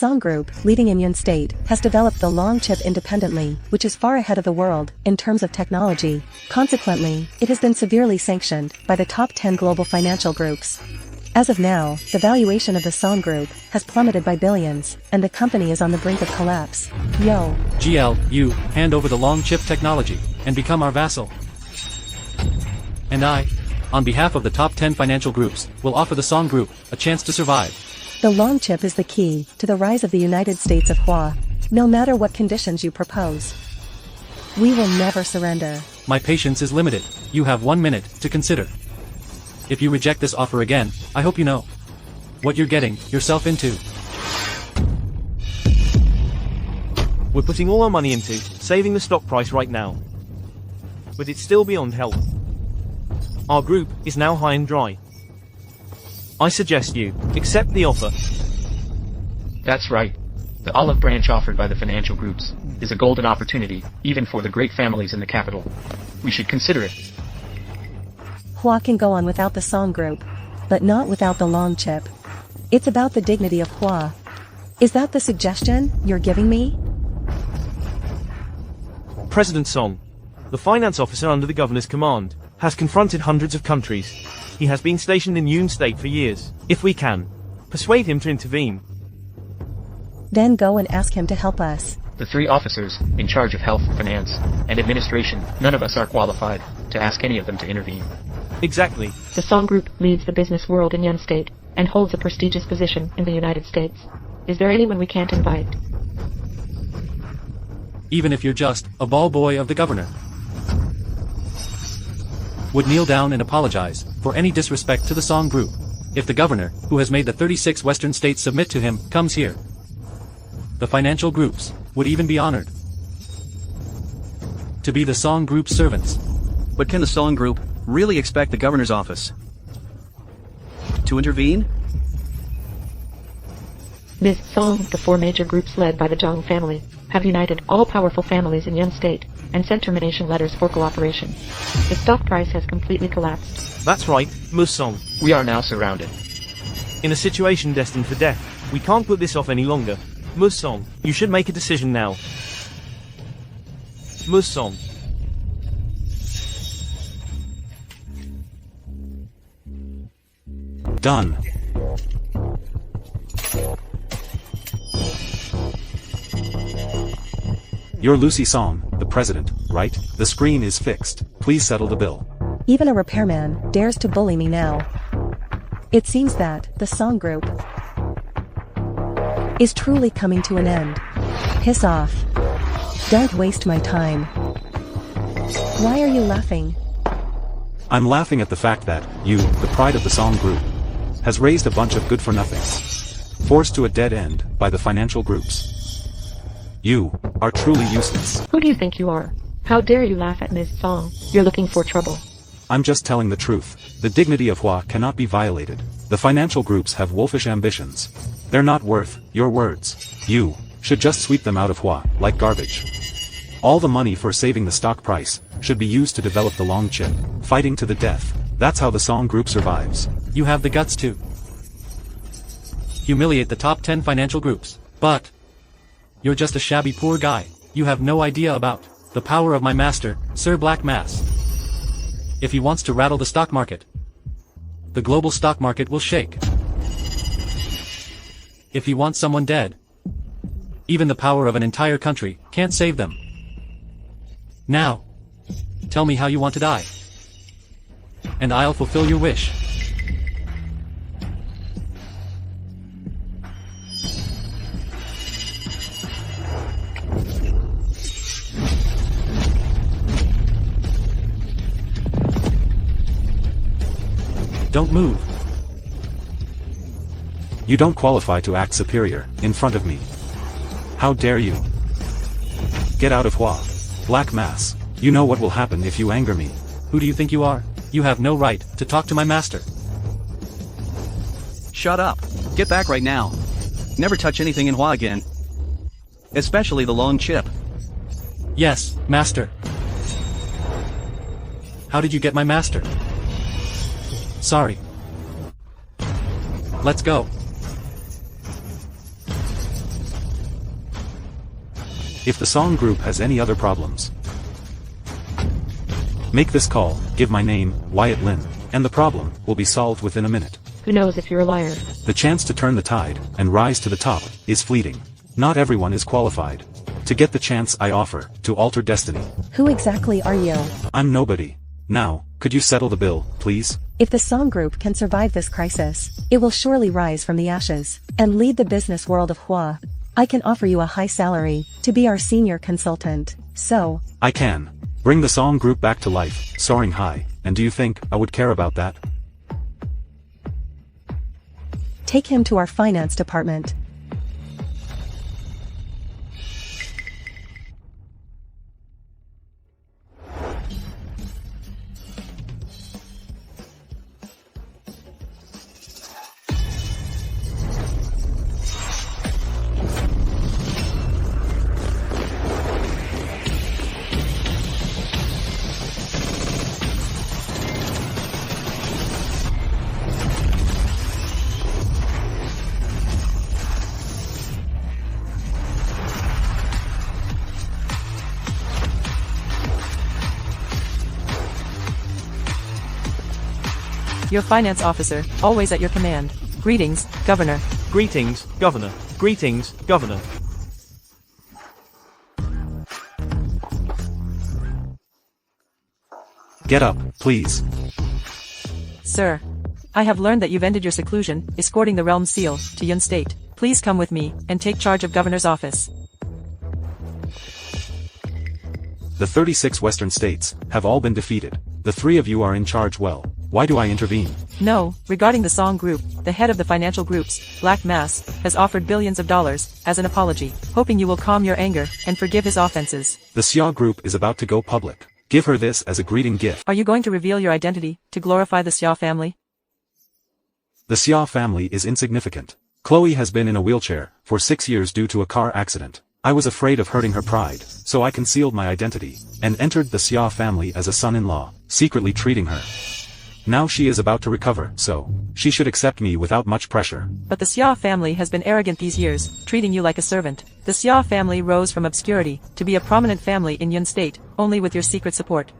Song Group, leading in Yun State, has developed the long chip independently, which is far ahead of the world in terms of technology. Consequently, it has been severely sanctioned by the top 10 global financial groups. As of now, the valuation of the Song Group has plummeted by billions, and the company is on the brink of collapse. Yo. GL, you, hand over the long chip technology, and become our vassal. And I, on behalf of the top 10 financial groups, will offer the Song Group a chance to survive. The long chip is the key to the rise of the United States of Hua. No matter what conditions you propose, we will never surrender. My patience is limited. You have 1 minute to consider. If you reject this offer again, I hope you know what you're getting yourself into. We're putting all our money into saving the stock price right now. But it's still beyond help. Our group is now high and dry. I suggest you accept the offer. That's right. The olive branch offered by the financial groups is a golden opportunity, even for the great families in the capital. We should consider it. Hua can go on without the Song Group, but not without the long chip. It's about the dignity of Hua. Is that the suggestion you're giving me? President Song, the finance officer under the governor's command, has confronted hundreds of countries. He has been stationed in Yun State for years. If we can persuade him to intervene, then go and ask him to help us. The 3 officers in charge of health, finance, and administration, none of us are qualified to ask any of them to intervene. Exactly. The Song Group leads the business world in Yun State and holds a prestigious position in the United States. Is there anyone we can't invite? Even if you're just a ball boy of the governor, would kneel down and apologize for any disrespect to the Song Group. If the governor, who has made the 36 western states submit to him, comes here, the financial groups would even be honored to be the Song Group's servants. But can the Song Group really expect the governor's office to intervene? Ms. Song, the 4 major groups led by the Zhang family, have united all powerful families in Yun State and sent termination letters for cooperation. The stock price has completely collapsed. That's right, Ms. Song. We are now surrounded. In a situation destined for death, we can't put this off any longer. Ms. Song, you should make a decision now. Ms. Song. Done. You're Lucy Song, the president, right? The screen is fixed. Please settle the bill. Even a repairman dares to bully me now. It seems that the Song Group is truly coming to an end. Piss off. Don't waste my time. Why are you laughing? I'm laughing at the fact that you, the pride of the Song Group, has raised a bunch of good-for-nothings, forced to a dead end by the financial groups. You are truly useless. Who do you think you are? How dare you laugh at Ms. Song? You're looking for trouble. I'm just telling the truth. The dignity of Hua cannot be violated. The financial groups have wolfish ambitions. They're not worth your words. You should just sweep them out of Hua like garbage. All the money for saving the stock price should be used to develop the long chip, fighting to the death. That's how the Song Group survives. You have the guts to humiliate the top 10 financial groups, but you're just a shabby poor guy. You have no idea about the power of my master, Sir Black Mass. If he wants to rattle the stock market, the global stock market will shake. If he wants someone dead, even the power of an entire country can't save them. Now, tell me how you want to die, and I'll fulfill your wish. Don't move. You don't qualify to act superior in front of me. How dare you? Get out of Hua. Black Mass. You know what will happen if you anger me. Who do you think you are? You have no right to talk to my master. Shut up. Get back right now. Never touch anything in Hua again. Especially the long chip. Yes, master. How did you get my master? Sorry. Let's go. if the Song Group has any other problems. Make this call, give my name, Wyatt Lin, and the problem will be solved within a minute. Who knows if you're a liar? The chance to turn the tide and rise to the top is fleeting. Not everyone is qualified to get the chance I offer to alter destiny. Who exactly are you? I'm nobody. Now, could you settle the bill, please? If the Song Group can survive this crisis, it will surely rise from the ashes and lead the business world of Hua. I can offer you a high salary to be our senior consultant, so... I can. Bring the Song Group back to life, soaring high, and do you think I would care about that? Take him to our finance department. Your finance officer, always at your command. Greetings, Governor. Greetings, Governor. Greetings, Governor. Get up, please. Sir. I have learned that you've ended your seclusion, escorting the realm seal to Yun State. Please come with me and take charge of Governor's office. The 36 Western states have all been defeated. The three of you are in charge. Well, why do I intervene? No, regarding the Song Group, the head of the financial groups, Black Mass, has offered billions of dollars as an apology, hoping you will calm your anger and forgive his offenses. The Xia Group is about to go public. Give her this as a greeting gift. Are you going to reveal your identity to glorify the Xia family? The Xia family is insignificant. Chloe has been in a wheelchair for 6 years due to a car accident. I was afraid of hurting her pride, so I concealed my identity and entered the Xia family as a son-in-law, secretly treating her. Now she is about to recover, so she should accept me without much pressure. But the Xia family has been arrogant these years, treating you like a servant. The Xia family rose from obscurity to be a prominent family in Yun State, only with your secret support.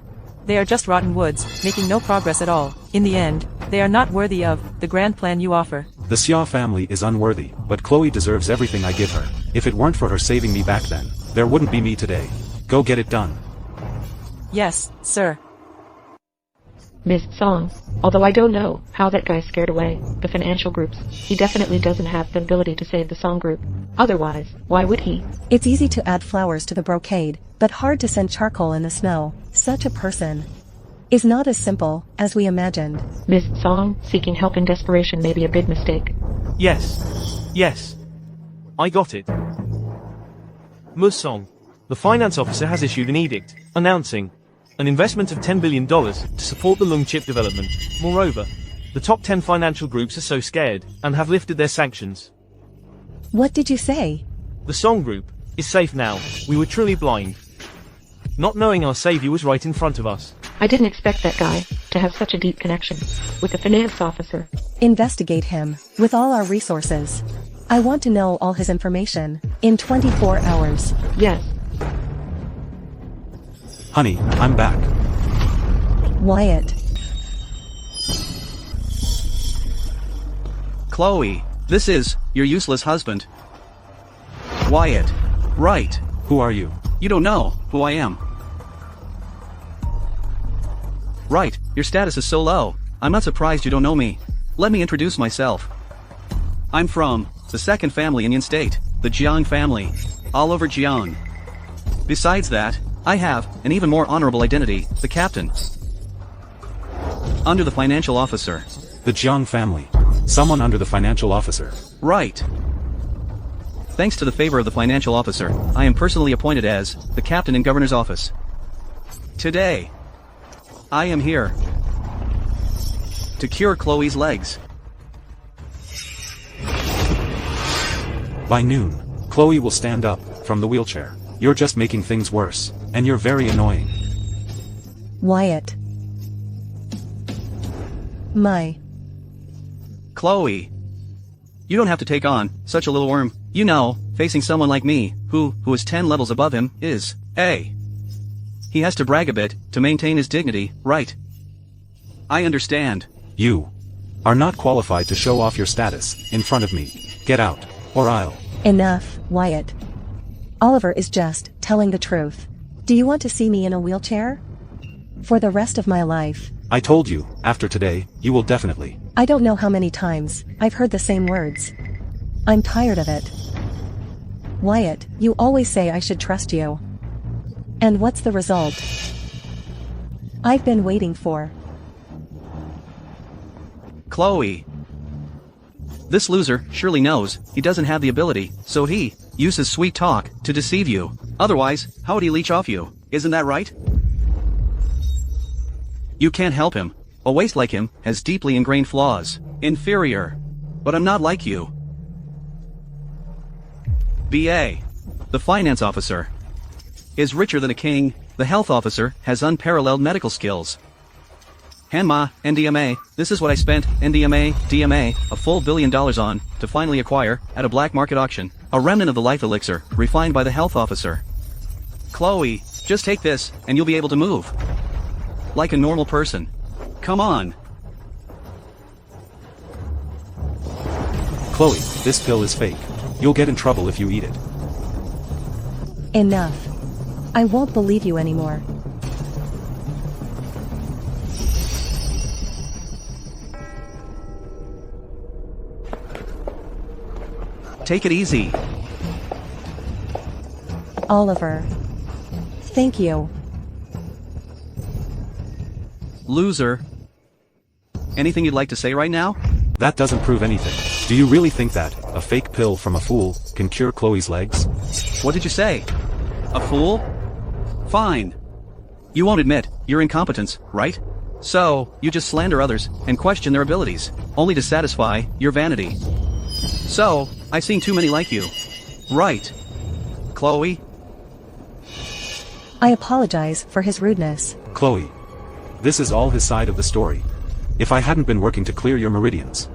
They are just rotten woods, making no progress at all. In the end, they are not worthy of the grand plan you offer. The Xia family is unworthy, but Chloe deserves everything I give her. If it weren't for her saving me back then, there wouldn't be me today. Go get it done. Yes, sir. Ms. Song, although I don't know how that guy scared away the financial groups, he definitely doesn't have the ability to save the Song Group. Otherwise, why would he? It's easy to add flowers to the brocade, but hard to send charcoal in the snow. Such a person is not as simple as we imagined. Ms. Song, seeking help in desperation may be a big mistake. Yes. I got it. Ms. Song, the finance officer has issued an edict, announcing an investment of $10 billion to support the Lung chip development. Moreover, the top 10 financial groups are so scared and have lifted their sanctions. What did you say? The Song Group is safe now. We were truly blind, not knowing our savior was right in front of us. I didn't expect that guy to have such a deep connection with the finance officer. Investigate him with all our resources. I want to know all his information in 24 hours. Yes. Honey, I'm back. Wyatt. Chloe, this is your useless husband. Wyatt. Right. Who are you? You don't know who I am. Right, your status is so low. I'm not surprised you don't know me. Let me introduce myself. I'm from the second family in Yun State, the Jiang family. All over Jiang. Besides that, I have an even more honorable identity, the captain. Under the financial officer. The Jiang family. Someone under the financial officer. Right. Thanks to the favor of the financial officer, I am personally appointed as the captain in governor's office. Today, I am here to cure Chloe's legs. By noon, Chloe will stand up from the wheelchair. You're just making things worse, and you're very annoying. Wyatt. Chloe. You don't have to take on such a little worm. You know, facing someone like me, who is 10 levels above him, is, A. He has to brag a bit, to maintain his dignity, right? I understand. You are not qualified to show off your status in front of me. Get out, or I'll... Enough, Wyatt. Oliver is just telling the truth. Do you want to see me in a wheelchair? For the rest of my life. I told you, after today, you will definitely... I don't know how many times I've heard the same words. I'm tired of it. Wyatt, you always say I should trust you. And what's the result? I've been waiting for. Chloe. This loser surely knows he doesn't have the ability, so he uses sweet talk to deceive you. Otherwise, how would he leech off you? Isn't that right? You can't help him. A waste like him has deeply ingrained flaws. Inferior. But I'm not like you. BA. The finance officer is richer than a king. The health officer has unparalleled medical skills. Hanma, NDMA, this is what I spent, NDMA, DMA, a full $1 billion on, to finally acquire, at a black market auction, a remnant of the life elixir, refined by the health officer. Chloe, just take this, and you'll be able to move. Like a normal person. Come on. Chloe, this pill is fake. You'll get in trouble if you eat it. Enough. I won't believe you anymore. Take it easy. Oliver. Thank you. Loser. Anything you'd like to say right now? That doesn't prove anything. Do you really think that a fake pill from a fool can cure Chloe's legs? What did you say? A fool? Fine. You won't admit your incompetence, right? So, you just slander others and question their abilities, only to satisfy your vanity. So, I've seen too many like you. Right. Chloe? I apologize for his rudeness. Chloe. This is all his side of the story. If I hadn't been working to clear your meridians,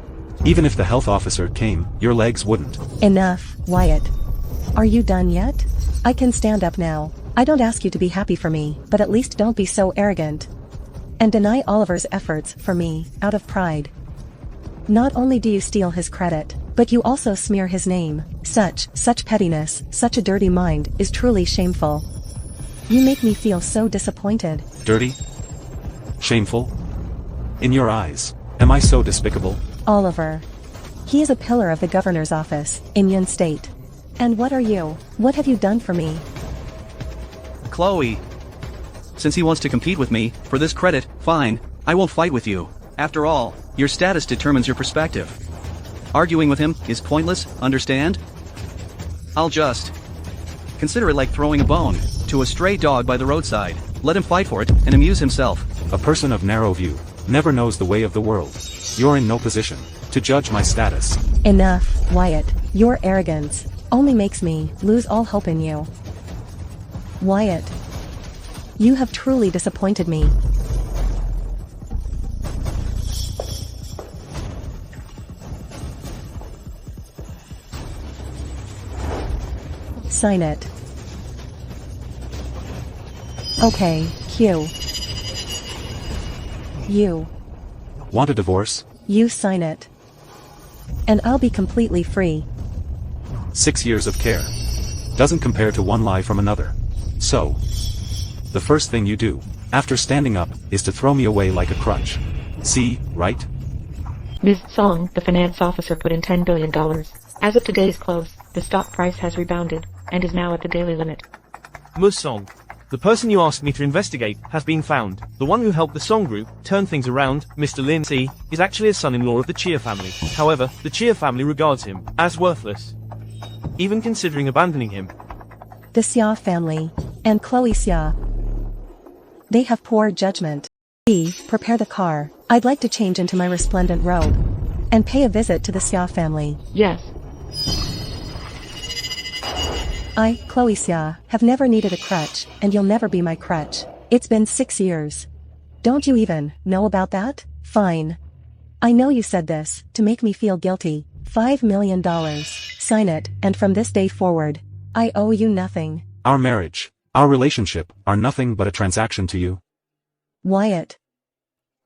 even if the health officer came, your legs wouldn't. Enough, Wyatt. Are you done yet? I can stand up now. I don't ask you to be happy for me, but at least don't be so arrogant. And deny Oliver's efforts for me, out of pride. Not only do you steal his credit, but you also smear his name. Such pettiness, such a dirty mind, is truly shameful. You make me feel so disappointed. Dirty? Shameful? In your eyes, am I so despicable? Oliver. He is a pillar of the governor's office, in Yun State. And what are you? What have you done for me? Chloe. Since he wants to compete with me, for this credit, fine, I won't fight with you. After all, your status determines your perspective. Arguing with him is pointless, understand? I'll just consider it like throwing a bone to a stray dog by the roadside. Let him fight for it and amuse himself. A person of narrow view never knows the way of the world. You're in no position to judge my status. Enough, Wyatt. Your arrogance only makes me lose all hope in you. Wyatt. You have truly disappointed me. Sign it. Okay, Q. You. Want a divorce? You sign it. And I'll be completely free. 6 years of care doesn't compare to one lie from another. So, the first thing you do, after standing up, is to throw me away like a crutch. See, right? Ms. Song, the finance officer, put in $10 billion. As of today's close, the stock price has rebounded, and is now at the daily limit. Ms. Song. The person you asked me to investigate has been found. The one who helped the Song Group turn things around, Mr. Lin C, is actually a son-in-law of the Chia family. However, the Chia family regards him as worthless, even considering abandoning him. The Xia family, and Chloe Xia. They have poor judgment. B. Prepare the car. I'd like to change into my resplendent robe. And pay a visit to the Xia family. Yes. I, Chloe Xia, have never needed a crutch, and you'll never be my crutch. It's been 6 years. Don't you even know about that? Fine. I know you said this to make me feel guilty. $5 million. Sign it, and from this day forward, I owe you nothing. Our marriage, our relationship, are nothing but a transaction to you. Wyatt.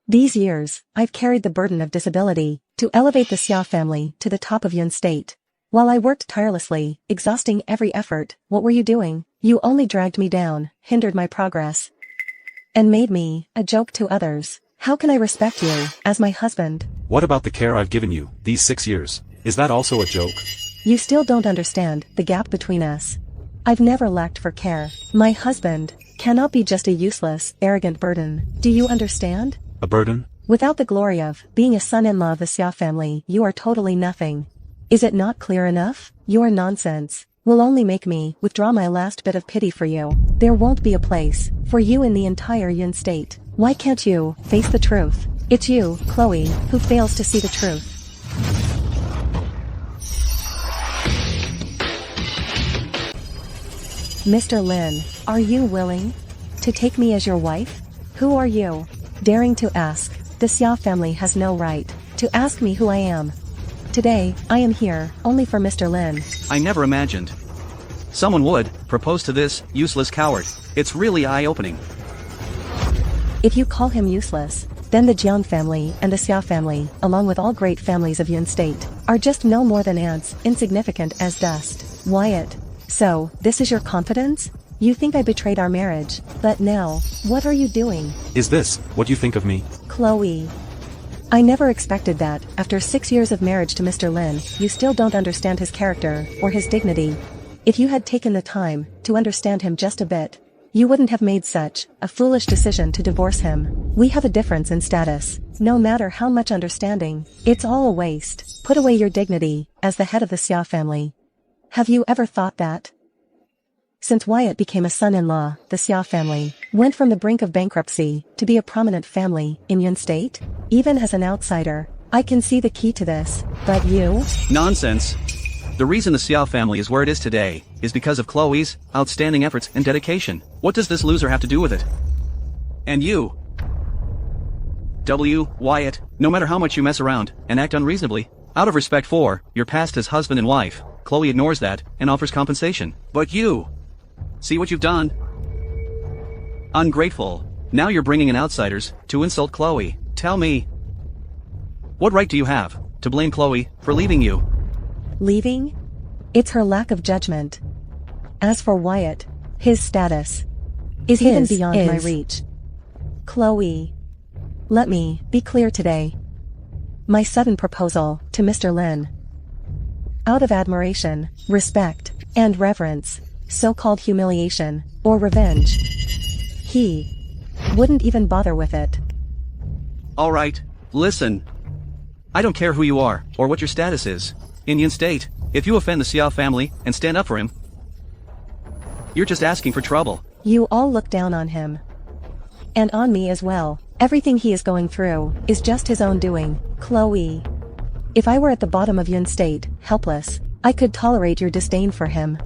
These years, I've carried the burden of disability to elevate the Xia family to the top of Yun State. While I worked tirelessly, exhausting every effort, what were you doing? You only dragged me down, hindered my progress, and made me a joke to others. How can I respect you as my husband? What about the care I've given you these 6 years? Is that also a joke? You still don't understand the gap between us. I've never lacked for care. My husband cannot be just a useless, arrogant burden. Do you understand? A burden? Without the glory of being a son-in-law of the Xia family, you are totally nothing. Is it not clear enough? Your nonsense will only make me withdraw my last bit of pity for you. There won't be a place for you in the entire Yun State. Why can't you face the truth? It's you, Chloe, who fails to see the truth. Mr. Lin, are you willing to take me as your wife? Who are you? Daring to ask. The Xia family has no right to ask me who I am. Today, I am here only for Mr. Lin. I never imagined someone would propose to this useless coward. It's really eye-opening. If you call him useless, then the Jiang family and the Xia family, along with all great families of Yun State, are just no more than ants, insignificant as dust. Wyatt. So, this is your confidence? You think I betrayed our marriage, but now, what are you doing? Is this what you think of me? Chloe. I never expected that, after 6 years of marriage to Mr. Lin, you still don't understand his character, or his dignity. If you had taken the time to understand him just a bit, you wouldn't have made such a foolish decision to divorce him. We have a difference in status. No matter how much understanding, it's all a waste. Put away your dignity, as the head of the Xia family. Have you ever thought that? Since Wyatt became a son-in-law, the Xia family went from the brink of bankruptcy to be a prominent family in Yun State. Even as an outsider, I can see the key to this, but you? Nonsense. The reason the Xiao family is where it is today is because of Chloe's outstanding efforts and dedication. What does this loser have to do with it? And you? Wyatt, no matter how much you mess around and act unreasonably, out of respect for your past as husband and wife, Chloe ignores that and offers compensation. But you... See what you've done? Ungrateful. Now you're bringing in outsiders to insult Chloe. Tell me, what right do you have to blame Chloe for leaving you? Leaving? It's her lack of judgment. As for Wyatt, his status is even beyond my reach. Chloe, let me be clear today. My sudden proposal to Mr. Lin, out of admiration, respect, and reverence, so-called humiliation, or revenge, he wouldn't even bother with it. Alright, listen. I don't care who you are, or what your status is. In Yun State, if you offend the Xiao family and stand up for him, you're just asking for trouble. You all look down on him. And on me as well. Everything he is going through is just his own doing. Chloe. If I were at the bottom of Yun State, helpless, I could tolerate your disdain for him.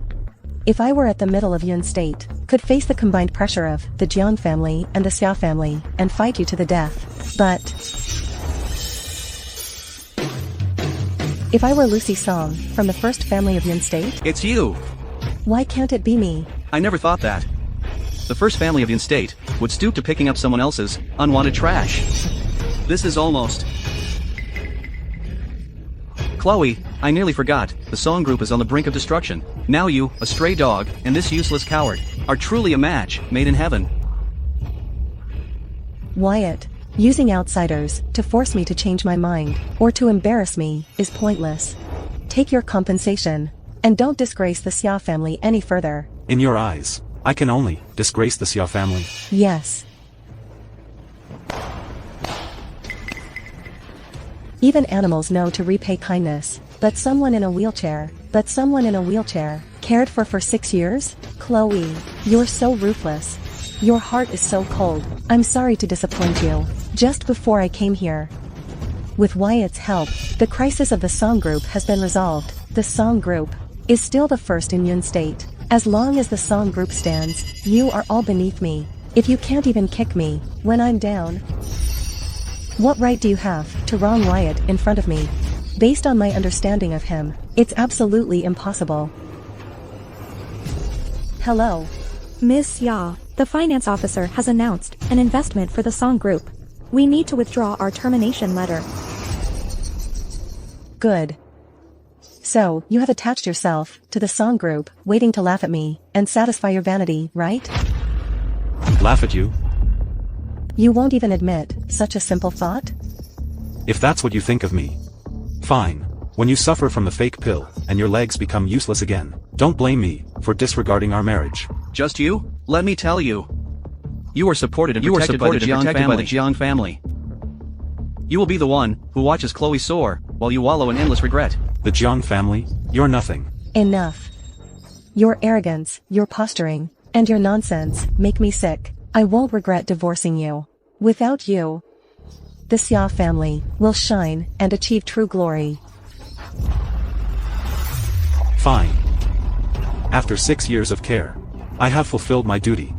If I were at the middle of Yun State, could face the combined pressure of the Jiang family and the Xia family, and fight you to the death. But if I were Lucy Song, from the first family of Yun State? It's you! Why can't it be me? I never thought that. The first family of Yun State would stoop to picking up someone else's unwanted trash. This is almost... Chloe, I nearly forgot, the Song group is on the brink of destruction. Now you, a stray dog, and this useless coward, are truly a match made in heaven. Wyatt, using outsiders to force me to change my mind, or to embarrass me, is pointless. Take your compensation, and don't disgrace the Xia family any further. In your eyes, I can only disgrace the Xia family. Yes. Even animals know to repay kindness, but someone in a wheelchair, cared for 6 years? Chloe, you're so ruthless. Your heart is so cold. I'm sorry to disappoint you. Just before I came here, with Wyatt's help, the crisis of the Song group has been resolved. The Song group is still the first in Yun State. As long as the Song group stands, you are all beneath me. If you can't even kick me when I'm down, what right do you have to wrong Wyatt in front of me? Based on my understanding of him, it's absolutely impossible. Hello. Ms. Xia, the finance officer has announced an investment for the Song Group. We need to withdraw our termination letter. Good. So, you have attached yourself to the Song Group, waiting to laugh at me and satisfy your vanity, right? Laugh at you? You won't even admit such a simple thought? If that's what you think of me. Fine. When you suffer from the fake pill, and your legs become useless again, don't blame me for disregarding our marriage. Just you? Let me tell you. You are supported and protected by the Jiang family. You will be the one who watches Chloe soar, while you wallow in endless regret. The Jiang family? You're nothing. Enough. Your arrogance, your posturing, and your nonsense make me sick. I won't regret divorcing you. Without you, the Xia family will shine and achieve true glory. Fine. After 6 years of care, I have fulfilled my duty.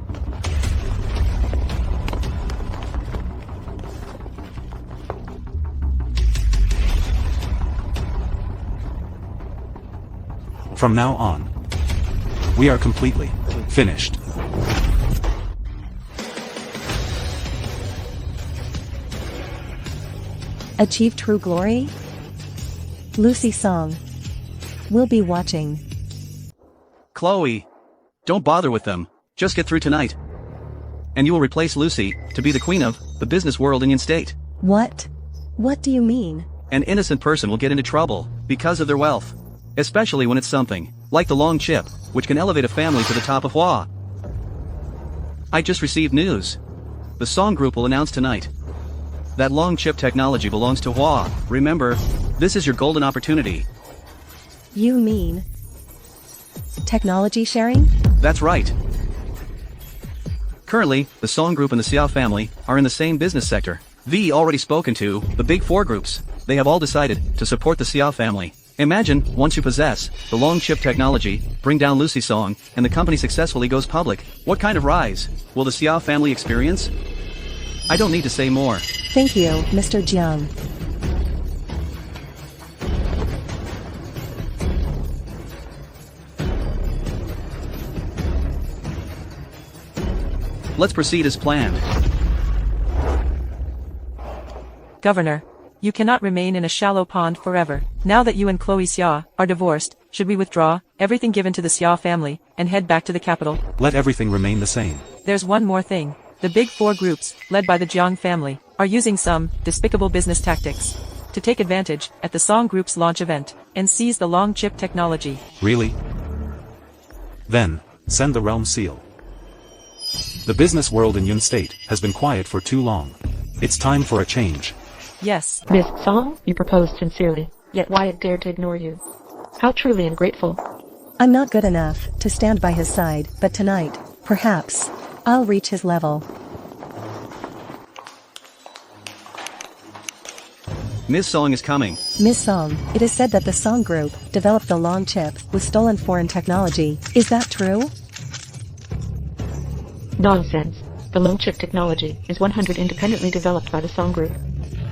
From now on, we are completely finished. Achieve true glory? Lucy Song. We'll be watching. Chloe. Don't bother with them. Just get through tonight. And you will replace Lucy to be the queen of the business world Indian state. What? What do you mean? An innocent person will get into trouble because of their wealth. Especially when it's something like the long chip, which can elevate a family to the top of Hua. I just received news. The Song Group will announce tonight that long chip technology belongs to Hua. Remember, this is your golden opportunity. You mean technology sharing? That's right. Currently, the Song Group and the Xiao family are in the same business sector. V already spoken to the big four groups. They have all decided to support the Xiao family. Imagine, once you possess the long chip technology, bring down Lucy Song, and the company successfully goes public. What kind of rise will the Xiao family experience? I don't need to say more. Thank you, Mr. Jiang. Let's proceed as planned. Governor, you cannot remain in a shallow pond forever. Now that you and Chloe Xia are divorced, should we withdraw everything given to the Xia family and head back to the capital? Let everything remain the same. There's one more thing. The big four groups, led by the Jiang family, are using some despicable business tactics to take advantage at the Song Group's launch event and seize the long chip technology. Really? Then, send the realm seal. The business world in Yun State has been quiet for too long. It's time for a change. Yes. Miss Song, you proposed sincerely, yet Wyatt dared to ignore you. How truly ungrateful. I'm not good enough to stand by his side, but tonight, perhaps, I'll reach his level. Miss Song is coming. Miss Song, it is said that the Song Group developed the long chip with stolen foreign technology. Is that true? Nonsense. The long chip technology is 100% independently developed by the Song Group.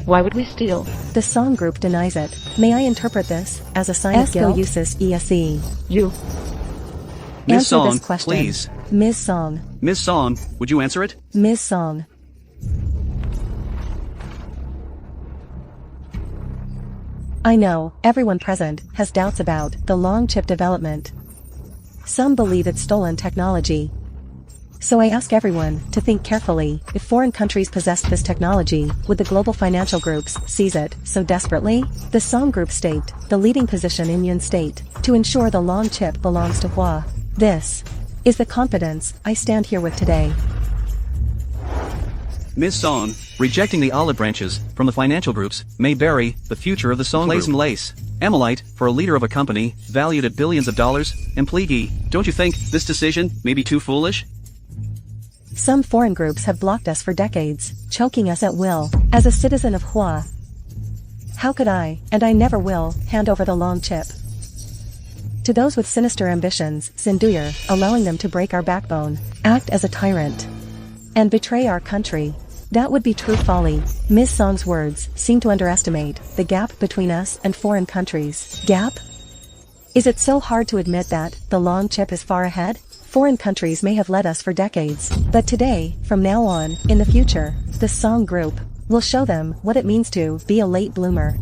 Why would we steal? The Song Group denies it. May I interpret this as a sign of guilt? You. Miss Answer Song, this question. please. Ms. Song. Miss Song, would you answer it? Ms. Song. I know, everyone present has doubts about the long chip development. Some believe it's stolen technology. So I ask everyone to think carefully. If foreign countries possessed this technology, would the global financial groups seize it so desperately? The Song Group state the leading position in Yun State to ensure the long chip belongs to Hua. This is the confidence I stand here with today. Miss Song, rejecting the olive branches from the financial groups may bury the future of the Song Group. Lace. Emilite, for a leader of a company valued at billions of dollars, and plea. Don't you think this decision may be too foolish? Some foreign groups have blocked us for decades, choking us at will. As a citizen of Hua, how could I, and I never will, hand over the long chip to those with sinister ambitions, Sinduyer, allowing them to break our backbone, act as a tyrant, and betray our country? That would be true folly. Ms. Song's words seem to underestimate the gap between us and foreign countries. Gap? Is it so hard to admit that the long chip is far ahead? Foreign countries may have led us for decades, but today, from now on, in the future, the Song Group will show them what it means to be a late bloomer.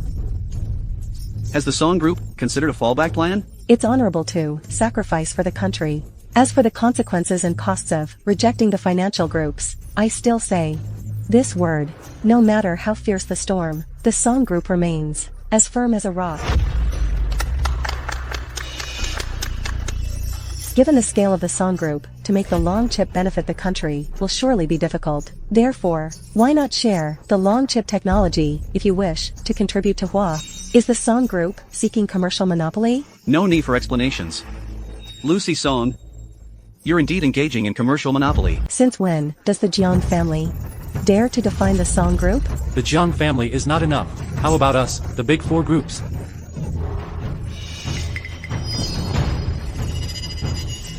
Has the Song Group considered a fallback plan? It's honorable to sacrifice for the country. As for the consequences and costs of rejecting the financial groups, I still say this word: no matter how fierce the storm, the Song Group remains as firm as a rock. Given the scale of the Song Group, to make the long chip benefit the country will surely be difficult. Therefore, why not share the long chip technology if you wish to contribute to Hua? Is the Song Group seeking commercial monopoly? No need for explanations. Lucy Song, you're indeed engaging in commercial monopoly. Since when does the Jiang family dare to define the Song Group? The Jiang family is not enough. How about us, the big four groups?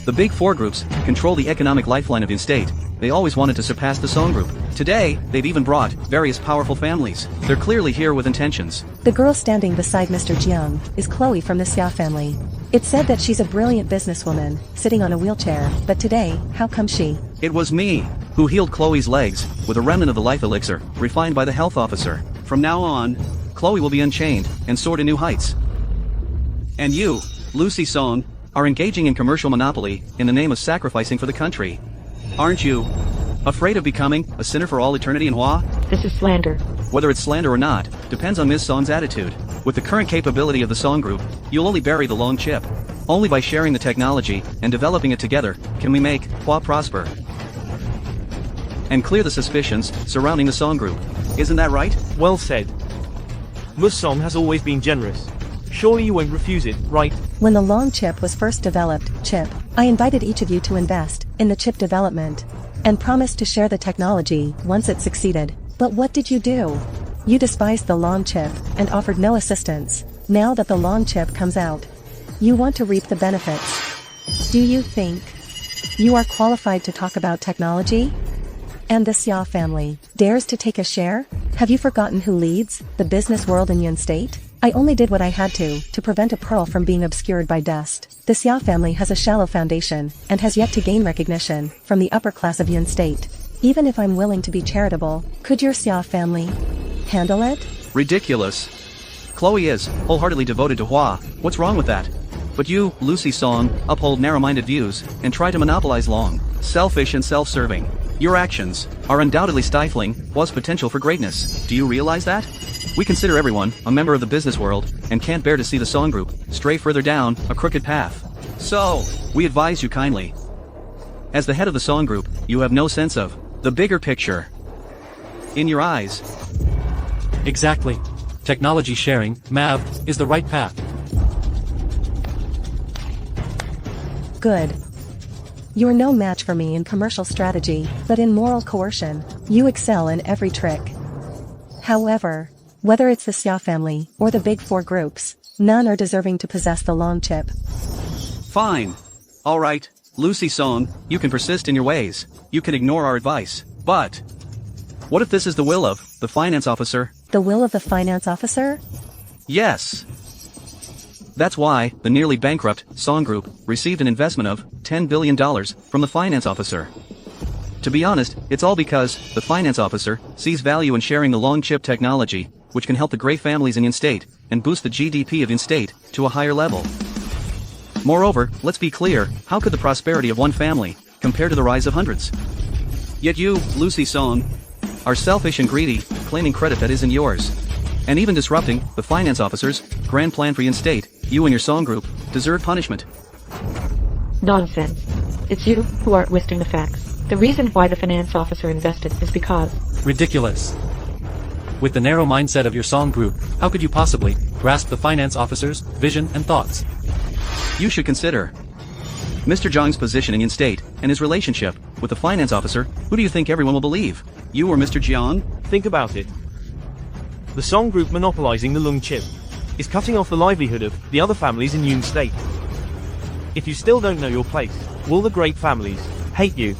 The big four groups control the economic lifeline of Yun State. They always wanted to surpass the Song Group. Today, they've even brought various powerful families. They're clearly here with intentions. The girl standing beside Mr. Jiang is Chloe from the Xia family. It's said that she's a brilliant businesswoman, sitting on a wheelchair, but today, how come she? It was me who healed Chloe's legs with a remnant of the life elixir, refined by the health officer. From now on, Chloe will be unchained and soar to new heights. And you, Lucy Song, are engaging in commercial monopoly in the name of sacrificing for the country. Aren't you afraid of becoming a sinner for all eternity in Hua? This is slander. Whether it's slander or not, depends on Ms. Song's attitude. With the current capability of the Song Group, you'll only bury the long chip. Only by sharing the technology and developing it together can we make Hua prosper and clear the suspicions surrounding the Song Group. Isn't that right? Well said. Ms. Song has always been generous. Surely you won't refuse it, right? When the long chip was first developed, I invited each of you to invest in the chip development and promised to share the technology once it succeeded. But what did you do? You despised the long chip and offered no assistance. Now that the long chip comes out, you want to reap the benefits. Do you think you are qualified to talk about technology? And the Xia family dares to take a share? Have you forgotten who leads the business world in Yun State? I only did what I had to prevent a pearl from being obscured by dust. The Xia family has a shallow foundation and has yet to gain recognition from the upper class of Yun State. Even if I'm willing to be charitable, could your Xia family handle it? Ridiculous. Chloe is wholeheartedly devoted to Hua. What's wrong with that? But you, Lucy Song, uphold narrow-minded views and try to monopolize long, selfish and self-serving. Your actions are undoubtedly stifling Hua's potential for greatness. Do you realize that? We consider everyone a member of the business world and can't bear to see the Song Group stray further down a crooked path. So, we advise you kindly. As the head of the Song Group, you have no sense of the bigger picture in your eyes. Exactly. Technology sharing, MAV, is the right path. Good. You're no match for me in commercial strategy, but in moral coercion, you excel in every trick. However, whether it's the Xia family or the big four groups, none are deserving to possess the long chip. Fine. Alright, Lucy Song, you can persist in your ways. You can ignore our advice. But what if this is the will of the finance officer? The will of the finance officer? Yes. That's why the nearly bankrupt Song Group received an investment of $10 billion from the finance officer. To be honest, it's all because the finance officer sees value in sharing the long chip technology, which can help the great families in Yun State and boost the GDP of Yun State to a higher level. Moreover, let's be clear, how could the prosperity of one family compare to the rise of hundreds? Yet you, Lucy Song, are selfish and greedy, claiming credit that isn't yours. And even disrupting the finance officer's grand plan for Yun State, you and your Song Group deserve punishment. Nonsense. It's you who are twisting the facts. The reason why the finance officer invested is because... Ridiculous. With the narrow mindset of your Song Group, how could you possibly grasp the finance officer's vision and thoughts? You should consider Mr. Zhang's position in Yun State and his relationship with the finance officer. Who do you think everyone will believe? You or Mr. Jiang? Think about it. The Song Group monopolizing the Lung chip is cutting off the livelihood of the other families in Yun State. If you still don't know your place, will the great families hate you?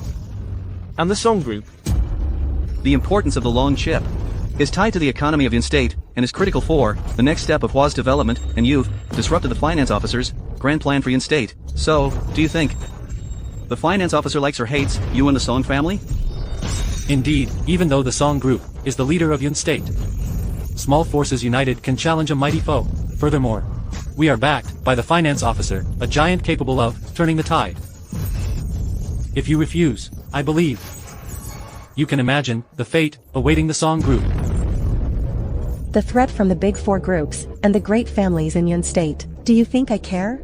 And the Song Group The importance of the long chip is tied to the economy of Yin State and is critical for the next step of Hua's development, and you've disrupted the finance officer's grand plan for Yin State. So, do you think the finance officer likes or hates you and the Song family? Indeed, even though the Song group is the leader of Yun State, small forces united can challenge a mighty foe. Furthermore, we are backed by the finance officer, a giant capable of turning the tide. If you refuse, I believe you can imagine the fate awaiting the Song group. The threat from the big four groups and the great families in Yun State. Do you think I care?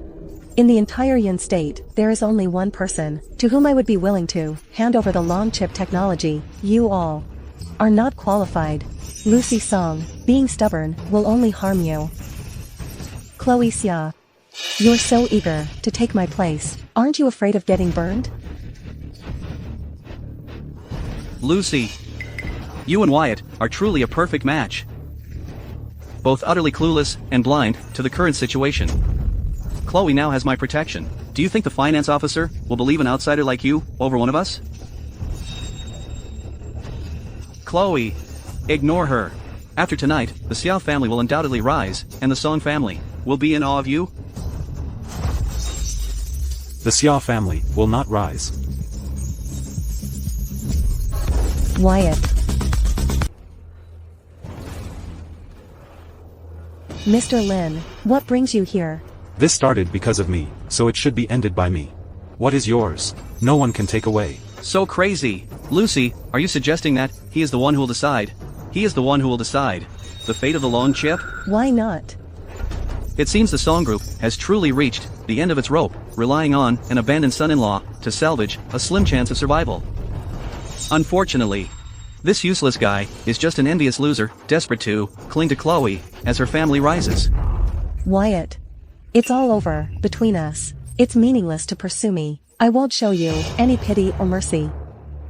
In the entire Yun State, there is only one person to whom I would be willing to hand over the long chip technology. You all are not qualified. Lucy Song, being stubborn, will only harm you. Chloe Xia, you're so eager to take my place. Aren't you afraid of getting burned? Lucy, you and Wyatt are truly a perfect match. Both utterly clueless and blind to the current situation. Chloe now has my protection. Do you think the finance officer will believe an outsider like you over one of us? Chloe, ignore her. After tonight, the Xiao family will undoubtedly rise, and the Song family will be in awe of you. The Xiao family will not rise. Wyatt. Mr. Lin, what brings you here? This started because of me, so it should be ended by me. What is yours, no one can take away. So crazy. Lucy, are you suggesting that he is the one who will decide? He is the one who will decide the fate of the long chip? Why not? It seems the Song group has truly reached the end of its rope, relying on an abandoned son-in-law to salvage a slim chance of survival. Unfortunately, this useless guy is just an envious loser, desperate to cling to Chloe as her family rises. Wyatt. It's all over between us. It's meaningless to pursue me. I won't show you any pity or mercy.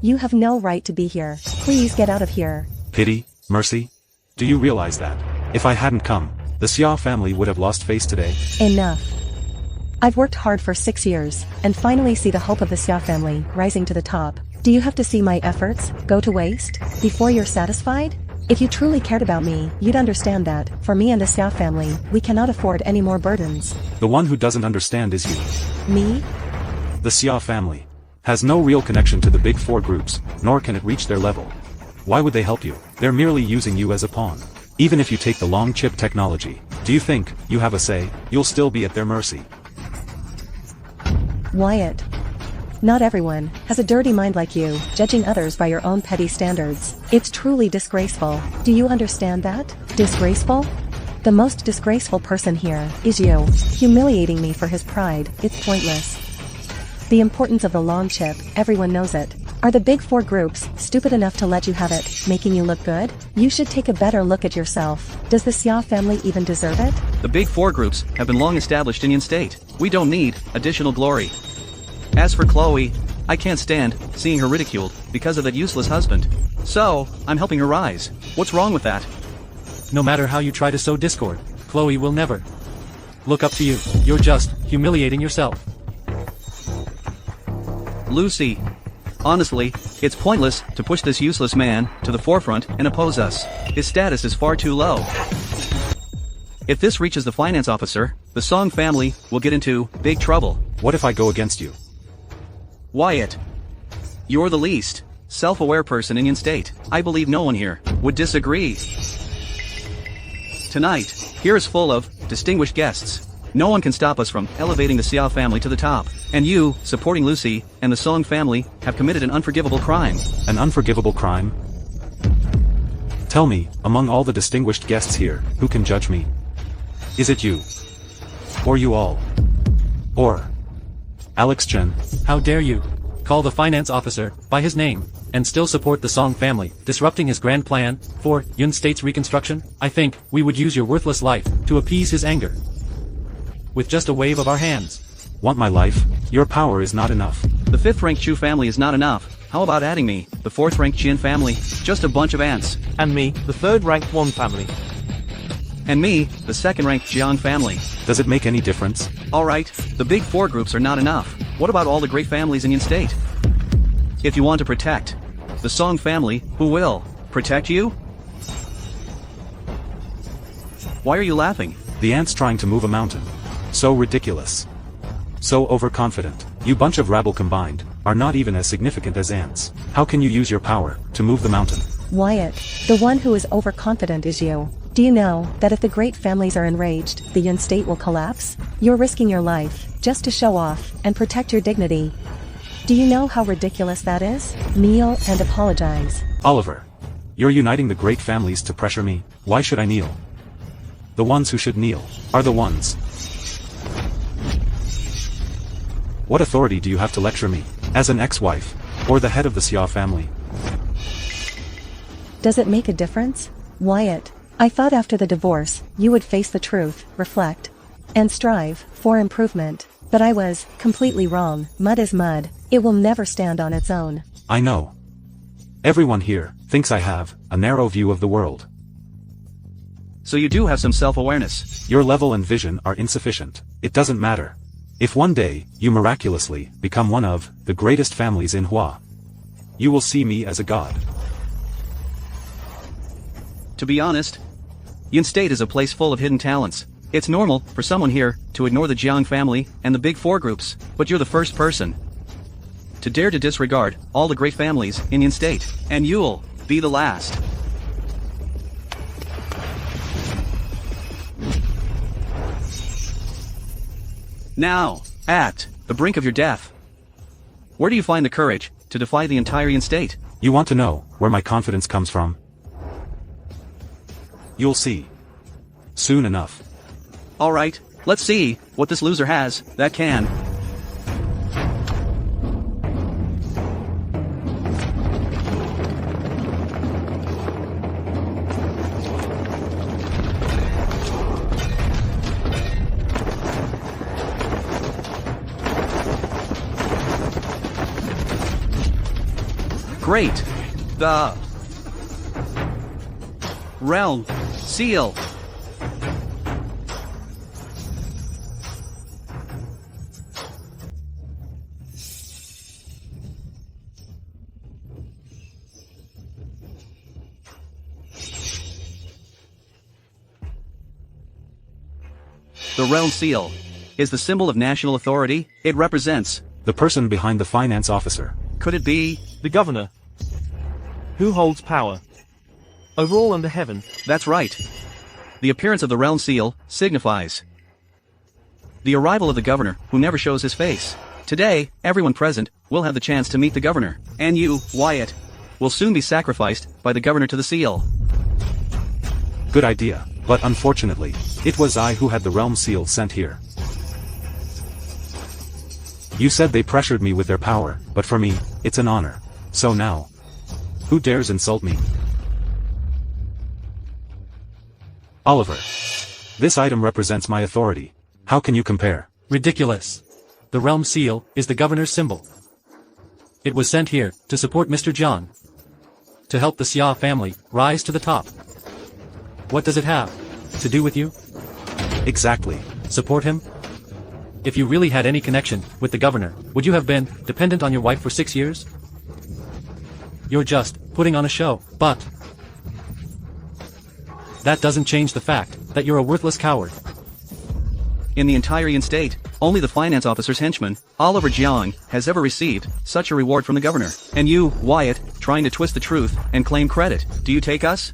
You have no right to be here. Please get out of here. Pity? Mercy? Do you realize that if I hadn't come, the Xiao family would have lost face today? Enough. I've worked hard for 6 years, and finally see the hope of the Xiao family rising to the top. Do you have to see my efforts go to waste before you're satisfied? If you truly cared about me, you'd understand that, for me and the Xiao family, we cannot afford any more burdens. The one who doesn't understand is you. Me? The Xiao family has no real connection to the big four groups, nor can it reach their level. Why would they help you? They're merely using you as a pawn. Even if you take the long chip technology, do you think you have a say? You'll still be at their mercy. Wyatt. Not everyone has a dirty mind like you, judging others by your own petty standards. It's truly disgraceful. Do you understand that? Disgraceful? The most disgraceful person here is you, humiliating me for his pride. It's pointless. The importance of the long chip, everyone knows it. Are the big four groups stupid enough to let you have it, making you look good? You should take a better look at yourself. Does the Xiao family even deserve it? The big four groups have been long established in Yin State. We don't need additional glory. As for Chloe, I can't stand seeing her ridiculed because of that useless husband. So, I'm helping her rise. What's wrong with that? No matter how you try to sow discord, Chloe will never look up to you. You're just humiliating yourself. Lucy. Honestly, it's pointless to push this useless man to the forefront and oppose us. His status is far too low. If this reaches the finance officer, the Song family will get into big trouble. What if I go against you? Wyatt. You're the least self-aware person in Yin State. I believe no one here would disagree. Tonight, here is full of distinguished guests. No one can stop us from elevating the Xiao family to the top. And you, supporting Lucy, and the Song family, have committed an unforgivable crime. An unforgivable crime? Tell me, among all the distinguished guests here, who can judge me? Is it you? Or you all? Or Alex Chen? How dare you call the finance officer by his name and still support the Song family, disrupting his grand plan for Yun State's reconstruction? I think we would use your worthless life to appease his anger with just a wave of our hands. Want my life? Your power is not enough. The 5th-ranked Chu family is not enough. How about adding me, the 4th-ranked Jian family? Just a bunch of ants. And me, the 3rd-ranked Wang family. And me, the 2nd-ranked Jiang family. Does it make any difference? Alright, the big four groups are not enough. What about all the great families in Yin State? If you want to protect the Song family, who will protect you? Why are you laughing? The ants trying to move a mountain. So ridiculous. So overconfident. You bunch of rabble combined, are not even as significant as ants. How can you use your power to move the mountain? Wyatt, the one who is overconfident is you. Do you know that if the great families are enraged, the Yun state will collapse? You're risking your life, just to show off, and protect your dignity. Do you know how ridiculous that is? Kneel and apologize. Oliver. You're uniting the great families to pressure me. Why should I kneel? The ones who should kneel are the ones. What authority do you have to lecture me, as an ex-wife, or the head of the Xia family? Does it make a difference? Wyatt, I thought after the divorce, you would face the truth, reflect, and strive for improvement. But I was completely wrong. Mud is mud. It will never stand on its own. I know. Everyone here thinks I have a narrow view of the world. So you do have some self-awareness. Your level and vision are insufficient. It doesn't matter. If one day, you miraculously become one of the greatest families in Hua, you will see me as a god. To be honest, Yun State is a place full of hidden talents. It's normal for someone here to ignore the Jiang family and the big four groups, but you're the first person to dare to disregard all the great families in Yun State, and you'll be the last. Now, at the brink of your death, where do you find the courage to defy the entire Yun State? You want to know where my confidence comes from? You'll see. Soon enough. Alright, let's see what this loser has that can. Great! The realm seal. The realm seal is the symbol of national authority. It represents the person behind the finance officer. Could it be The governor. Who holds power overall under heaven? That's right. The appearance of the realm seal signifies the arrival of the governor, who never shows his face. Today, everyone present will have the chance to meet the governor, and you, Wyatt, will soon be sacrificed by the governor to the seal. Good idea, but unfortunately, it was I who had the realm seal sent here. You said they pressured me with their power, but for me, it's an honor. So now, who dares insult me? Oliver. This item represents my authority. How can you compare? Ridiculous. The realm seal is the governor's symbol. It was sent here to support Mr. Jiang, to help the Xia family rise to the top. What does it have to do with you? Exactly. Support him? If you really had any connection with the governor, would you have been dependent on your wife for 6 years? You're just putting on a show, but that doesn't change the fact that you're a worthless coward. In the entire Yun State, only the finance officer's henchman, Oliver Jiang, has ever received such a reward from the governor. And you, Wyatt, trying to twist the truth and claim credit. Do you take us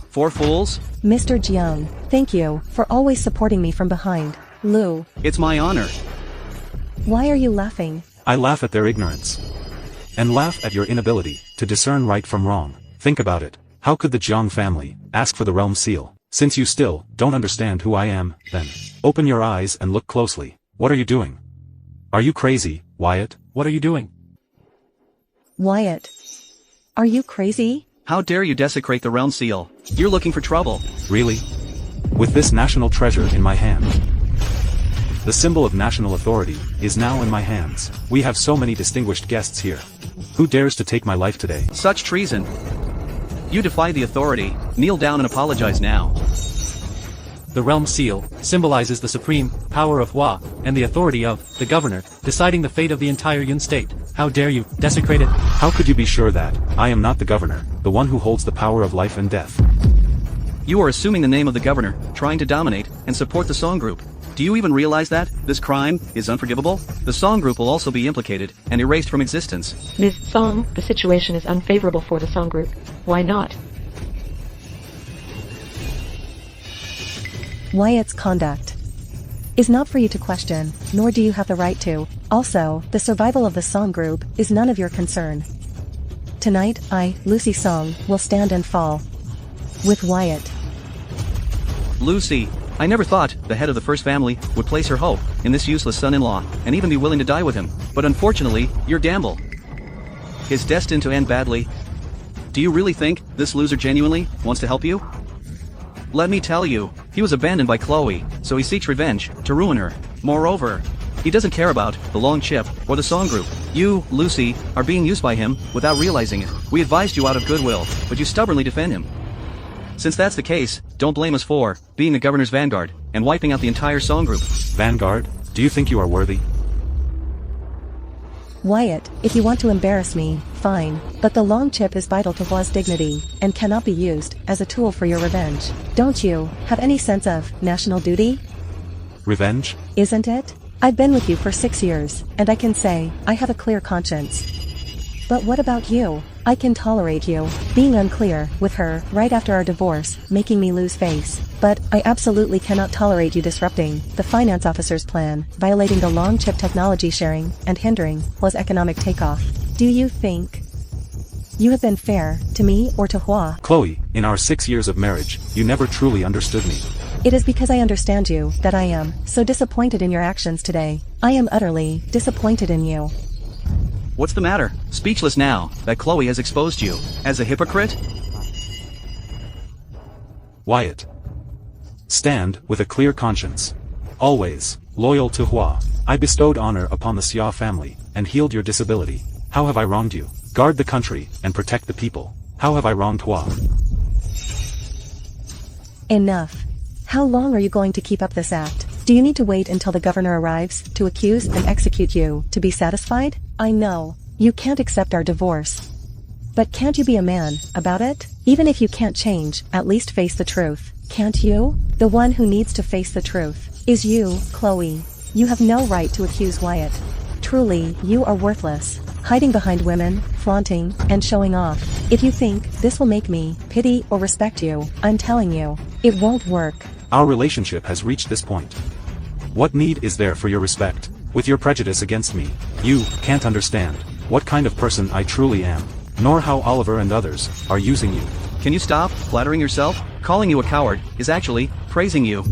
for fools? Mr. Jiang, thank you for always supporting me from behind. Lu. It's my honor. Why are you laughing? I laugh at their ignorance. And laugh at your inability to discern right from wrong. Think about it. How could the Jiang family ask for the realm seal? Since you still don't understand who I am, then open your eyes and look closely. What are you doing? Are you crazy, Wyatt? What are you doing? Wyatt. Are you crazy? How dare you desecrate the realm seal? You're looking for trouble. Really? With this national treasure in my hand. The symbol of national authority is now in my hands. We have so many distinguished guests here. Who dares to take my life today? Such treason. You defy the authority. Kneel down and apologize now. The realm seal symbolizes the supreme power of Hua and the authority of the governor, deciding the fate of the entire Yun state. How dare you, desecrate it? How could you be sure that I am not the governor, the one who holds the power of life and death? You are assuming the name of the governor, trying to dominate, and support the Song Group. Do you even realize that this crime is unforgivable? The Song Group will also be implicated and erased from existence. Ms. Song, the situation is unfavorable for the Song Group. Why not? Wyatt's conduct is not for you to question, nor do you have the right to. Also, the survival of the Song Group is none of your concern. Tonight, I, Lucy Song, will stand and fall with Wyatt. Lucy, I never thought the head of the first family would place her hope in this useless son-in-law and even be willing to die with him. But unfortunately, your gamble is destined to end badly. Do you really think this loser genuinely wants to help you? Let me tell you, he was abandoned by Chloe, so he seeks revenge to ruin her. Moreover, he doesn't care about the long chip or the Song Group. You, Lucy, are being used by him without realizing it. We advised you out of goodwill, but you stubbornly defend him. Since that's the case, don't blame us for being the governor's vanguard and wiping out the entire Song Group. Vanguard? Do you think you are worthy? Wyatt, if you want to embarrass me, fine, but the long chip is vital to Hua's dignity and cannot be used as a tool for your revenge. Don't you have any sense of national duty? Revenge? Isn't it? I've been with you for 6 years, and I can say I have a clear conscience. But what about you? I can tolerate you being unclear with her right after our divorce, making me lose face. But I absolutely cannot tolerate you disrupting the finance officer's plan, violating the long chip technology sharing, and hindering Hua's economic takeoff. Do you think you have been fair to me or to Hua? Chloe, in our 6 years of marriage, you never truly understood me. It is because I understand you that I am so disappointed in your actions today. I am utterly disappointed in you. What's the matter? Speechless now that Chloe has exposed you as a hypocrite? Wyatt. Stand with a clear conscience. Always loyal to Hua. I bestowed honor upon the Xia family and healed your disability. How have I wronged you? Guard the country and protect the people. How have I wronged Hua? Enough. How long are you going to keep up this act? Do you need to wait until the governor arrives to accuse and execute you to be satisfied? I know you can't accept our divorce. But can't you be a man about it? Even if you can't change, at least face the truth. Can't you? The one who needs to face the truth is you, Chloe. You have no right to accuse Wyatt. Truly, you are worthless, hiding behind women, flaunting, and showing off. If you think this will make me pity or respect you, I'm telling you, it won't work. Our relationship has reached this point. What need is there for your respect? With your prejudice against me, you can't understand what kind of person I truly am, nor how Oliver and others are using you. Can you stop flattering yourself? Calling you a coward is actually praising you.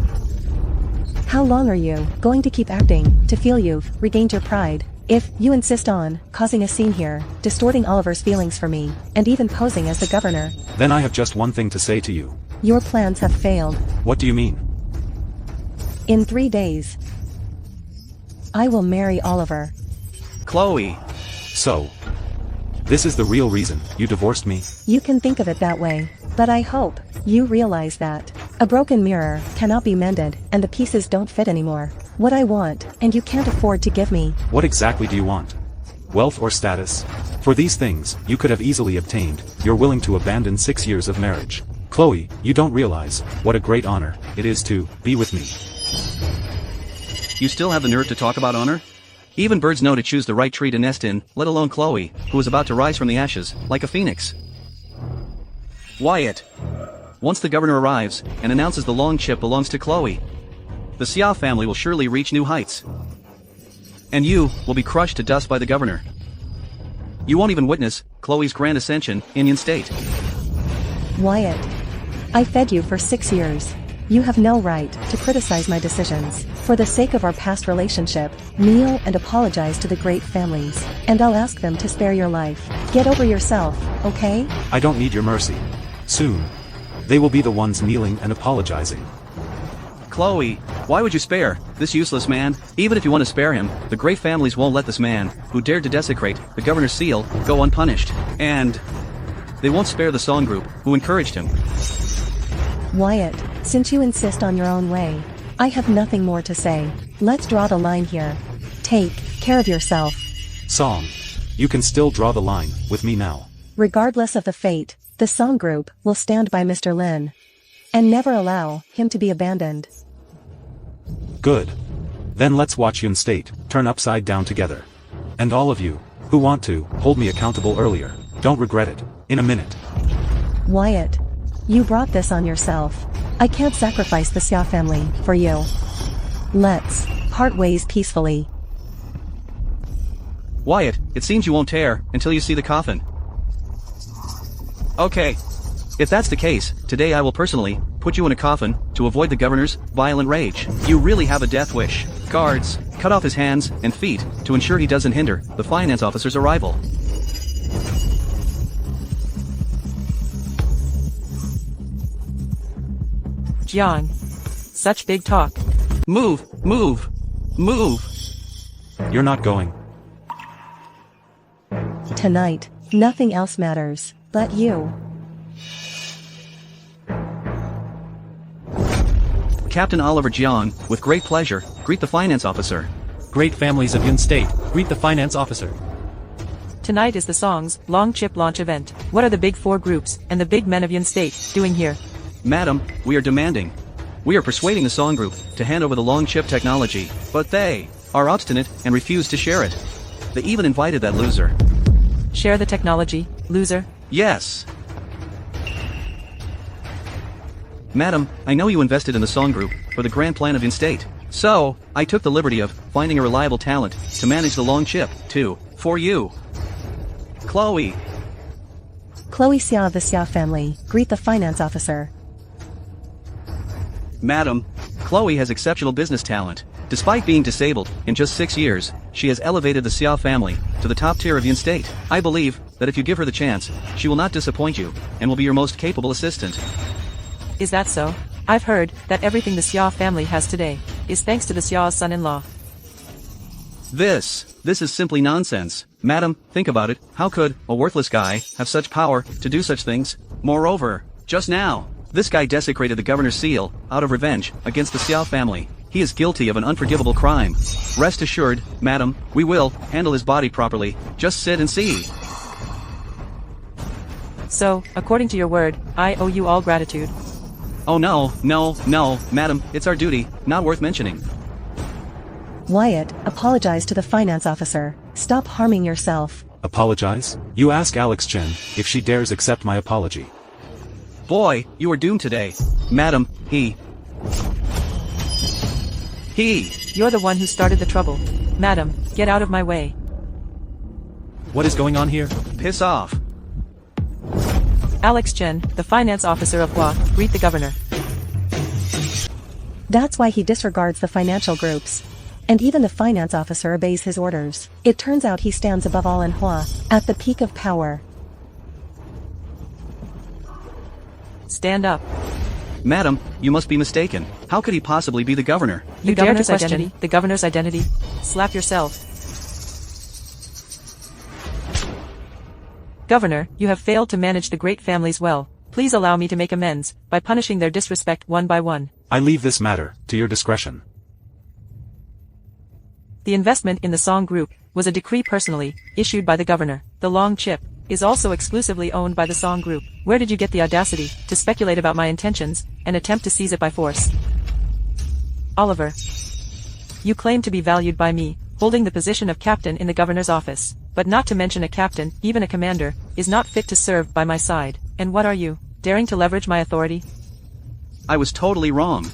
How long are you going to keep acting to feel you've regained your pride? If you insist on causing a scene here, distorting Oliver's feelings for me, and even posing as the governor, then I have just one thing to say to you. Your plans have failed. What do you mean? In 3 days, I will marry Oliver. Chloe. So, this is the real reason you divorced me? You can think of it that way, but I hope you realize that a broken mirror cannot be mended and the pieces don't fit anymore. What I want, and you can't afford to give me. What exactly do you want? Wealth or status? For these things, you could have easily obtained. You're willing to abandon 6 years of marriage. Chloe, you don't realize what a great honor it is to be with me. You still have the nerve to talk about honor? Even birds know to choose the right tree to nest in, let alone Chloe, who is about to rise from the ashes, like a phoenix. Wyatt. Once the governor arrives and announces the long chip belongs to Chloe, the Xia family will surely reach new heights. And you will be crushed to dust by the governor. You won't even witness Chloe's grand ascension in Yin State. Wyatt, I fed you for 6 years. You have no right to criticize my decisions. For the sake of our past relationship, kneel and apologize to the great families, and I'll ask them to spare your life. Get over yourself, okay? I don't need your mercy. Soon, they will be the ones kneeling and apologizing. Chloe, why would you spare this useless man? Even if you want to spare him, the great families won't let this man, who dared to desecrate the governor's seal, go unpunished. And they won't spare the Song Group, who encouraged him. Wyatt, since you insist on your own way, I have nothing more to say. Let's draw the line here. Take care of yourself. Song. You can still draw the line, with me now. Regardless of the fate, the Song Group will stand by Mr. Lin. And never allow him to be abandoned. Good. Then let's watch Yun State turn upside down together. And all of you, who want to, hold me accountable earlier, don't regret it, in a minute. Wyatt. You brought this on yourself. I can't sacrifice the Xia family for you. Let's part ways peacefully. Wyatt, it seems you won't tear until you see the coffin. Okay. If that's the case, today I will personally put you in a coffin to avoid the governor's violent rage. You really have a death wish. Guards, cut off his hands and feet to ensure he doesn't hinder the finance officer's arrival. Jiang. Such big talk. Move, move, move. You're not going. Tonight, nothing else matters but you. Captain Oliver Jiang, with great pleasure, greet the finance officer. Great families of Yun State, greet the finance officer. Tonight is the Song's long chip launch event. What are the big four groups and the big men of Yun State doing here? Madam, we are demanding. We are persuading the Song Group to hand over the long chip technology, but they are obstinate and refuse to share it. They even invited that loser. Share the technology, loser? Yes. Madam, I know you invested in the Song Group for the grand plan of Yun State. So, I took the liberty of finding a reliable talent to manage the long chip, too, for you. Chloe. Chloe Xia of the Xia family, greet the finance officer. Madam, Chloe has exceptional business talent. Despite being disabled, in just 6 years, she has elevated the Xia family to the top tier of Yun State. I believe that if you give her the chance, she will not disappoint you, and will be your most capable assistant. Is that so? I've heard that everything the Xia family has today is thanks to the Xia's son-in-law. This is simply nonsense. Madam, think about it. How could a worthless guy have such power to do such things? Moreover, just now, this guy desecrated the governor's seal out of revenge against the Xiao family. He is guilty of an unforgivable crime. Rest assured, madam, we will handle his body properly. Just sit and see. So, according to your word, I owe you all gratitude. Oh no, madam, it's our duty, not worth mentioning. Wyatt, apologize to the finance officer. Stop harming yourself. Apologize? You ask Alex Chen if she dares accept my apology. Boy, you are doomed today. Madam, he. You're the one who started the trouble. Madam, get out of my way. What is going on here? Piss off. Alex Chen, the finance officer of Hua, greet the governor. That's why he disregards the financial groups. And even the finance officer obeys his orders. It turns out he stands above all in Hua, at the peak of power. Stand up. Madam, you must be mistaken. How could he possibly be the governor? You dare to question the governor's identity? Slap yourself. Governor, you have failed to manage the great families well. Please allow me to make amends by punishing their disrespect one by one. I leave this matter to your discretion. The investment in the Song Group was a decree personally issued by the governor. The long chip is also exclusively owned by the Song Group. Where did you get the audacity to speculate about my intentions and attempt to seize it by force? Oliver, you claim to be valued by me, holding the position of captain in the governor's office, but not to mention a captain, even a commander, is not fit to serve by my side. And what are you, daring to leverage my authority? I was totally wrong.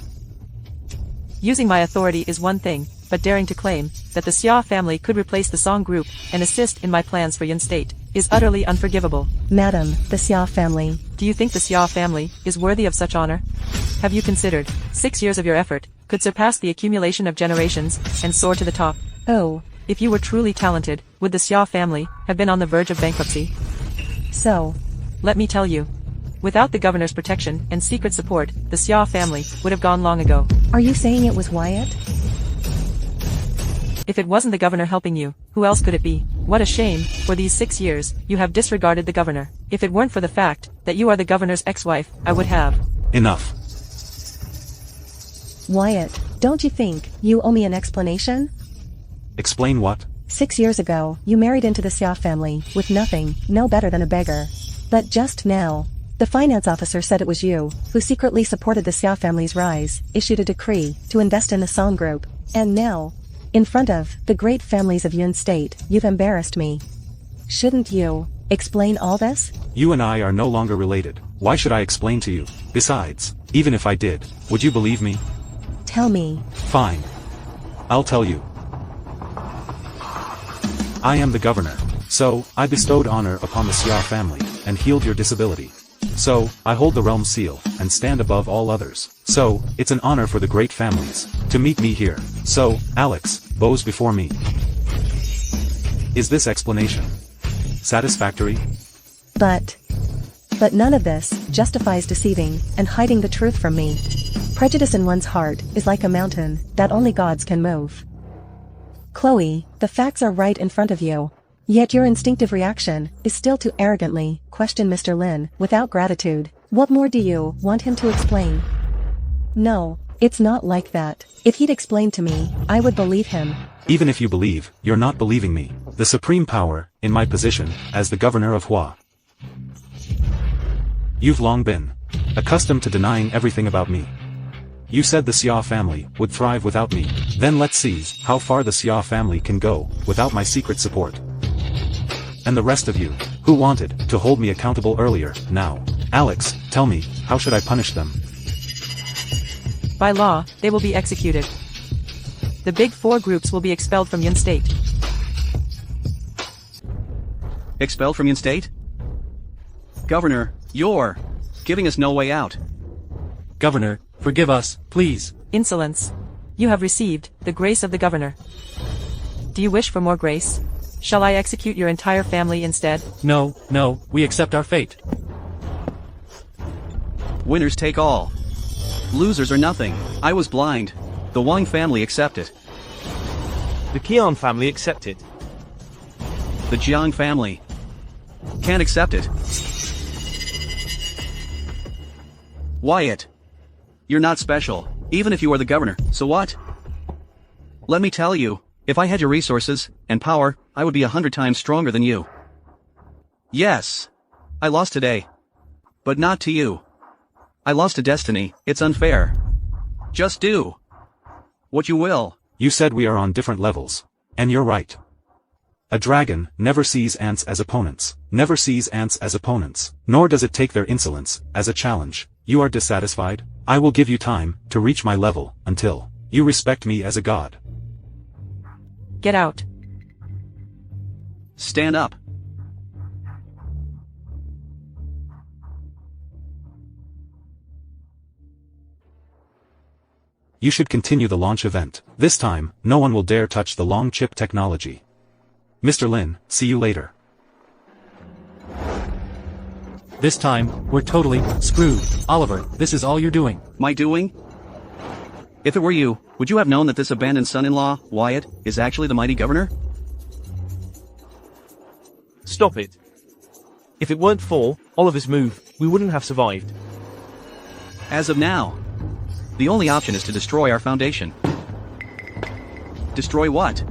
Using my authority is one thing, but daring to claim that the Xia family could replace the Song Group and assist in my plans for Yun State is utterly unforgivable. Madam, the Xia family. Do you think the Xia family is worthy of such honor? Have you considered 6 years of your effort could surpass the accumulation of generations and soar to the top? Oh, if you were truly talented, would the Xia family have been on the verge of bankruptcy? so, Let me tell you. Without the governor's protection and secret support, the Xia family would have gone long ago. are you saying it was Wyatt? If it wasn't the governor helping you, who else could it be? What a shame, for these 6 years, you have disregarded the governor. If it weren't for the fact that you are the governor's ex-wife, I would have. Enough. Wyatt, don't you think you owe me an explanation? Explain what? 6 years ago, you married into the Xia family, with nothing, no better than a beggar. But just now, the finance officer said it was you, who secretly supported the Xia family's rise, issued a decree, to invest in the Song Group. And now, in front of the great families of Yun State, you've embarrassed me. Shouldn't you explain all this? You and I are no longer related. Why should I explain to you? Besides, even if I did, would you believe me? Tell me. Fine. I'll tell you. I am the governor. So, I bestowed honor upon the Xia family, and healed your disability. So, I hold the realm seal, and stand above all others. So, it's an honor for the great families to meet me here. So, Alex, bows before me. Is this explanation satisfactory? But none of this justifies deceiving and hiding the truth from me. Prejudice in one's heart is like a mountain that only gods can move. Chloe, the facts are right in front of you. Yet your instinctive reaction is still to arrogantly question Mr. Lin without gratitude. What more do you want him to explain? No, it's not like that. If he'd explained to me, I would believe him. Even if you believe, you're not believing me. The supreme power, in my position, as the governor of Hua. You've long been accustomed to denying everything about me. You said the Xia family would thrive without me. Then let's see how far the Xia family can go without my secret support. And the rest of you, who wanted to hold me accountable earlier, now. Alex, tell me, how should I punish them? By law, they will be executed. The big four groups will be expelled from Yun State. Expelled from Yun State? Governor, you're giving us no way out. Governor, forgive us, please. Insolence. You have received the grace of the governor. Do you wish for more grace? Shall I execute your entire family instead? No, we accept our fate. Winners take all. Losers are nothing. I was blind. The Wang family accept it. The Qian family accept it. The Jiang family can't accept it. Wyatt, you're not special, even if you are the governor, so what? Let me tell you, if I had your resources and power, I would be 100 times stronger than you. Yes, I lost today. But not to you. I lost to destiny. It's unfair. Just do what you will. You said we are on different levels. And you're right. A dragon never sees ants as opponents. Never sees ants as opponents. Nor does it take their insolence as a challenge. You are dissatisfied? I will give you time to reach my level until you respect me as a god. Get out. Stand up. You should continue the launch event. This time, no one will dare touch the long chip technology. Mr. Lin, see you later. This time, we're totally screwed. Oliver, this is all you're doing. My doing? If it were you, would you have known that this abandoned son-in-law, Wyatt, is actually the mighty governor? Stop it. If it weren't for Oliver's move, we wouldn't have survived. As of now, the only option is to destroy our foundation. Destroy what?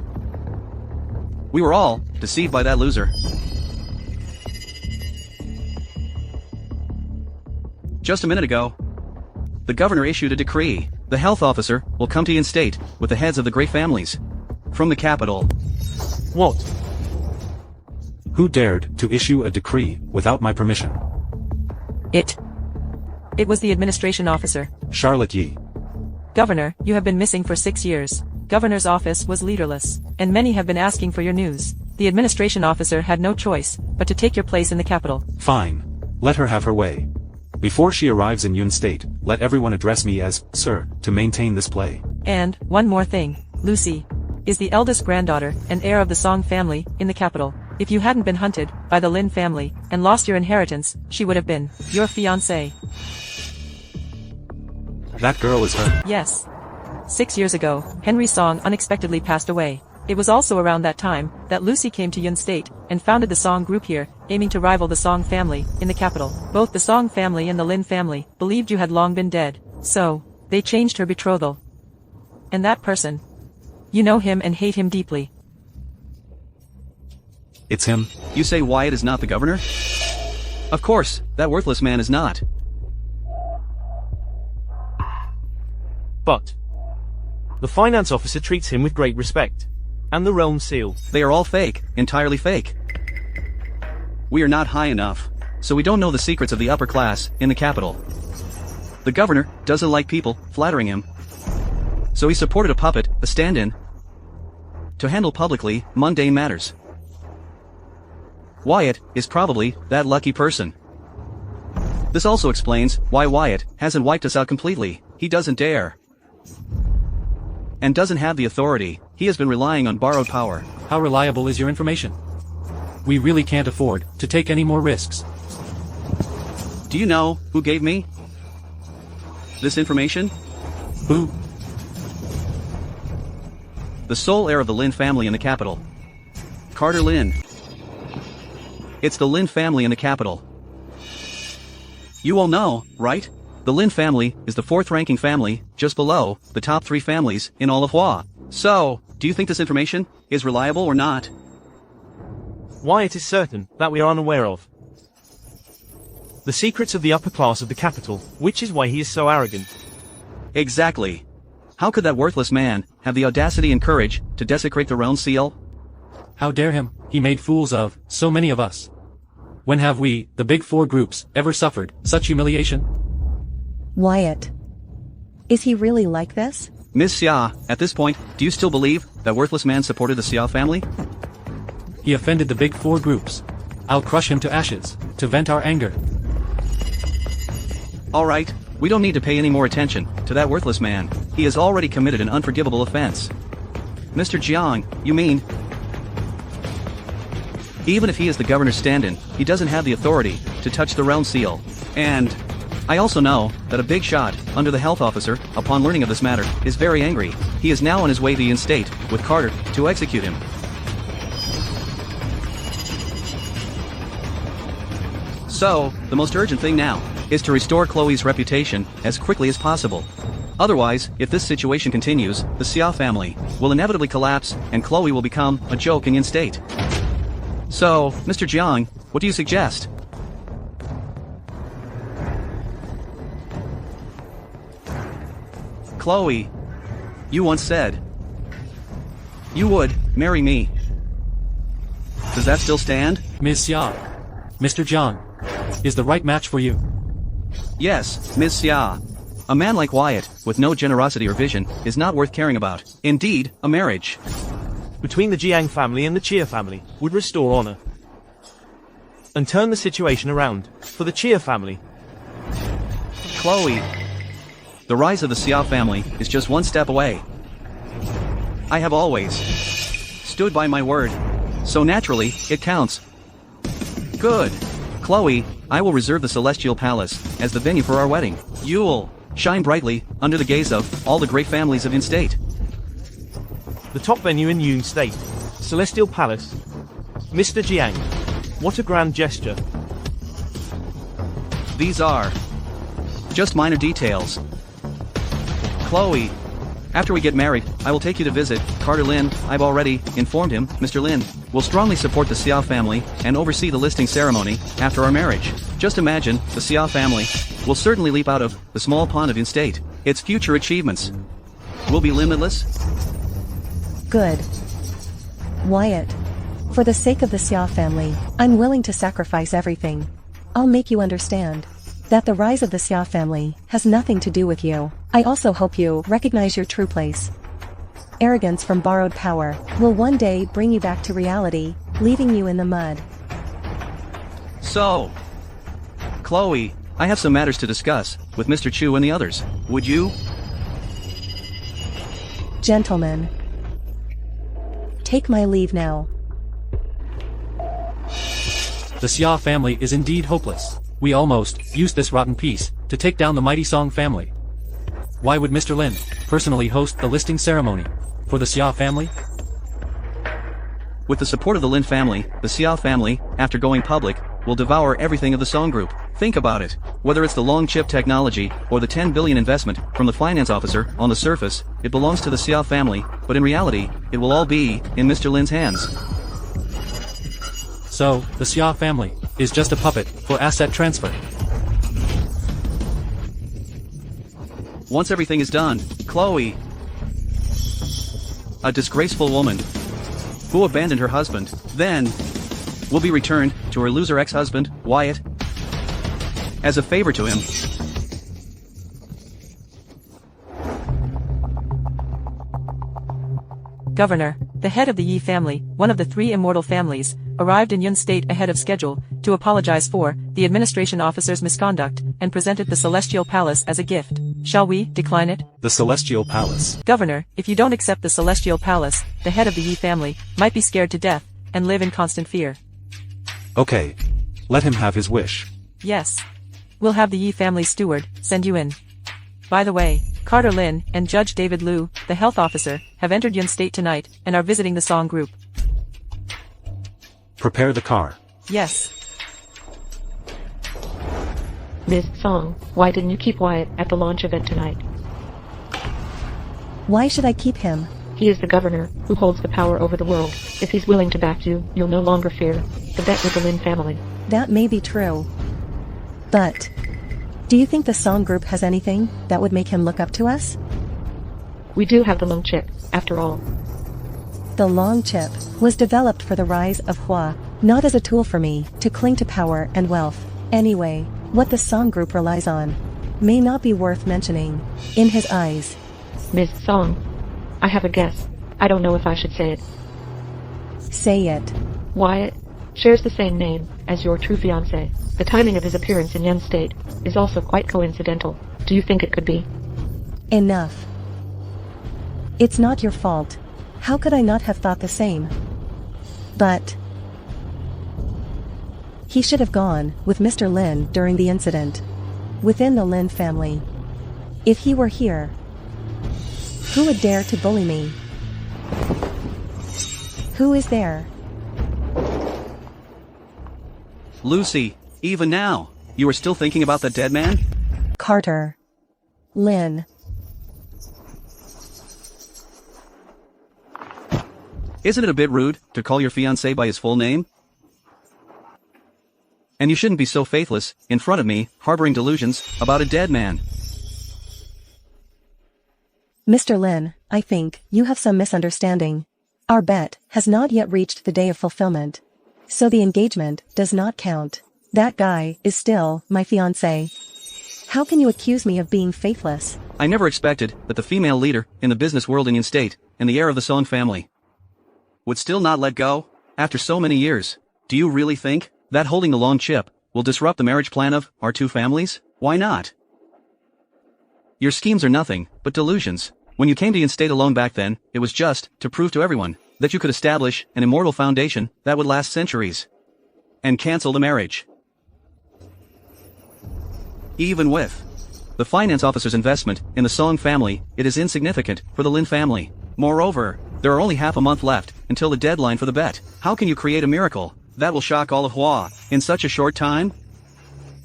We were all deceived by that loser. Just a minute ago, the governor issued a decree. The health officer will come to Yun State with the heads of the great families from the capital. What? Who dared to issue a decree without my permission? It was the administration officer. Charlotte Yi. Governor, you have been missing for 6 years. Governor's office was leaderless, and many have been asking for your news. The administration officer had no choice but to take your place in the capital. Fine. Let her have her way. Before she arrives in Yun State, let everyone address me as Sir to maintain this play. And, one more thing, Lucy is the eldest granddaughter and heir of the Song family in the capital. If you hadn't been hunted by the Lin family and lost your inheritance, she would have been your fiancée. That girl is her. Yes. 6 years ago, Henry Song unexpectedly passed away. It was also around that time that Lucy came to Yun State and founded the Song group here, aiming to rival the Song family in the capital. Both the Song family and the Lin family believed you had long been dead, so they changed her betrothal. And that person, you know him and hate him deeply. It's him. You say Wyatt is not the governor? Of course, that worthless man is not. But the finance officer treats him with great respect. And the realm seal. They are all fake, entirely fake. We are not high enough, so we don't know the secrets of the upper class in the capital. The governor doesn't like people flattering him, so he supported a puppet, a stand-in, to handle publicly mundane matters. Wyatt is probably that lucky person. This also explains why Wyatt hasn't wiped us out completely. He doesn't dare. And doesn't have the authority. He has been relying on borrowed power. How reliable is your information? We really can't afford to take any more risks. Do you know who gave me this information? Who? The sole heir of the Lin family in the capital. Carter Lin. It's the Lin family in the capital. You all know, right? The Lin family is the fourth-ranking family, just below the top 3 families in all of Hua. So, do you think this information is reliable or not? Wyatt is certain that we are unaware of the secrets of the upper class of the capital, which is why he is so arrogant. Exactly. How could that worthless man have the audacity and courage to desecrate the realm seal? How dare him? He made fools of so many of us. When have we, the big 4 groups, ever suffered such humiliation? Wyatt. Is he really like this? Ms. Xia, at this point, do you still believe that worthless man supported the Xia family? He offended the big 4 groups. I'll crush him to ashes, to vent our anger. Alright, we don't need to pay any more attention to that worthless man. He has already committed an unforgivable offense. Mr. Jiang, you mean? Even if he is the governor's stand-in, he doesn't have the authority to touch the realm seal. And I also know that a big shot under the health officer, upon learning of this matter, is very angry. He is now on his way to Yin State with Carter to execute him. So, the most urgent thing now is to restore Chloe's reputation as quickly as possible. Otherwise, if this situation continues, the Xia family will inevitably collapse and Chloe will become a joke in Yin State. So, Mr. Jiang, what do you suggest? Chloe, you once said you would marry me. Does that still stand? Ms. Xia. Mr. Jiang. Is the right match for you? Yes, Ms. Xia. A man like Wyatt, with no generosity or vision, is not worth caring about. Indeed, a marriage Between the Jiang family and the Chia family would restore honor. And turn the situation around for the Chia family. Chloe. The rise of the Xia family is just one step away. I have always stood by my word. So naturally, it counts. Good. Chloe, I will reserve the Celestial Palace as the venue for our wedding. You'll shine brightly under the gaze of all the great families of Yin State. The top venue in Yun State. Celestial Palace. Mr. Jiang. What a grand gesture. These are just minor details. Chloe, after we get married, I will take you to visit Carter Lin. I've already informed him, Mr. Lin will strongly support the Xia family and oversee the listing ceremony after our marriage. Just imagine, the Xia family will certainly leap out of the small pond of Yin State. Its future achievements will be limitless. Good. Wyatt. For the sake of the Xia family, I'm willing to sacrifice everything. I'll make you understand that the rise of the Xia family has nothing to do with you. I also hope you recognize your true place. Arrogance from borrowed power will one day bring you back to reality, leaving you in the mud. So, Chloe, I have some matters to discuss with Mr. Chu and the others. Would you? Gentlemen. Take my leave now. The Xia family is indeed hopeless. We almost used this rotten piece to take down the mighty Song family. Why would Mr. Lin personally host the listing ceremony for the Xia family? With the support of the Lin family, the Xia family, after going public, will devour everything of the Song Group. Think about it. Whether it's the long chip technology or the 10 billion investment from the finance officer, on the surface, it belongs to the Xia family, but in reality, it will all be in Mr. Lin's hands. So, the Xia family is just a puppet for asset transfer. Once everything is done, Chloe, a disgraceful woman, who abandoned her husband, then will be returned to her loser ex-husband, Wyatt, as a favor to him. Governor, the head of the Yi family, one of the 3 immortal families, arrived in Yun State ahead of schedule to apologize for the administration officer's misconduct and presented the Celestial Palace as a gift. Shall we decline it? The Celestial Palace. Governor, if you don't accept the Celestial Palace, the head of the Yi family might be scared to death and live in constant fear. Okay. Let him have his wish. Yes. We'll have the Yi family steward send you in. By the way, Carter Lin and Judge David Liu, the health officer, have entered Yun State tonight and are visiting the Song group. Prepare the car. Yes. Ms. Song, why didn't you keep Wyatt at the launch event tonight? Why should I keep him? He is the governor, who holds the power over the world. If he's willing to back you, you'll no longer fear the bet with the Lin family. That may be true. But do you think the Song group has anything that would make him look up to us? We do have the long chip, after all. The long chip was developed for the rise of Hua, not as a tool for me to cling to power and wealth. Anyway, what the Song group relies on may not be worth mentioning. In his eyes. Ms. Song, I have a guess. I don't know if I should say it. Say it. Wyatt shares the same name as your true fiancé. The timing of his appearance in Yun State is also quite coincidental. Do you think it could be? Enough. It's not your fault. How could I not have thought the same? But he should have gone with Mr. Lin during the incident. Within the Lin family. If he were here, who would dare to bully me? Who is there? Lucy, even now, you are still thinking about the dead man? Carter. Lin. Isn't it a bit rude to call your fiancé by his full name? And you shouldn't be so faithless, in front of me, harboring delusions about a dead man. Mr. Lin, I think you have some misunderstanding. Our bet has not yet reached the day of fulfillment. So the engagement does not count. That guy is still my fiancé. How can you accuse me of being faithless? I never expected that the female leader in the business world in Yun State, and the heir of the Song family, would still not let go, after so many years. Do you really think that holding the long chip will disrupt the marriage plan of our 2 families? Why not? Your schemes are nothing but delusions. When you came to Yun State alone back then, it was just to prove to everyone that you could establish an immortal foundation that would last centuries. And cancel the marriage. Even with the finance officer's investment in the Song family, it is insignificant for the Lin family. Moreover, there are only half a month left until the deadline for the bet. How can you create a miracle that will shock all of Hua in such a short time?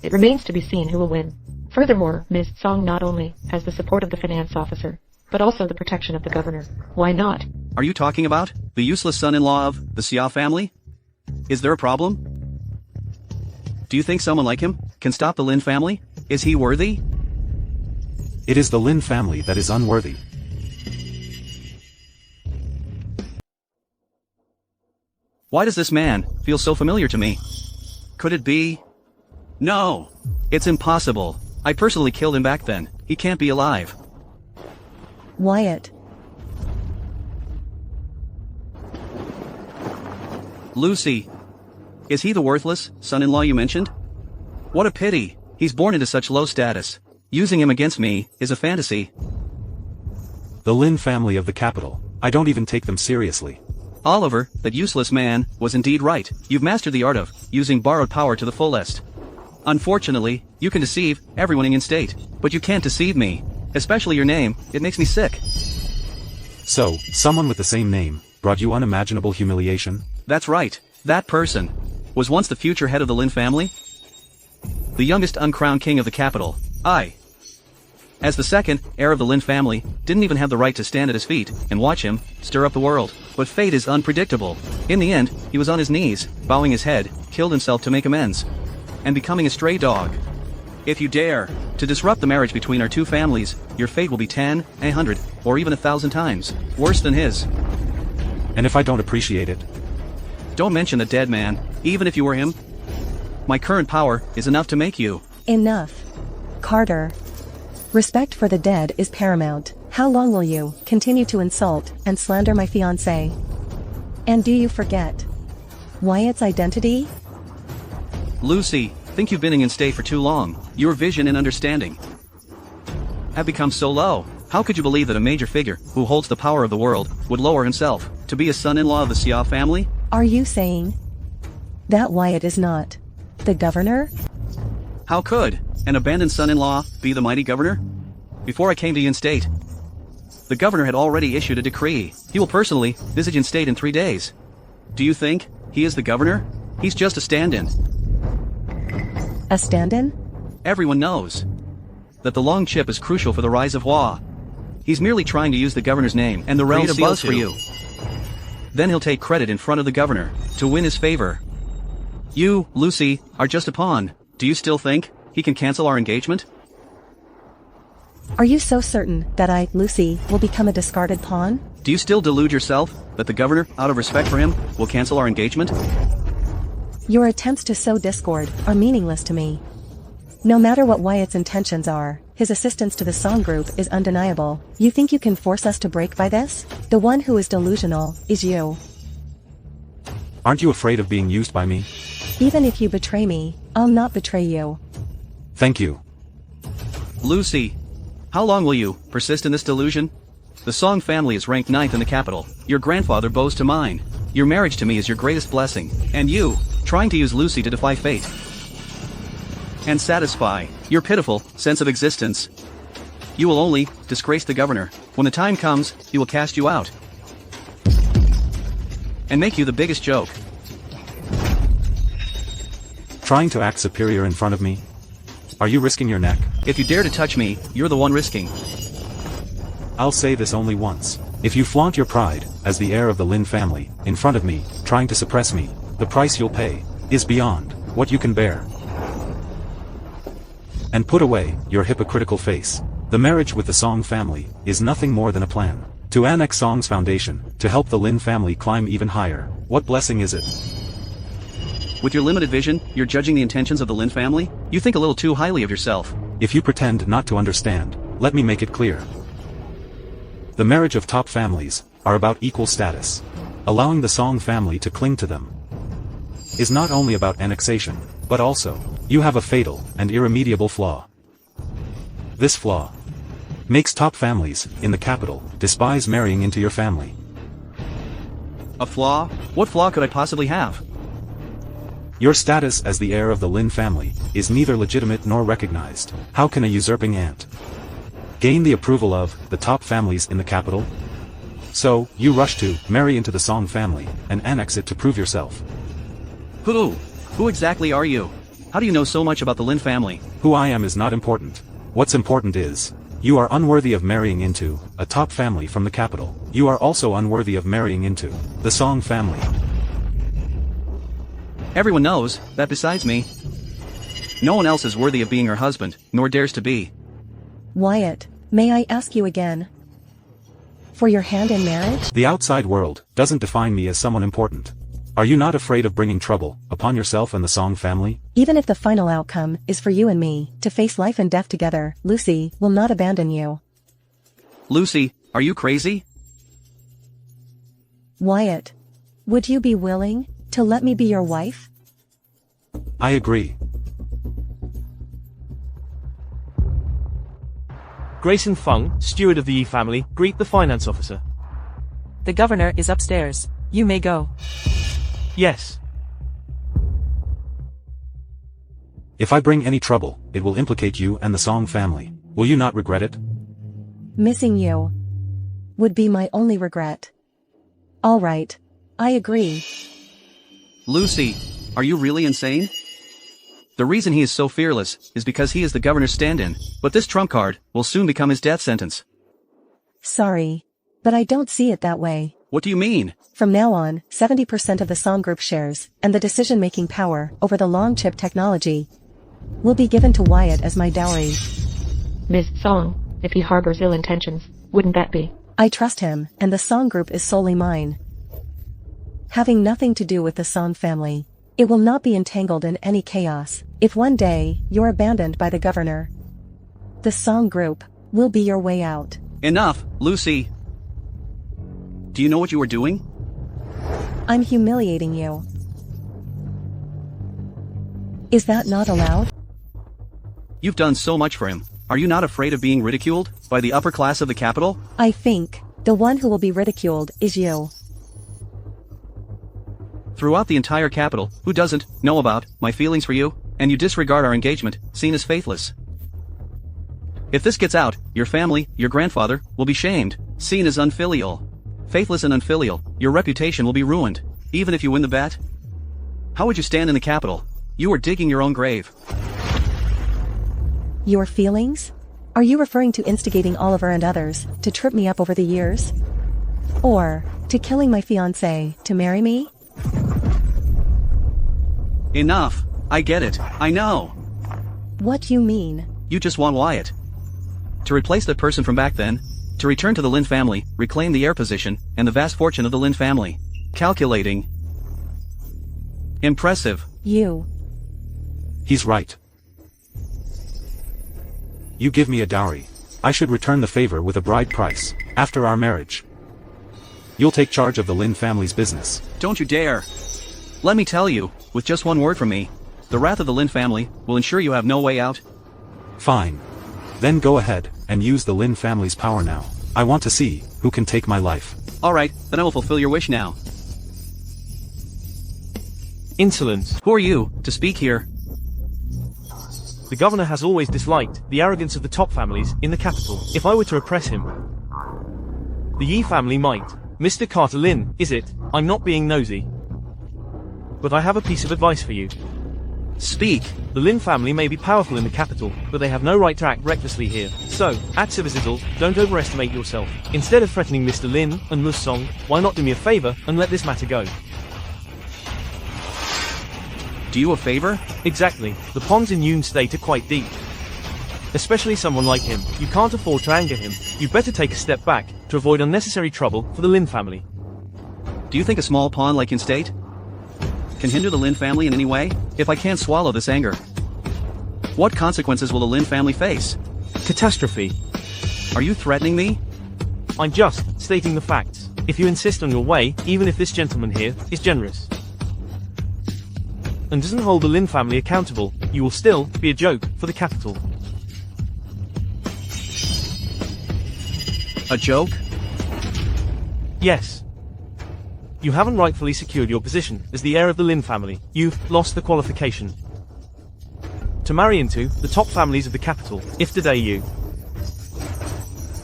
It remains to be seen who will win. Furthermore, Ms. Song not only has the support of the finance officer, but also the protection of the governor. Why not? Are you talking about the useless son-in-law of the Xia family? Is there a problem? Do you think someone like him can stop the Lin family? Is he worthy? It is the Lin family that is unworthy. Why does this man feel so familiar to me? Could it be? No! It's impossible. I personally killed him back then. He can't be alive. Wyatt. Lucy. Is he the worthless son-in-law you mentioned? What a pity. He's born into such low status. Using him against me is a fantasy. The Lin family of the capital. I don't even take them seriously. Oliver, that useless man, was indeed right. You've mastered the art of using borrowed power to the fullest. Unfortunately, you can deceive everyone in Yun State, but you can't deceive me. Especially your name, it makes me sick. So, someone with the same name brought you unimaginable humiliation? That's right. That person was once the future head of the Lin family. The youngest uncrowned king of the capital. As the second heir of the Lin family, didn't even have the right to stand at his feet and watch him stir up the world. But fate is unpredictable. In the end, he was on his knees, bowing his head, killed himself to make amends, and becoming a stray dog. If you dare to disrupt the marriage between our two families, your fate will be 10, 100, or even 1,000 times worse than his. And if I don't appreciate it? Don't mention the dead man, even if you were him. My current power is enough to make you. Enough. Carter. Respect for the dead is paramount. How long will you continue to insult and slander my fiancé? And do you forget Wyatt's identity? Lucy, think you've been in state for too long. Your vision and understanding have become so low. How could you believe that a major figure who holds the power of the world would lower himself to be a son-in-law of the Xia family? Are you saying that Wyatt is not the governor? How could an abandoned son-in-law be the mighty governor? Before I came to Yin State, the governor had already issued a decree. He will personally visit Yin State in 3 days. Do you think he is the governor? He's just a stand-in. A stand-in? Everyone knows that the long chip is crucial for the rise of Hua. He's merely trying to use the governor's name and the realm seals for you. Then he'll take credit in front of the governor to win his favor. You, Lucy, are just a pawn. Do you still think he can cancel our engagement? Are you so certain that I, Lucy, will become a discarded pawn? Do you still delude yourself that the governor, out of respect for him, will cancel our engagement? Your attempts to sow discord are meaningless to me. No matter what Wyatt's intentions are, his assistance to the song group is undeniable. You think you can force us to break by this? The one who is delusional is you. Aren't you afraid of being used by me? Even if you betray me, I'll not betray you. Thank you. Lucy, how long will you persist in this delusion? The Song family is ranked 9th in the capital. Your grandfather bows to mine. Your marriage to me is your greatest blessing. And you, trying to use Lucy to defy fate and satisfy your pitiful sense of existence. You will only disgrace the governor. When the time comes, he will cast you out and make you the biggest joke. Trying to act superior in front of me? Are you risking your neck? If you dare to touch me, you're the one risking. I'll say this only once. If you flaunt your pride, as the heir of the Lin family, in front of me, trying to suppress me, the price you'll pay is beyond what you can bear. And put away your hypocritical face. The marriage with the Song family is nothing more than a plan to annex Song's foundation, to help the Lin family climb even higher. What blessing is it? With your limited vision, you're judging the intentions of the Lin family? You think a little too highly of yourself. If you pretend not to understand, let me make it clear. The marriage of top families are about equal status. Allowing the Song family to cling to them is not only about annexation, but also, you have a fatal and irremediable flaw. This flaw makes top families in the capital despise marrying into your family. A flaw? What flaw could I possibly have? Your status as the heir of the Lin family is neither legitimate nor recognized. How can a usurping aunt gain the approval of the top families in the capital? So, you rush to marry into the Song family and annex it to prove yourself. Who exactly are you? How do you know so much about the Lin family? Who I am is not important. What's important is, you are unworthy of marrying into a top family from the capital. You are also unworthy of marrying into the Song family. Everyone knows that besides me, no one else is worthy of being her husband, nor dares to be. Wyatt, may I ask you again for your hand in marriage? The outside world doesn't define me as someone important. Are you not afraid of bringing trouble upon yourself and the Song family? Even if the final outcome is for you and me to face life and death together, Lucy will not abandon you. Lucy, are you crazy? Wyatt, would you be willing to let me be your wife? I agree. Grayson Fung, steward of the Yi family, greet the finance officer. The governor is upstairs. You may go. Yes. If I bring any trouble, it will implicate you and the Song family. Will you not regret it? Missing you would be my only regret. All right, I agree. Lucy, are you really insane? The reason he is so fearless is because he is the governor's stand-in, but this trump card will soon become his death sentence. Sorry, but I don't see it that way. What do you mean? From now on, 70% of the Song Group shares, and the decision-making power over the long chip technology, will be given to Wyatt as my dowry. Ms. Song, if he harbors ill intentions, wouldn't that be? I trust him, and the Song Group is solely mine. Having nothing to do with the Song family, it will not be entangled in any chaos. If one day, you're abandoned by the governor, the Song Group will be your way out. Enough, Lucy. Do you know what you are doing? I'm humiliating you. Is that not allowed? You've done so much for him. Are you not afraid of being ridiculed by the upper class of the capital? I think the one who will be ridiculed is you. Throughout the entire capital, who doesn't know about my feelings for you, and you disregard our engagement, seen as faithless. If this gets out, your family, your grandfather, will be shamed, seen as unfilial. Faithless and unfilial, your reputation will be ruined, even if you win the bet. How would you stand in the capital? You are digging your own grave. Your feelings? Are you referring to instigating Oliver and others to trip me up over the years? Or to killing my fiancé to marry me? Enough. I get it. I know. What do you mean? You just want Wyatt. To replace that person from back then, to return to the Lin family, reclaim the heir position, and the vast fortune of the Lin family. Calculating. Impressive. You. He's right. You give me a dowry. I should return the favor with a bride price, after our marriage. You'll take charge of the Lin family's business. Don't you dare. Let me tell you, with just one word from me, the wrath of the Lin family will ensure you have no way out. Fine. Then go ahead, and use the Lin family's power now. I want to see who can take my life. Alright, then I will fulfill your wish now. Insolence. Who are you, to speak here? The governor has always disliked the arrogance of the top families in the capital. If I were to repress him, the Yi family might. Mr. Carter Lin, is it? I'm not being nosy. But I have a piece of advice for you. Speak. The Lin family may be powerful in the capital, but they have no right to act recklessly here. So, at Civicital, don't overestimate yourself. Instead of threatening Mr. Lin and Ms. Song, why not do me a favor and let this matter go? Do you a favor? Exactly. The ponds in Yun State are quite deep. Especially someone like him. You can't afford to anger him. You'd better take a step back, to avoid unnecessary trouble for the Lin family. Do you think a small pawn like Yun State can hinder the Lin family in any way? If I can't swallow this anger, what consequences will the Lin family face? Catastrophe. Are you threatening me? I'm just stating the facts. If you insist on your way, even if this gentleman here is generous and doesn't hold the Lin family accountable, you will still be a joke for the capital. A joke? Yes. You haven't rightfully secured your position as the heir of the Lin family. You've lost the qualification to marry into the top families of the capital. If today you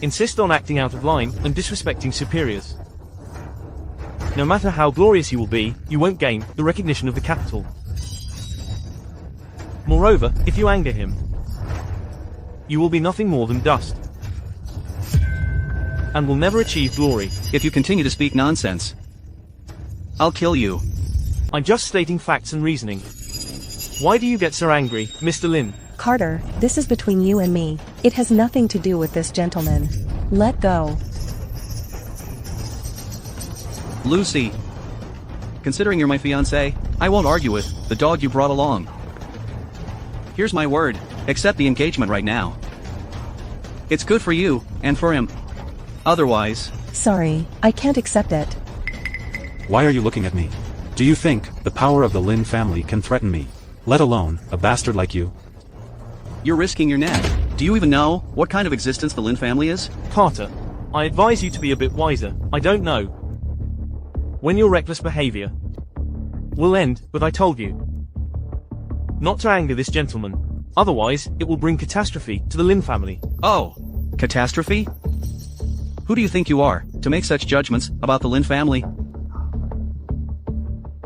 insist on acting out of line and disrespecting superiors, no matter how glorious you will be, you won't gain the recognition of the capital. Moreover, if you anger him, you will be nothing more than dust, and will never achieve glory. If you continue to speak nonsense, I'll kill you. I'm just stating facts and reasoning. Why do you get so angry, Mr. Lin? Carter, this is between you and me. It has nothing to do with this gentleman. Let go. Lucy. Considering you're my fiancé, I won't argue with the dog you brought along. Here's my word, accept the engagement right now. It's good for you, and for him. Otherwise... Sorry, I can't accept it. Why are you looking at me? Do you think the power of the Lin family can threaten me, let alone a bastard like you? You're risking your neck. Do you even know what kind of existence the Lin family is? Carter, I advise you to be a bit wiser. I don't know when your reckless behavior will end, but I told you not to anger this gentleman. Otherwise, it will bring catastrophe to the Lin family. Oh, catastrophe? Who do you think you are, to make such judgments about the Lin family?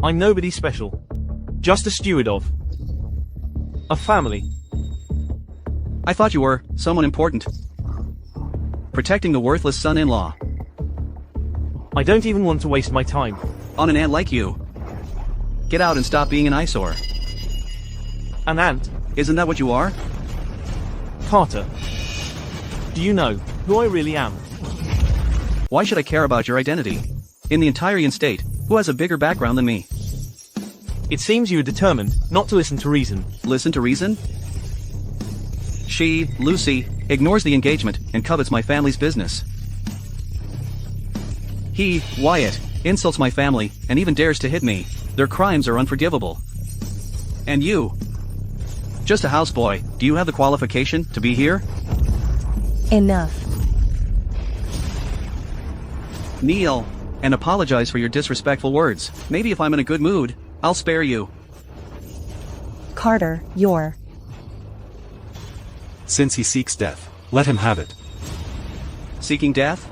I'm nobody special. Just a steward of A family. I thought you were someone important. Protecting the worthless son-in-law. I don't even want to waste my time. On an ant like you. Get out and stop being an eyesore. An ant? Isn't that what you are? Carter. Do you know who I really am? Why should I care about your identity? In the entire Yin state, who has a bigger background than me? It seems you are determined not to listen to reason. Listen to reason? She, Lucy, ignores the engagement and covets my family's business. He, Wyatt, insults my family and even dares to hit me. Their crimes are unforgivable. And you? Just a houseboy, do you have the qualification to be here? Enough. Kneel, and apologize for your disrespectful words. Maybe if I'm in a good mood, I'll spare you. Carter, you're... Since he seeks death, let him have it. Seeking death?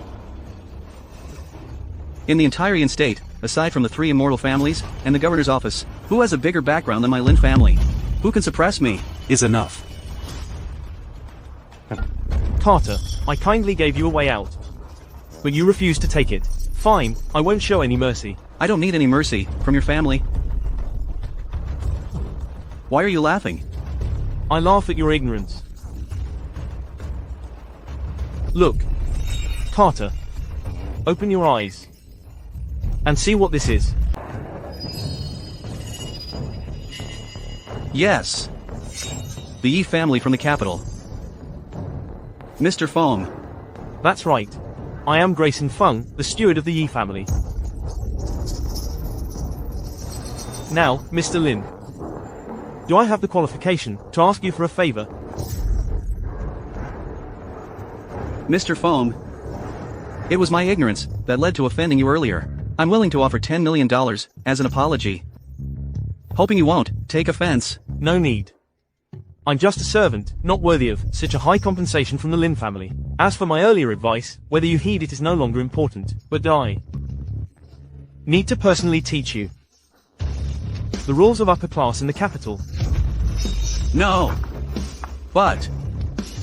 In the entire Yin state, aside from the 3 immortal families and the governor's office, who has a bigger background than my Lin family? Who can suppress me? Is enough. Carter, I kindly gave you a way out. But you refused to take it. Fine, I won't show any mercy. I don't need any mercy from your family. Why are you laughing? I laugh at your ignorance. Look. Carter. Open your eyes. And see what this is. Yes. The Yi family from the capital. Mr. Fong. That's right. I am Grayson Fung, the steward of the Yi family. Now, Mr. Lin. Do I have the qualification to ask you for a favor? Mr. Fong. It was my ignorance that led to offending you earlier. I'm willing to offer $10 million as an apology. Hoping you won't take offense. No need. I'm just a servant, not worthy of such a high compensation from the Lin family. As for my earlier advice, whether you heed it is no longer important, but I need to personally teach you the rules of upper class in the capital. No. But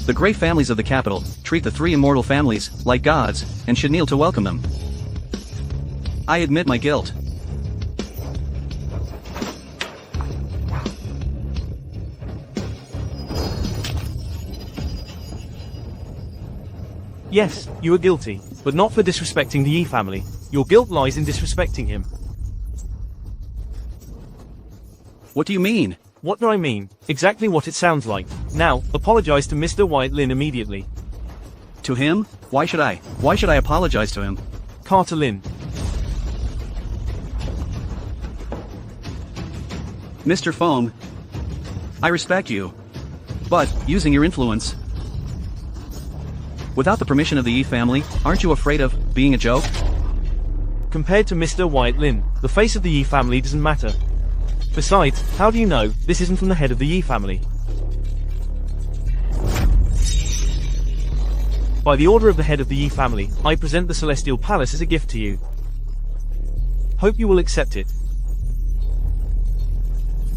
the great families of the capital treat the 3 immortal families like gods and should kneel to welcome them. I admit my guilt. Yes, you are guilty, but not for disrespecting the Yi family. Your guilt lies in disrespecting him. What do you mean? What do I mean? Exactly what it sounds like. Now, apologize to Mr. Wyatt Lin immediately. To him? Why should I? Why should I apologize to him? Carter Lin. Mr. Fong. I respect you. But, using your influence, without the permission of the Yi family, aren't you afraid of being a joke? Compared to Mr. Wyatt Lin, the face of the Yi family doesn't matter. Besides, how do you know this isn't from the head of the Yi family? By the order of the head of the Yi family, I present the Celestial Palace as a gift to you. Hope you will accept it.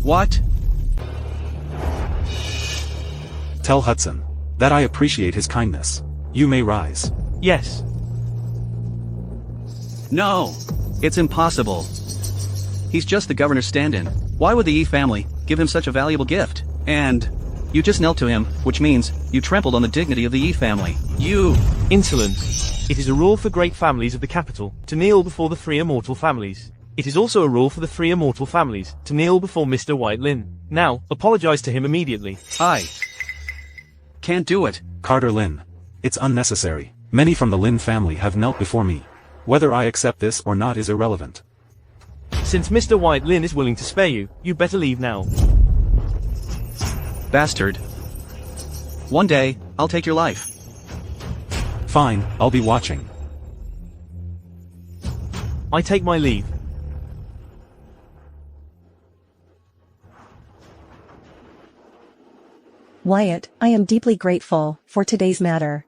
What? Tell Hudson that I appreciate his kindness. You may rise. Yes. No. It's impossible. He's just the governor's stand-in. Why would the Yi family give him such a valuable gift? And you just knelt to him, which means you trampled on the dignity of the Yi family. You... Insolent. It is a rule for great families of the capital to kneel before the 3 immortal families. It is also a rule for the 3 immortal families to kneel before Mr. Wyatt Lin. Now, apologize to him immediately. I can't do it. Carter Lin. It's unnecessary. Many from the Lin family have knelt before me. Whether I accept this or not is irrelevant. Since Mr. Wyatt Lin is willing to spare you, you better leave now. Bastard. One day, I'll take your life. Fine, I'll be watching. I take my leave. Wyatt, I am deeply grateful for today's matter.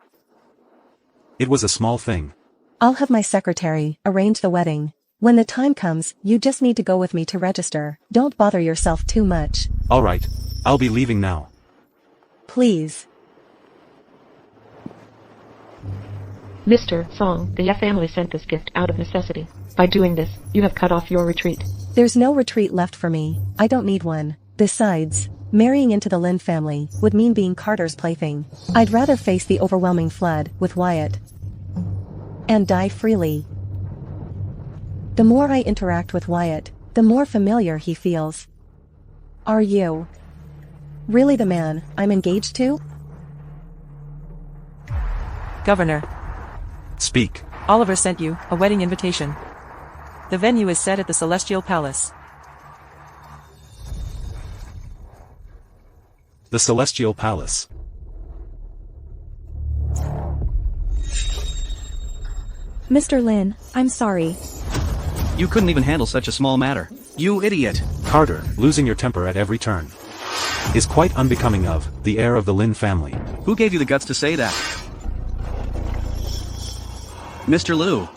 It was a small thing. I'll have my secretary arrange the wedding. When the time comes, you just need to go with me to register. Don't bother yourself too much. Alright. I'll be leaving now. Please. Mr. Song, the Ye family sent this gift out of necessity. By doing this, you have cut off your retreat. There's no retreat left for me. I don't need one. Besides, marrying into the Lin family would mean being Carter's plaything. I'd rather face the overwhelming flood with Wyatt and die freely. The more I interact with Wyatt, the more familiar he feels. Are you really the man I'm engaged to? Governor, Speak. Oliver sent you a wedding invitation. The venue is set at the Celestial Palace. The Celestial Palace. Mr. Lin, I'm sorry. You couldn't even handle such a small matter. You idiot. Carter, losing your temper at every turn, is quite unbecoming of the heir of the Lin family. Who gave you the guts to say that? Mr. Liu.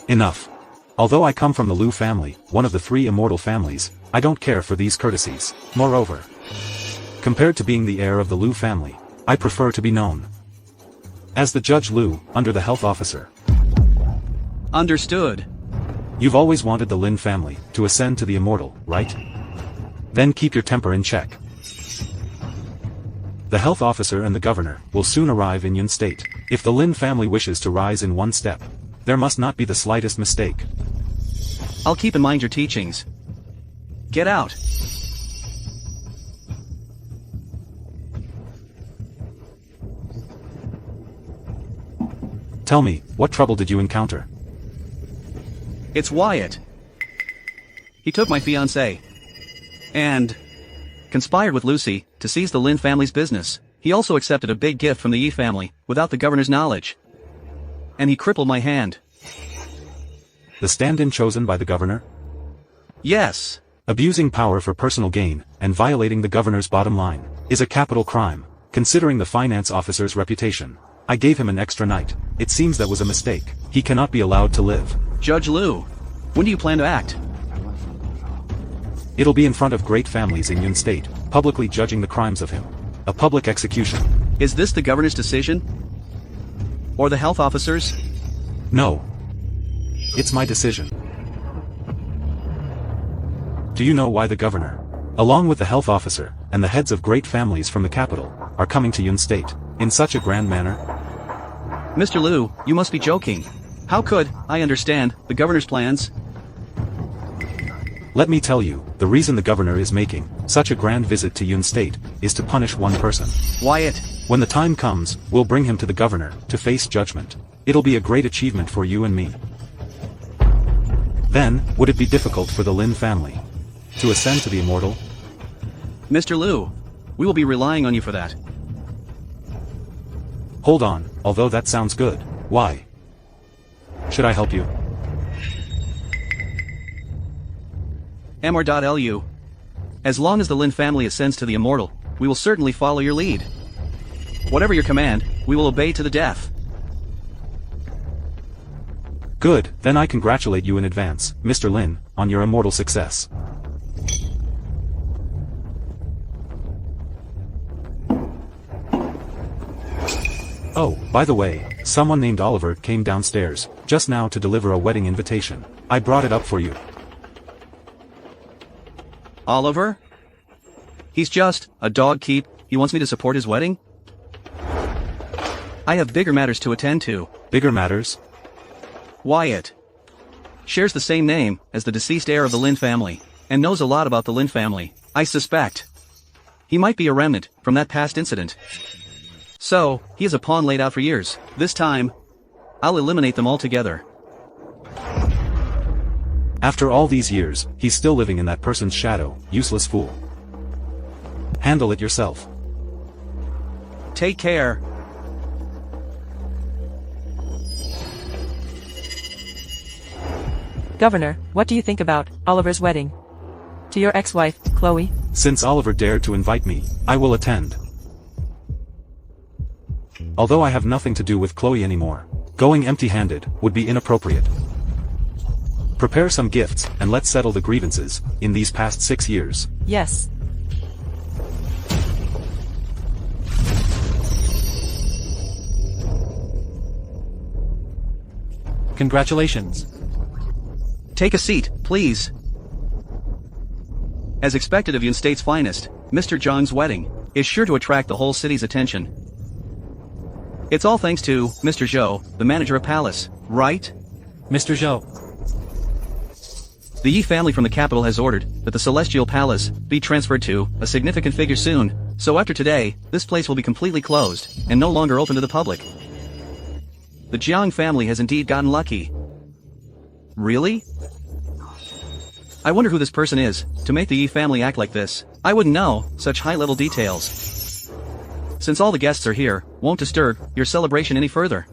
Enough. Although I come from the Liu family, one of the 3 immortal families, I don't care for these courtesies. Moreover, compared to being the heir of the Liu family, I prefer to be known as the Judge Liu, under the health officer. Understood. You've always wanted the Lin family to ascend to the immortal, right? Then keep your temper in check. The health officer and the governor will soon arrive in Yun State. If the Lin family wishes to rise in one step, there must not be the slightest mistake. I'll keep in mind your teachings. Get out. Tell me, what trouble did you encounter? It's Wyatt. He took my fiancée and conspired with Lucy to seize the Lin family's business. He also accepted a big gift from the Yi family without the governor's knowledge. And he crippled my hand. The stand-in chosen by the governor? Yes. Abusing power for personal gain and violating the governor's bottom line is a capital crime, considering the finance officer's reputation. I gave him an extra night. It seems that was a mistake. He cannot be allowed to live. Judge Liu, when do you plan to act? It'll be in front of great families in Yun State, publicly judging the crimes of him. A public execution. Is this the governor's decision? Or the health officer's? No. It's my decision. Do you know why the governor, along with the health officer, and the heads of great families from the capital, are coming to Yun State, in such a grand manner? Mr. Liu, you must be joking. How could I understand the governor's plans? Let me tell you, the reason the governor is making such a grand visit to Yun State is to punish one person. Wyatt. When the time comes, we'll bring him to the governor to face judgment. It'll be a great achievement for you and me. Then, would it be difficult for the Lin family to ascend to the immortal? Mr. Liu, we will be relying on you for that. Hold on, although that sounds good. Why? Should I help you? Amor.lu. As long as the Lin family ascends to the immortal, we will certainly follow your lead. Whatever your command, we will obey to the death. Good, then I congratulate you in advance, Mr. Lin, on your immortal success. Oh, by the way, someone named Oliver came downstairs, just now to deliver a wedding invitation. I brought it up for you. Oliver? He's just a dog keep. He wants me to support his wedding? I have bigger matters to attend to. Bigger matters? Wyatt. Shares the same name as the deceased heir of the Lin family, and knows a lot about the Lin family. I suspect he might be a remnant from that past incident. So, he is a pawn laid out for years. This time, I'll eliminate them altogether. After all these years, he's still living in that person's shadow, useless fool. Handle it yourself. Take care. Governor, what do you think about Oliver's wedding? To your ex-wife, Chloe? Since Oliver dared to invite me, I will attend. Although I have nothing to do with Chloe anymore, going empty-handed would be inappropriate. Prepare some gifts and let's settle the grievances in these past 6 years. Yes. Congratulations. Take a seat, please. As expected of Yun State's finest, Mr. Zhang's wedding is sure to attract the whole city's attention. It's all thanks to Mr. Zhou, the manager of Palace, right? Mr. Zhou. The Yi family from the capital has ordered that the Celestial Palace be transferred to a significant figure soon, so after today, this place will be completely closed and no longer open to the public. The Jiang family has indeed gotten lucky. Really? I wonder who this person is, to make the Yi family act like this. I wouldn't know such high-level details. Since all the guests are here, won't disturb your celebration any further.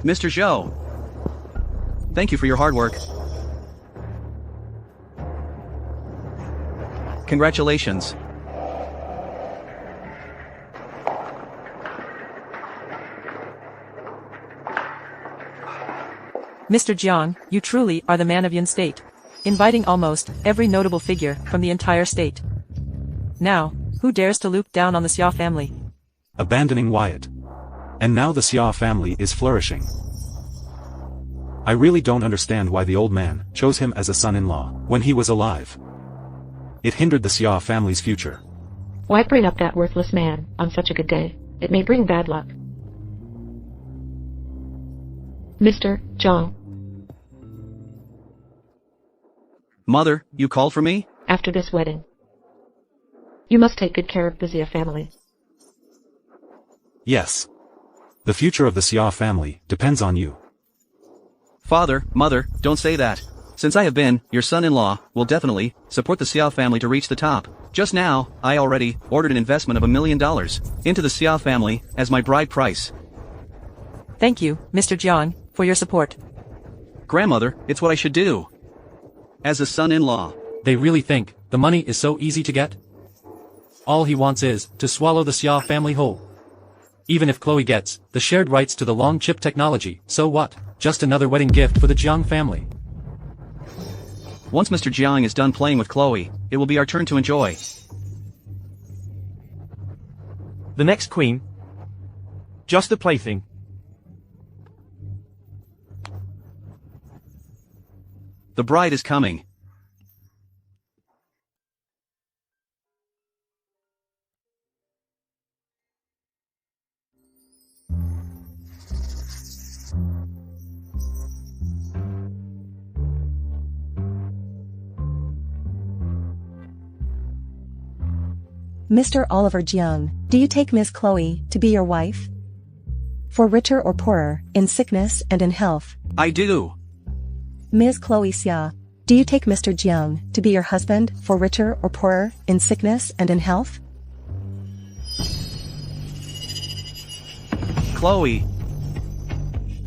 Mr. Zhou, thank you for your hard work. Congratulations. Mr. Jiang, you truly are the man of Yun State. Inviting almost every notable figure from the entire state. Now, who dares to look down on the Xia family? Abandoning Wyatt. And now the Xia family is flourishing. I really don't understand why the old man chose him as a son-in-law when he was alive. It hindered the Xia family's future. Why bring up that worthless man on such a good day? It may bring bad luck. Mr. Zhang. Mother, you called for me? After this wedding, you must take good care of the Xia family. Yes. The future of the Xia family depends on you. Father, Mother, don't say that. Since I have been your son-in-law, will definitely support the Xia family to reach the top. Just now, I already ordered an investment of $1 million into the Xia family as my bride price. Thank you, Mr. Jiang, for your support. Grandmother, it's what I should do. As a son-in-law. They really think the money is so easy to get? All he wants is to swallow the Xia family whole. Even if Chloe gets the shared rights to the long chip technology, so what? Just another wedding gift for the Jiang family. Once Mr. Jiang is done playing with Chloe, it will be our turn to enjoy. The next queen? Just a plaything. The bride is coming. Mr. Oliver Jiang, do you take Miss Chloe to be your wife? For richer or poorer, in sickness and in health. I do. Ms. Chloe Xia, do you take Mr. Jiang to be your husband, for richer or poorer, in sickness and in health? Chloe.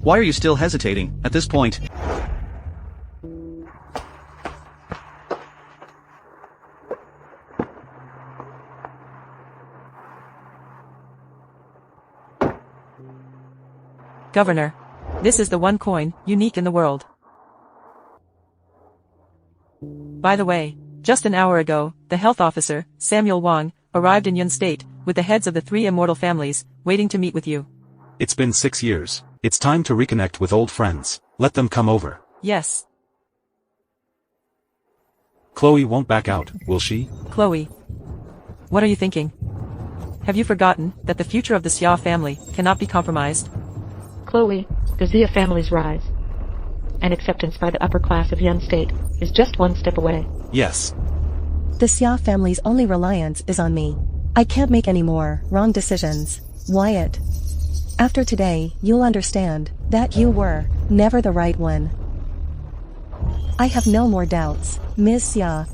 Why are you still hesitating at this point? Governor. This is the one coin, unique in the world. By the way, just an hour ago, the health officer, Samuel Wang, arrived in Yun State, with the heads of the 3 immortal families, waiting to meet with you. It's been 6 years. It's time to reconnect with old friends. Let them come over. Yes. Chloe won't back out, will she? Chloe. What are you thinking? Have you forgotten that the future of the Xia family cannot be compromised? Chloe, the Xia family's rise and acceptance by the upper class of Yun State is just one step away. Yes. The Xia family's only reliance is on me. I can't make any more wrong decisions. Wyatt. After today, you'll understand that you were never the right one. I have no more doubts, Ms. Xia.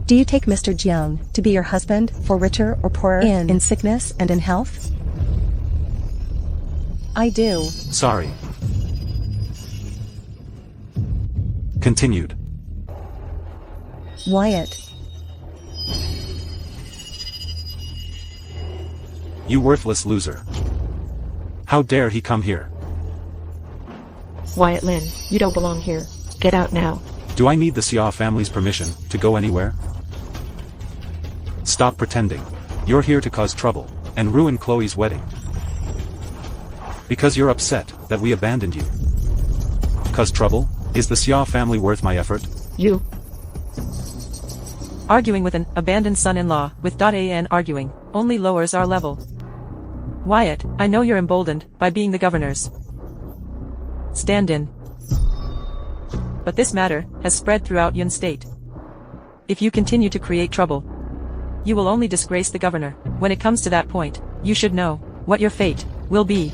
Do you take Mr. Jiang to be your husband, for richer or poorer, in sickness and in health? I do. Sorry. Continued. Wyatt. You worthless loser. How dare he come here? Wyatt Lin, you don't belong here. Get out now. Do I need the Xia family's permission to go anywhere? Stop pretending. You're here to cause trouble and ruin Chloe's wedding. Because you're upset that we abandoned you. 'Cause trouble? Is the Xia family worth my effort? You. Arguing with an abandoned son-in-law with .an arguing only lowers our level. Wyatt, I know you're emboldened by being the governor's stand-in. But this matter has spread throughout Yun State. If you continue to create trouble, you will only disgrace the governor. When it comes to that point, you should know what your fate will be.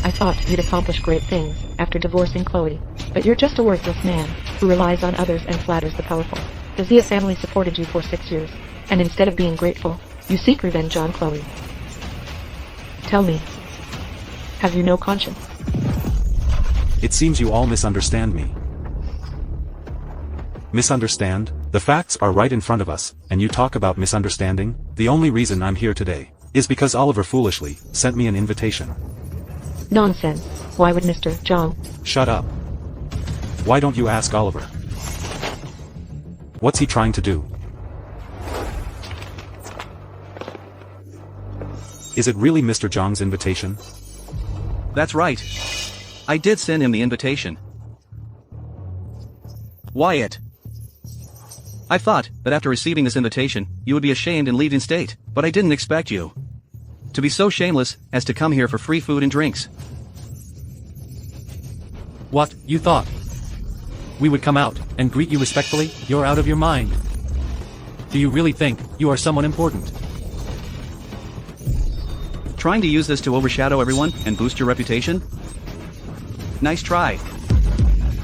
I thought you'd accomplish great things after divorcing Chloe, but you're just a worthless man who relies on others and flatters the powerful. The Xia family supported you for 6 years, and instead of being grateful, you seek revenge on Chloe. Tell me, have you no conscience? It seems you all misunderstand me. Misunderstand? The facts are right in front of us, and you talk about misunderstanding? The only reason I'm here today is because Oliver foolishly sent me an invitation. Nonsense. Why would Mr. Zhang? Shut up. Why don't you ask Oliver? What's he trying to do? Is it really Mr. Zhang's invitation? That's right. I did send him the invitation. Wyatt. I thought that after receiving this invitation, you would be ashamed and leave in state, but I didn't expect you to be so shameless as to come here for free food and drinks. What, you thought we would come out and greet you respectfully? You're out of your mind. Do you really think you are someone important? Trying to use this to overshadow everyone and boost your reputation? Nice try.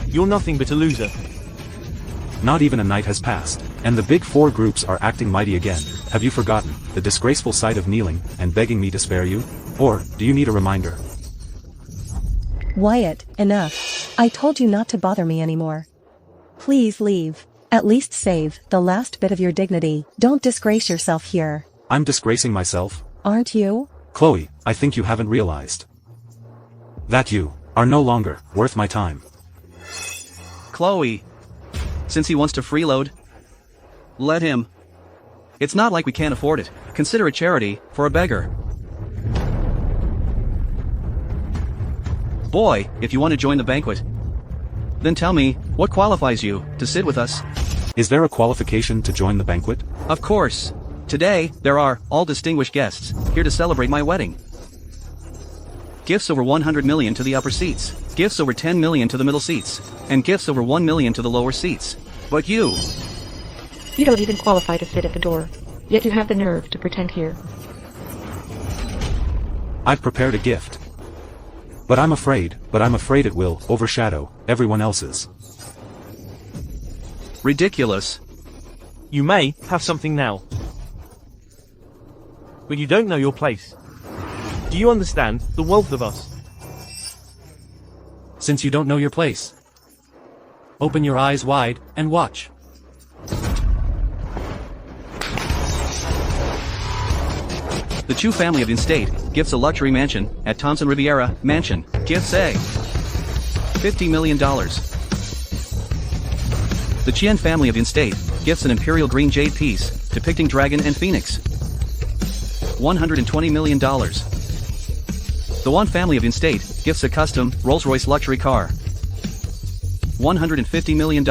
You're nothing but a loser. Not even a night has passed, and the big four groups are acting mighty again. Have you forgotten the disgraceful sight of kneeling and begging me to spare you? Or do you need a reminder? Wyatt, enough. I told you not to bother me anymore. Please leave. At least save the last bit of your dignity. Don't disgrace yourself here. I'm disgracing myself? Aren't you? Chloe, I think you haven't realized that you are no longer worth my time. Chloe. Since he wants to freeload, let him. It's not like we can't afford it. Consider it charity for a beggar. Boy, if you want to join the banquet, then tell me, what qualifies you to sit with us? Is there a qualification to join the banquet? Of course. Today, there are all distinguished guests here to celebrate my wedding. Gifts over 100 million to the upper seats, gifts over 10 million to the middle seats, and gifts over 1 million to the lower seats. But you don't even qualify to sit at the door, yet you have the nerve to pretend here. I've prepared a gift. But I'm afraid it will overshadow everyone else's. Ridiculous. You may have something now, but you don't know your place. Do you understand the wealth of us? Since you don't know your place, open your eyes wide and watch. The Chu family of in-state gifts a luxury mansion at Thompson Riviera Mansion. Gifts A. $50 million. The Qian family of in-state gifts an imperial green jade piece depicting dragon and phoenix. $120 million. The Wan family of in-state gifts a custom Rolls-Royce luxury car. $150 million.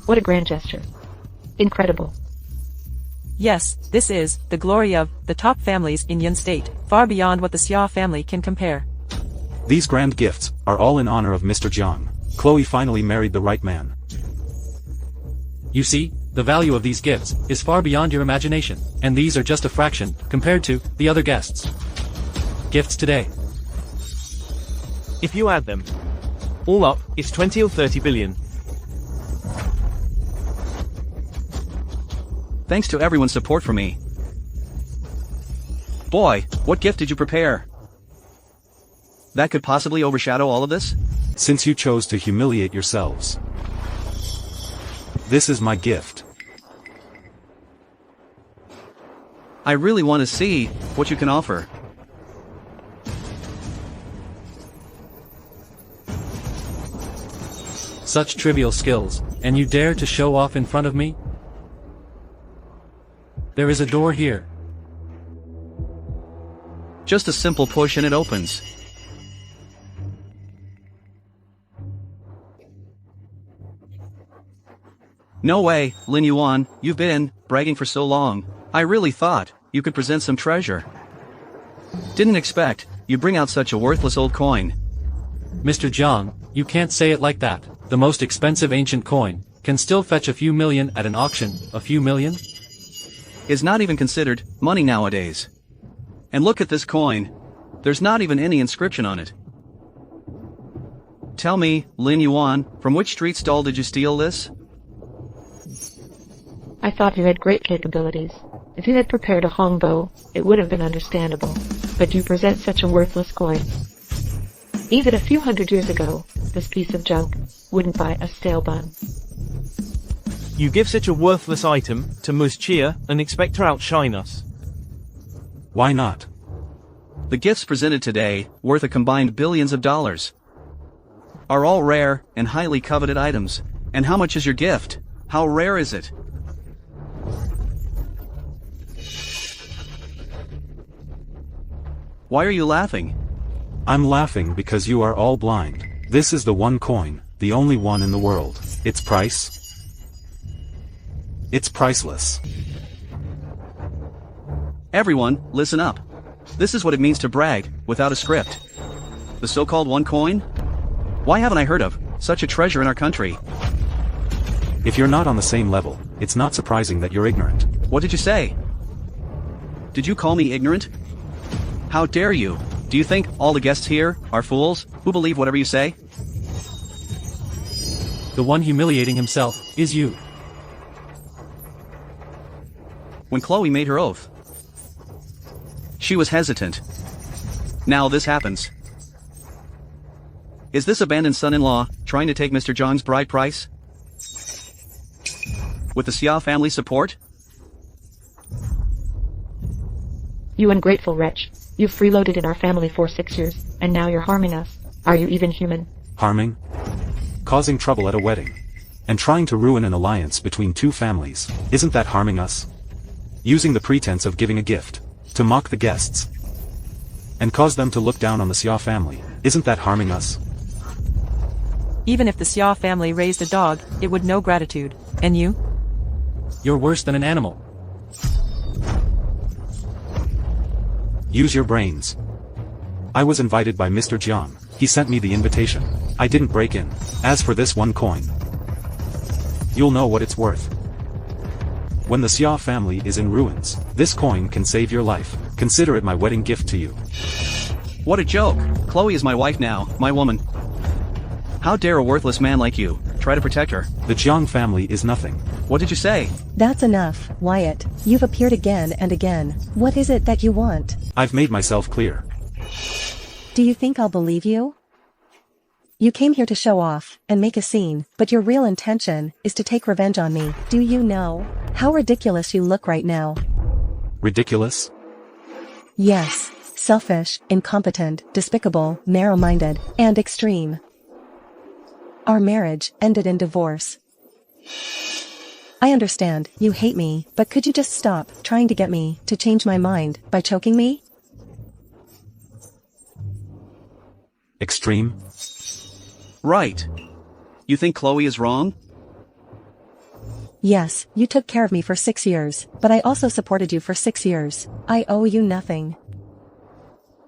What a grand gesture. Incredible. Yes, this is the glory of the top families in Yun State, far beyond what the Xia family can compare. These grand gifts are all in honor of Mr. Jiang. Chloe finally married the right man. You see, the value of these gifts is far beyond your imagination, and these are just a fraction compared to the other guests' gifts today. If you add them all up, it's 20 or 30 billion. Thanks to everyone's support for me. Boy, what gift did you prepare? That could possibly overshadow all of this? Since you chose to humiliate yourselves, this is my gift. I really want to see what you can offer. Such trivial skills, and you dare to show off in front of me? There is a door here. Just a simple push and it opens. No way, Lin Yuan, you've been bragging for so long. I really thought you could present some treasure. Didn't expect you'd bring out such a worthless old coin. Mr. Jiang, you can't say it like that. The most expensive ancient coin can still fetch a few million at an auction. A few million? Is not even considered money nowadays. And look at this coin. There's not even any inscription on it. Tell me, Lin Yuan, from which street stall did you steal this? I thought you had great capabilities. If you had prepared a hongbo, it would have been understandable. But you present such a worthless coin. Even a few hundred years ago, this piece of junk wouldn't buy a stale bun. You give such a worthless item to Ms. Chia and expect to outshine us. Why not? The gifts presented today, worth a combined billions of dollars, are all rare and highly coveted items. And how much is your gift? How rare is it? Why are you laughing? I'm laughing because you are all blind. This is the one coin, the only one in the world. Its price? It's priceless. Everyone, listen up. This is what it means to brag, without a script. The so-called one coin? Why haven't I heard of such a treasure in our country? If you're not on the same level, it's not surprising that you're ignorant. What did you say? Did you call me ignorant? How dare you? Do you think all the guests here are fools who believe whatever you say? The one humiliating himself is you. When Chloe made her oath, she was hesitant. Now this happens. Is this abandoned son-in-law trying to take Mr. Zhang's bride price? With the Xia family support? You ungrateful wretch. You've freeloaded in our family for 6 years, and now you're harming us. Are you even human? Harming? Causing trouble at a wedding. And trying to ruin an alliance between two families. Isn't that harming us? Using the pretense of giving a gift. To mock the guests. And cause them to look down on the Xia family. Isn't that harming us? Even if the Xia family raised a dog, it would know gratitude. And you? You're worse than an animal. Use your brains. I was invited by Mr. Jiang. He sent me the invitation. I didn't break in. As for this one coin, you'll know what it's worth. When the Xia family is in ruins, this coin can save your life. Consider it my wedding gift to you. What a joke! Chloe is my wife now, my woman. How dare a worthless man like you try to protect her? The Jiang family is nothing. What did you say? That's enough, Wyatt. You've appeared again and again. What is it that you want? I've made myself clear. Do you think I'll believe you? You came here to show off and make a scene, but your real intention is to take revenge on me. Do you know how ridiculous you look right now? Ridiculous? Yes. Selfish, incompetent, despicable, narrow-minded, and extreme. Our marriage ended in divorce. I understand, you hate me, but could you just stop trying to get me to change my mind by choking me? Extreme? Right. You think Chloe is wrong? Yes, you took care of me for 6 years, but I also supported you for 6 years. I owe you nothing.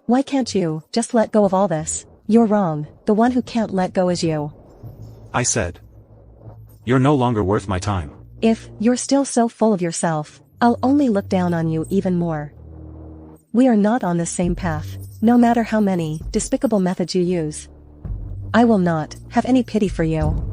Why can't you just let go of all this? You're wrong. The one who can't let go is you. I said. You're no longer worth my time. If you're still so full of yourself, I'll only look down on you even more. We are not on the same path, no matter how many despicable methods you use. I will not have any pity for you.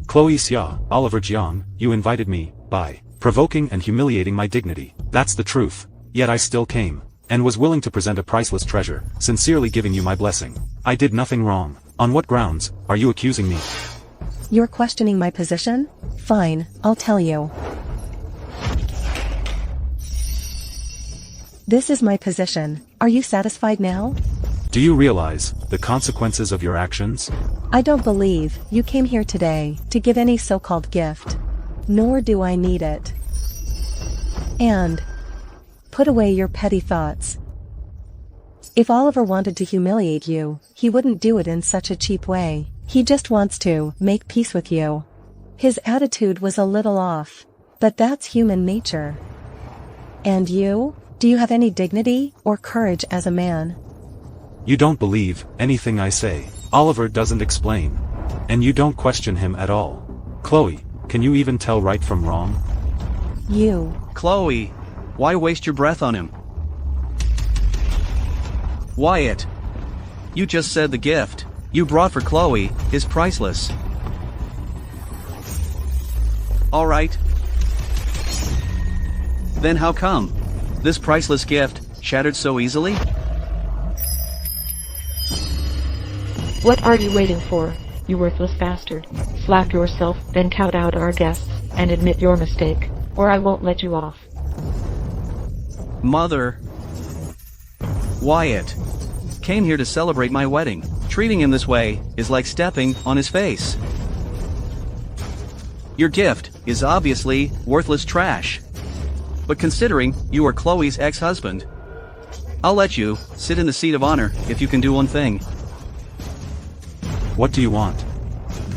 Chloe Xia, Oliver Jiang, you invited me, by provoking and humiliating my dignity. That's the truth. Yet I still came, and was willing to present a priceless treasure, sincerely giving you my blessing. I did nothing wrong. On what grounds are you accusing me? You're questioning my position? Fine, I'll tell you. This is my position. Are you satisfied now? Do you realize the consequences of your actions? I don't believe you came here today to give any so-called gift. Nor do I need it. And put away your petty thoughts. If Oliver wanted to humiliate you, he wouldn't do it in such a cheap way. He just wants to make peace with you. His attitude was a little off. But that's human nature. And you? Do you have any dignity or courage as a man? You don't believe anything I say. Oliver doesn't explain. And you don't question him at all. Chloe, can you even tell right from wrong? You. Chloe, why waste your breath on him? Wyatt, you just said the gift you brought for Chloe is priceless. Alright. Then how come this priceless gift shattered so easily? What are you waiting for, you worthless bastard? Slap yourself, then count out our guests, and admit your mistake, or I won't let you off. Mother. Wyatt came here to celebrate my wedding. Treating him this way is like stepping on his face. Your gift is obviously worthless trash. But considering you are Chloe's ex-husband, I'll let you sit in the seat of honor if you can do one thing. What do you want?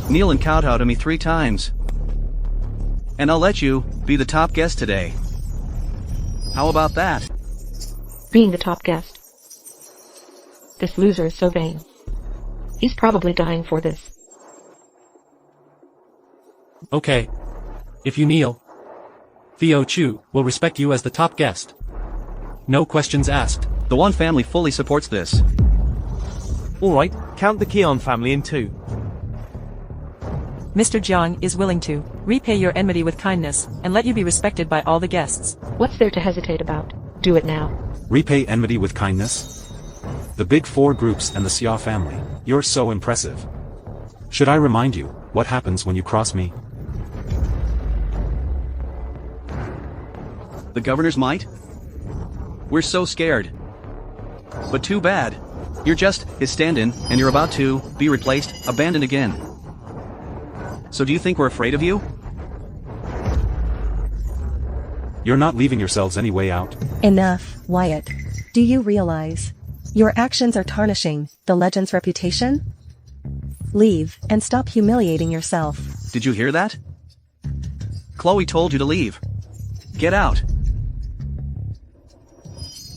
Kneel and kowtow to me 3 times. And I'll let you be the top guest today. How about that? Being the top guest. This loser is so vain. He's probably dying for this. Okay. If you kneel, Theo Chu will respect you as the top guest. No questions asked. The One family fully supports this. Alright, count the Keon family in 2. Mr. Jiang is willing to repay your enmity with kindness and let you be respected by all the guests. What's there to hesitate about? Do it now. Repay enmity with kindness? The big 4 groups and the Xia family. You're so impressive. Should I remind you what happens when you cross me? The governor's might? We're so scared. But too bad. You're just his stand-in, and you're about to be replaced, abandoned again. So do you think we're afraid of you? You're not leaving yourselves any way out. Enough, Wyatt. Do you realize your actions are tarnishing the legend's reputation? Leave and stop humiliating yourself. Did you hear that? Chloe told you to leave. Get out.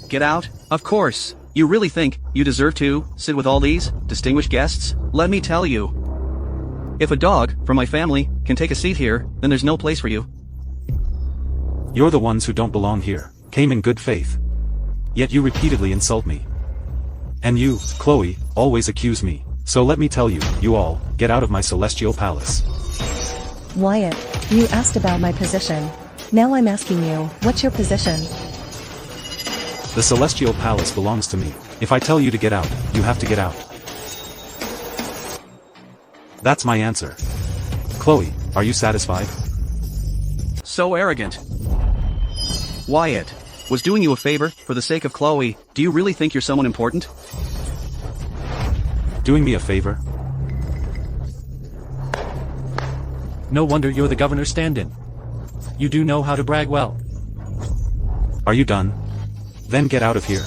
Get out? Of course. You really think you deserve to sit with all these distinguished guests? Let me tell you. If a dog from my family can take a seat here, then there's no place for you. You're the ones who don't belong here. Came in good faith. Yet you repeatedly insult me. And you, Chloe, always accuse me. So let me tell you, you all, get out of my celestial palace. Wyatt, you asked about my position. Now I'm asking you, what's your position? The celestial palace belongs to me. If I tell you to get out, you have to get out. That's my answer. Chloe, are you satisfied? So arrogant. Wyatt was doing you a favor for the sake of Chloe. Do you really think you're someone important? Doing me a favor? No wonder you're the governor's stand-in. You do know how to brag well. Are you done? Then get out of here.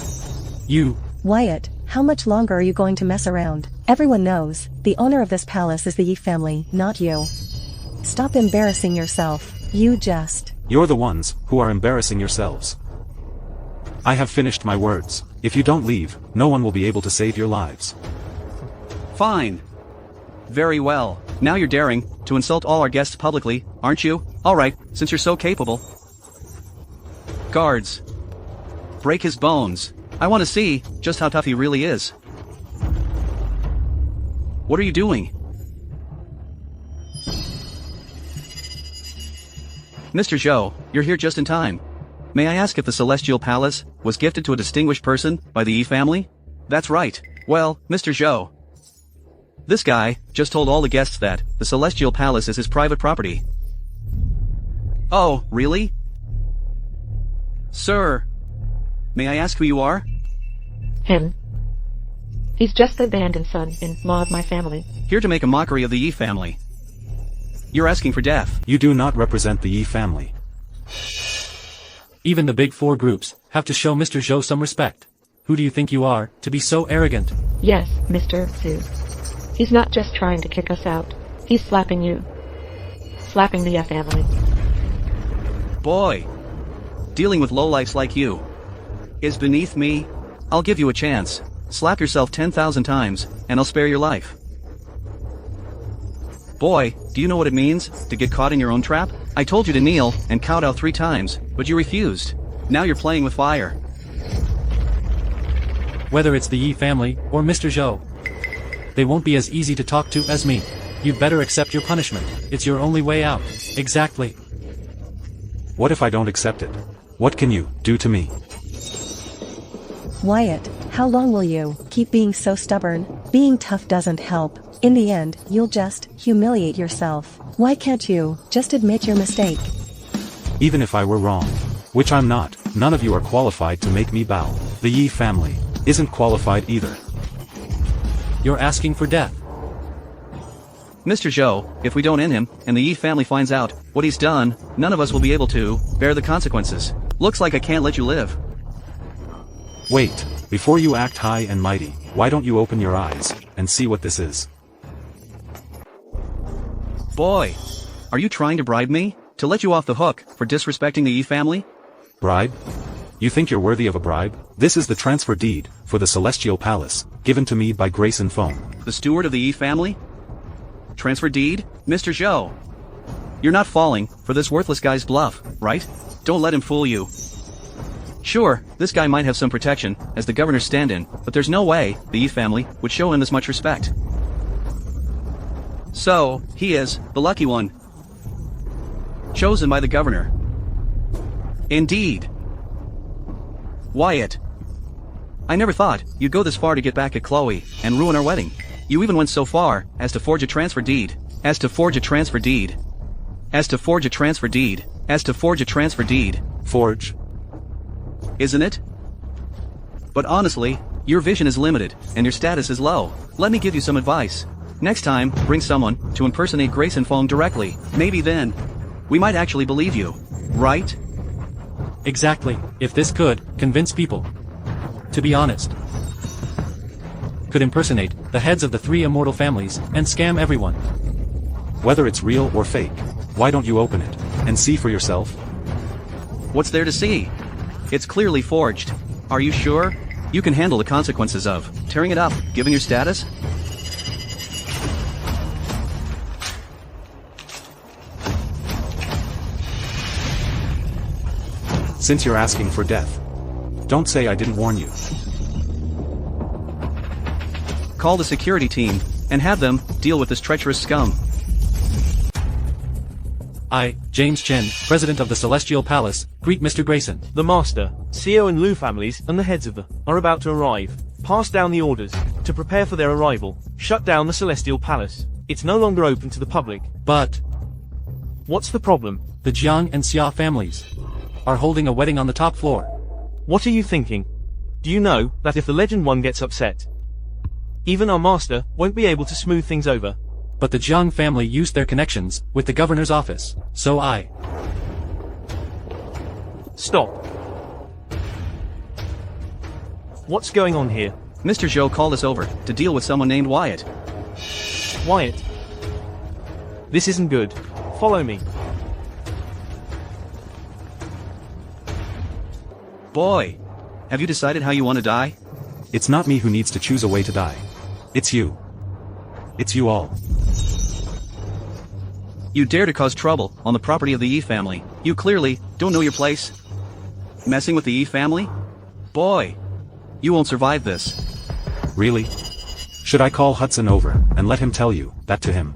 You. Wyatt, how much longer are you going to mess around? Everyone knows, the owner of this palace is the Yi family, not you. Stop embarrassing yourself. You just... You're the ones who are embarrassing yourselves. I have finished my words. If you don't leave, no one will be able to save your lives. Fine. Very well. Now you're daring to insult all our guests publicly, aren't you? Alright, since you're so capable. Guards. Break his bones. I want to see just how tough he really is. What are you doing? Mr. Zhou, you're here just in time. May I ask if the Celestial Palace was gifted to a distinguished person by the Yi family? That's right. Well, Mr. Zhou. This guy just told all the guests that the Celestial Palace is his private property. Oh, really? Sir, may I ask who you are? Him. He's just the abandoned son-in-law of my family. Here to make a mockery of the Yi family. You're asking for death. You do not represent the Yi family. Even the big 4 groups have to show Mr. Zhou some respect. Who do you think you are, to be so arrogant? Yes, Mr. Su. He's not just trying to kick us out. He's slapping you. Slapping the family. Boy. Dealing with lowlifes like you is beneath me. I'll give you a chance. Slap yourself 10,000 times, and I'll spare your life. Boy, do you know what it means to get caught in your own trap? I told you to kneel and kowtow 3 times, but you refused. Now you're playing with fire. Whether it's the Yi family, or Mr. Zhou, they won't be as easy to talk to as me. You'd better accept your punishment. It's your only way out. Exactly. What if I don't accept it? What can you do to me? Wyatt, how long will you keep being so stubborn? Being tough doesn't help. In the end, you'll just humiliate yourself. Why can't you just admit your mistake? Even if I were wrong, which I'm not, none of you are qualified to make me bow. The Yi family isn't qualified either. You're asking for death. Mr. Zhou, if we don't end him, and the Yi family finds out what he's done, none of us will be able to bear the consequences. Looks like I can't let you live. Wait, before you act high and mighty, why don't you open your eyes and see what this is? Boy, are you trying to bribe me to let you off the hook for disrespecting the Yi family? Bribe? You think you're worthy of a bribe? This is the transfer deed for the Celestial Palace, given to me by grace and foam. The steward of the Yi family? Transfer deed? Mr. Zhou. You're not falling for this worthless guy's bluff, right? Don't let him fool you. Sure, this guy might have some protection as the governor's stand-in, but there's no way the Yi family would show him this much respect. So, he is the lucky one. Chosen by the governor. Indeed. Wyatt. I never thought you'd go this far to get back at Chloe and ruin our wedding. You even went so far as to forge a transfer deed. Forge? Isn't it? But honestly, your vision is limited, and your status is low. Let me give you some advice. Next time, bring someone to impersonate Grace and Fong directly. Maybe then, we might actually believe you. Right? Exactly. If this could convince people, to be honest, could impersonate the heads of the 3 immortal families and scam everyone. Whether it's real or fake, why don't you open it and see for yourself? What's there to see? It's clearly forged. Are you sure you can handle the consequences of tearing it up, given your status? Since you're asking for death, don't say I didn't warn you. Call the security team and have them deal with this treacherous scum. I, James Chen, President of the Celestial Palace, greet Mr. Grayson. The Master, CEO and Lu families and the heads of the are about to arrive. Pass down the orders to prepare for their arrival. Shut down the Celestial Palace. It's no longer open to the public. But What's the problem? the Jiang and Xia families are holding a wedding on the top floor. What are you thinking? Do you know that if the Legend One gets upset, even our Master won't be able to smooth things over? But the Jiang family used their connections with the governor's office, so I... Stop. What's going on here? Mr. Zhou called us over to deal with someone named Wyatt. Wyatt. This isn't good. Follow me. Boy, have you decided how you want to die? It's not me who needs to choose a way to die. It's you. It's you all. You dare to cause trouble on the property of the Yi family. You clearly don't know your place. Messing with the Yi family? Boy, you won't survive this. Really? Should I call Hudson over and let him tell you that to him?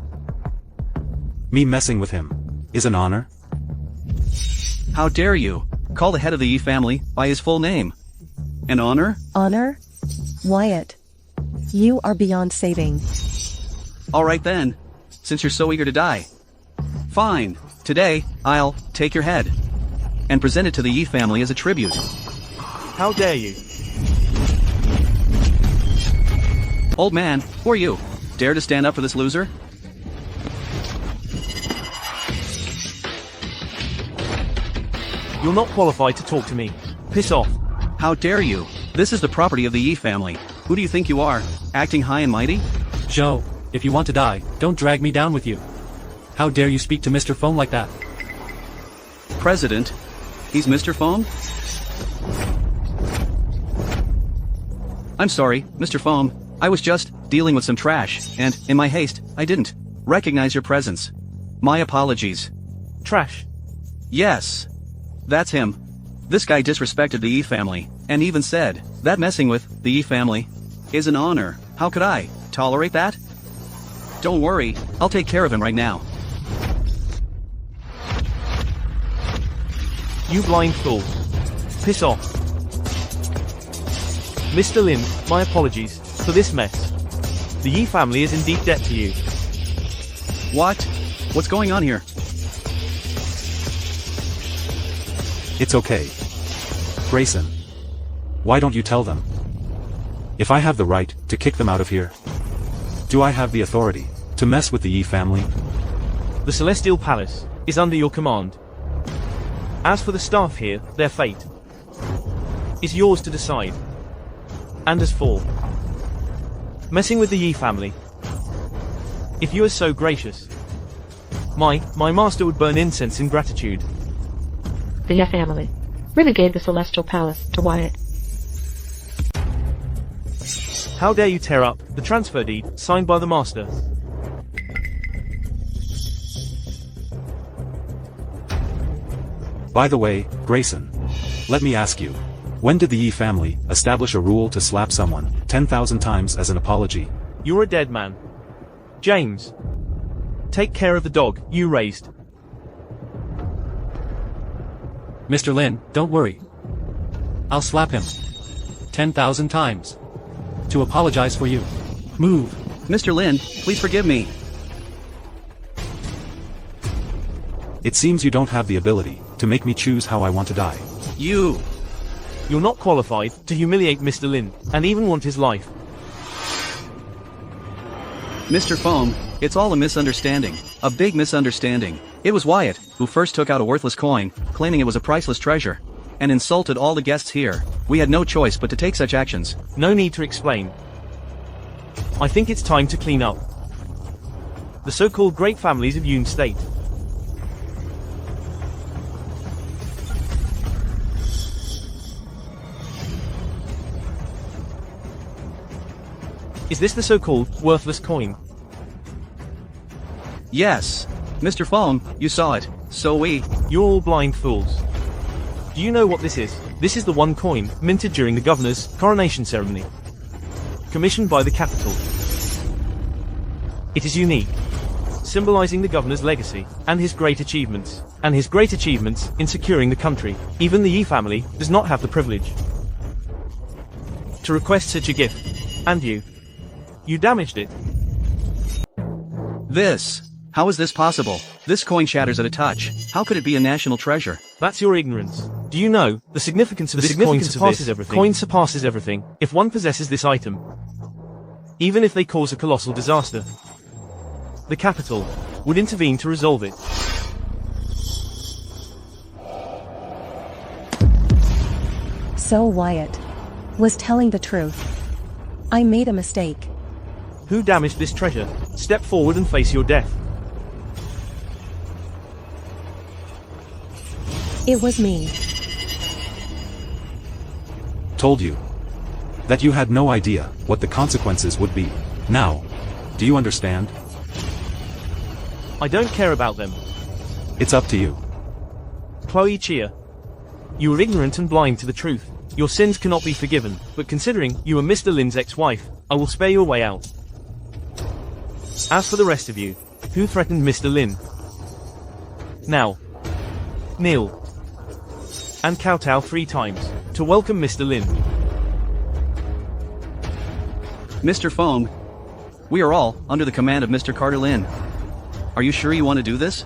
Me messing with him is an honor? How dare you call the head of the Yi family by his full name? An honor? Honor? Wyatt. You are beyond saving. Alright then, since you're so eager to die. Fine, today, I'll take your head and present it to the Yi family as a tribute. How dare you? Old man, who are you? Dare to stand up for this loser? You're not qualified to talk to me. Piss off. How dare you This is the property of the Yi family. Who do you think you are? Acting high and mighty? Zhou, if you want to die, don't drag me down with you. How dare you speak to Mr. Foam like that? President? He's Mr. Foam? I'm sorry, Mr. Foam. I was just dealing with some trash, and, in my haste, I didn't recognize your presence. My apologies. Trash. Yes. That's him. This guy disrespected the Yi family, and even said that messing with the Yi family is an honor. How could I tolerate that? Don't worry, I'll take care of him right now. You blind fool. Piss off. Mr. Lin, my apologies for this mess. The Yi family is in deep debt to you. What? What's going on here? It's okay. Grayson. Why don't you tell them? If I have the right to kick them out of here, do I have the authority to mess with the Yi family? The Celestial Palace is under your command. As for the staff here, their fate is yours to decide. And as for messing with the Yi family, if you are so gracious, my master would burn incense in gratitude. The Yi family really gave the Celestial Palace to Wyatt. How dare you tear up the transfer deed signed by the master? By the way, Grayson, let me ask you, when did the Yi family establish a rule to slap someone 10,000 times as an apology? You're a dead man. James, take care of the dog you raised. Mr. Lin, don't worry. I'll slap him 10,000 times to apologize for you. Move. Mr. Lin, please forgive me. It seems you don't have the ability to make me choose how I want to die. You're not qualified to humiliate Mr. Lin, and even want his life. Mr. Foam, it's all a misunderstanding. A big misunderstanding. It was Wyatt who first took out a worthless coin, claiming it was a priceless treasure, and insulted all the guests here. We had no choice but to take such actions. No need to explain. I think it's time to clean up the so-called great families of Yun State. Is this the so-called worthless coin? Yes. Mr. Foam, you saw it. So You're all blind fools. Do you know what this is? This is the one coin minted during the governor's coronation ceremony, commissioned by the capital. It is unique, symbolizing the governor's legacy and his great achievements in securing the country. Even the Yi family does not have the privilege to request such a gift. And you damaged it. How is this possible? This coin shatters at a touch. How could it be a national treasure? That's your ignorance. Do you know the significance of this coin surpasses everything? Coin surpasses everything. If one possesses this item, even if they cause a colossal disaster, the capital would intervene to resolve it. So Wyatt was telling the truth. I made a mistake. Who damaged this treasure? Step forward and face your death. It was me. Told you that you had no idea what the consequences would be. Now, do you understand? I don't care about them. It's up to you. Chloe Chia, you are ignorant and blind to the truth. Your sins cannot be forgiven, but considering you are Mr. Lin's ex-wife, I will spare your way out. As for the rest of you, who threatened Mr. Lin? Now, kneel and kowtow 3 times to welcome Mr. Lin. Mr. Foam, we are all under the command of Mr. Carter Lin. Are you sure you want to do this?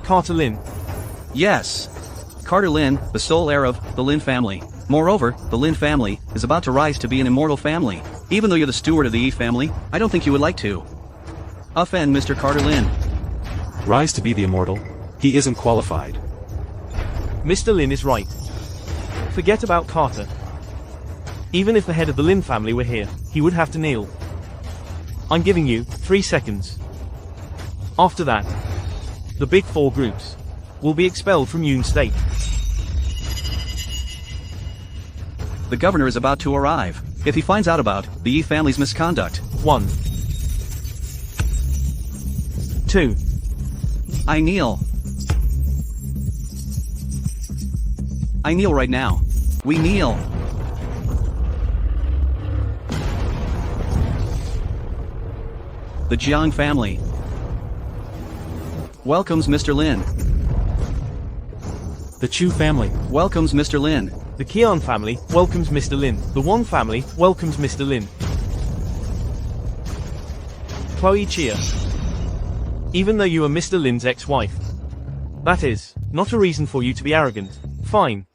Carter Lin. Yes. Carter Lin, the sole heir of the Lin family. Moreover, the Lin family is about to rise to be an immortal family. Even though you're the steward of the Yi family, I don't think you would like to offend Mr. Carter Lin. Rise to be the immortal? He isn't qualified. Mr. Lin is right. Forget about Carter. Even if the head of the Lin family were here, he would have to kneel. I'm giving you 3 seconds. After that, the big 4 groups will be expelled from Yun State. The governor is about to arrive. If he finds out about the Yi family's misconduct. 1, 2. I kneel. I kneel right now. We kneel. The Jiang family welcomes Mr. Lin. The Chu family Welcomes Mr. Lin. The Qian family welcomes Mr. Lin. The Wang family welcomes Mr. Lin. Chloe Chia. Even though you are Mr. Lin's ex-wife, that is not a reason for you to be arrogant. Fine.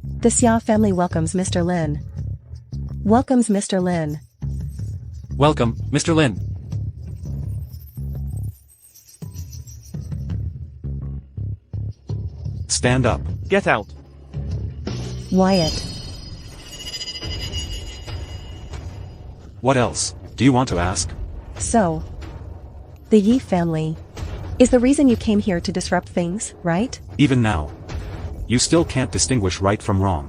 The Xia family welcomes Mr. Lin. Welcomes Mr. Lin. welcome, Mr. Lin. Stand up. Get out. Wyatt. What else do you want to ask? So, the Yi family is the reason you came here to disrupt things, right? Even now, you still can't distinguish right from wrong.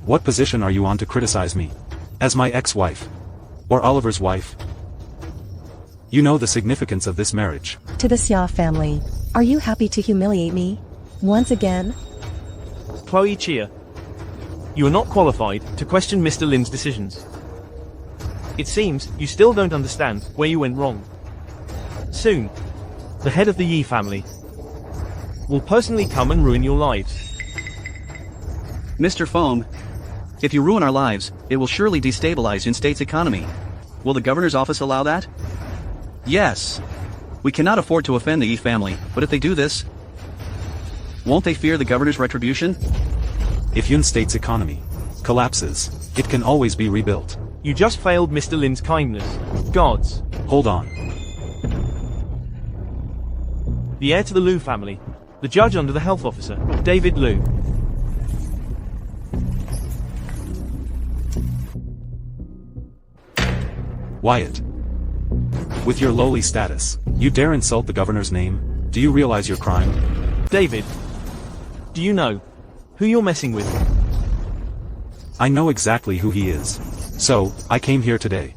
What position are you on to criticize me? As my ex-wife? Or Oliver's wife? You know the significance of this marriage. To the Xia family, are you happy to humiliate me? Once again? Chloe Chia. You are not qualified to question Mr. Lin's decisions. It seems you still don't understand where you went wrong. Soon, the head of the Yi family will personally come and ruin your lives. Mr. Foam, if you ruin our lives, it will surely destabilize Yun State's economy. Will the governor's office allow that? Yes. We cannot afford to offend the Yi family, but if they do this, won't they fear the governor's retribution? If Yun State's economy collapses, it can always be rebuilt. You just failed Mr. Lin's kindness. Gods. Hold on. The heir to the Liu family. The judge under the health officer, David Liu. Wyatt. With your lowly status, you dare insult the governor's name? Do you realize your crime? David. Do you know who you're messing with? I know exactly who he is. So, I came here today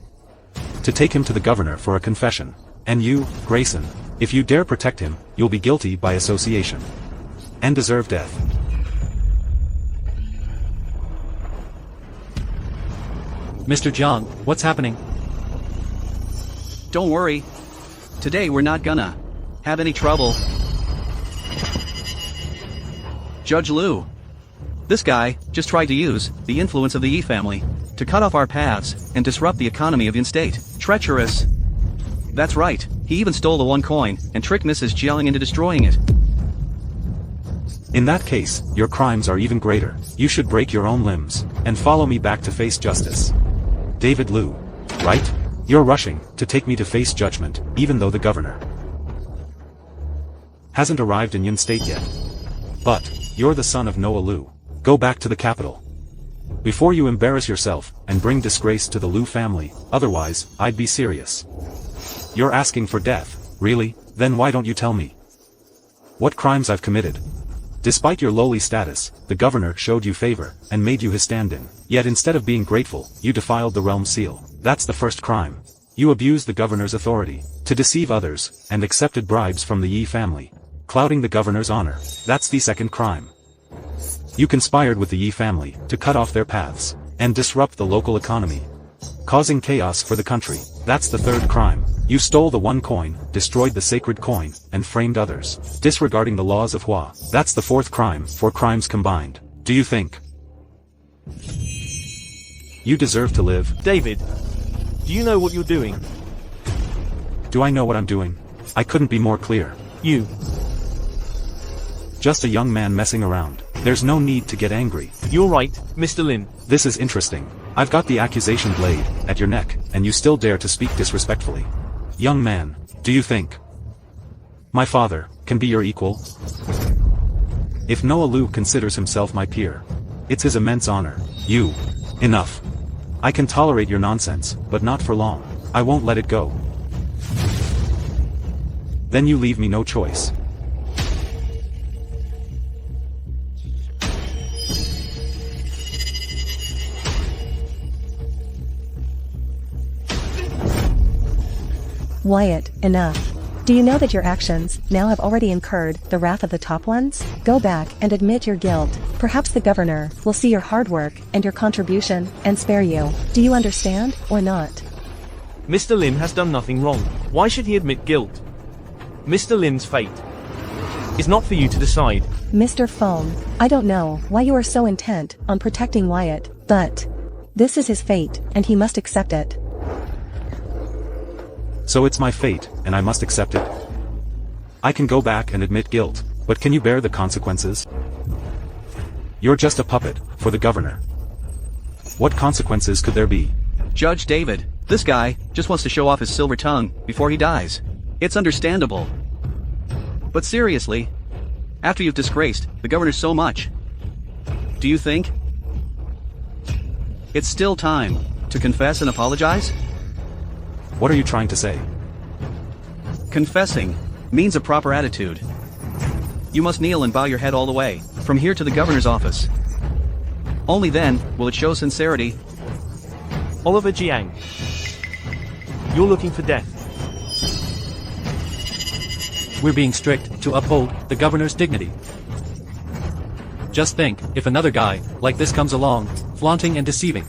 to take him to the governor for a confession. And you, Grayson, if you dare protect him, you'll be guilty by association. And deserve death. Mr. Jiang, what's happening? Don't worry. Today we're not gonna have any trouble. Judge Liu. This guy just tried to use the influence of the Yi family to cut off our paths and disrupt the economy of Yun State. Treacherous. That's right. He even stole the 1 coin and tricked Mrs. Jiang into destroying it. In that case, your crimes are even greater. You should break your own limbs and follow me back to face justice. David Liu. Right? You're rushing to take me to face judgment, even though the governor hasn't arrived in Yun State yet. But you're the son of Noah Liu. Go back to the capital before you embarrass yourself and bring disgrace to the Liu family, otherwise, I'd be serious. You're asking for death, really? Then why don't you tell me what crimes I've committed? Despite your lowly status, the governor showed you favor and made you his stand-in. Yet instead of being grateful, you defiled the realm seal. That's the first crime. You abused the governor's authority to deceive others and accepted bribes from the Yi family, clouding the governor's honor. That's the second crime. You conspired with the Yi family to cut off their paths and disrupt the local economy, causing chaos for the country. That's the third crime. You stole the 1 coin, destroyed the sacred coin, and framed others, disregarding the laws of Hua. That's the fourth crime, 4 crimes combined. Do you think you deserve to live? David, do you know what you're doing? Do I know what I'm doing? I couldn't be more clear. You. Just a young man messing around. There's no need to get angry. You're right, Mr. Lin. This is interesting. I've got the accusation blade at your neck, and you still dare to speak disrespectfully. Young man, do you think my father can be your equal? If Noah Liu considers himself my peer, It's his immense honor. You. Enough. I can tolerate your nonsense, but not for long. I won't let it go. Then you leave me no choice. Wyatt, enough. Do you know that your actions now have already incurred the wrath of the top ones? Go back and admit your guilt. Perhaps the governor will see your hard work and your contribution and spare you. Do you understand or not? Mr. Lin has done nothing wrong. Why should he admit guilt? Mr. Lin's fate is not for you to decide. Mr. Fong, I don't know why you are so intent on protecting Wyatt, but this is his fate and he must accept it. So it's my fate, and I must accept it. I can go back and admit guilt, but can you bear the consequences? You're just a puppet, for the governor. What consequences could there be? Judge David, this guy just wants to show off his silver tongue before he dies. It's understandable. But seriously, after you've disgraced the governor so much, do you think it's still time to confess and apologize? What are you trying to say? Confessing means a proper attitude. You must kneel and bow your head all the way, from here to the governor's office. Only then will it show sincerity. Oliver Jiang, you're looking for death. We're being strict to uphold the governor's dignity. Just think, if another guy like this comes along, flaunting and deceiving,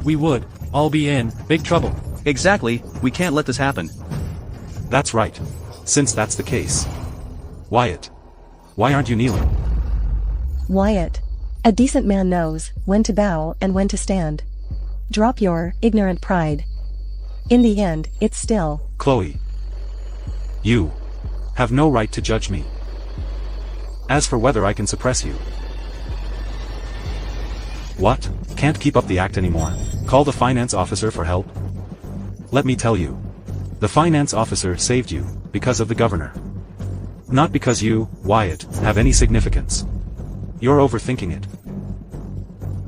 we would all be in big trouble. Exactly, we can't let this happen. That's right. Since that's the case. Wyatt. Why aren't you kneeling? Wyatt. A decent man knows when to bow and when to stand. Drop your ignorant pride. In the end, it's still... Chloe. You have no right to judge me. As for whether I can suppress you. What? Can't keep up the act anymore? Call the finance officer for help? Let me tell you. The finance officer saved you, because of the governor. Not because you, Wyatt, have any significance. You're overthinking it.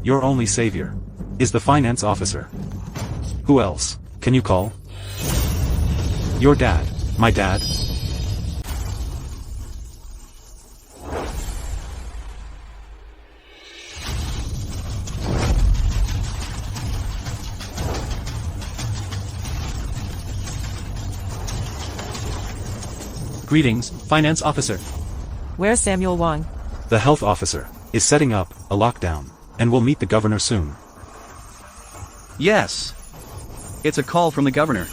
Your only savior is the finance officer. Who else can you call? Your dad, my dad. Greetings, finance officer. Where's Samuel Wang? The health officer is setting up a lockdown, and will meet the governor soon. Yes. It's a call from the governor.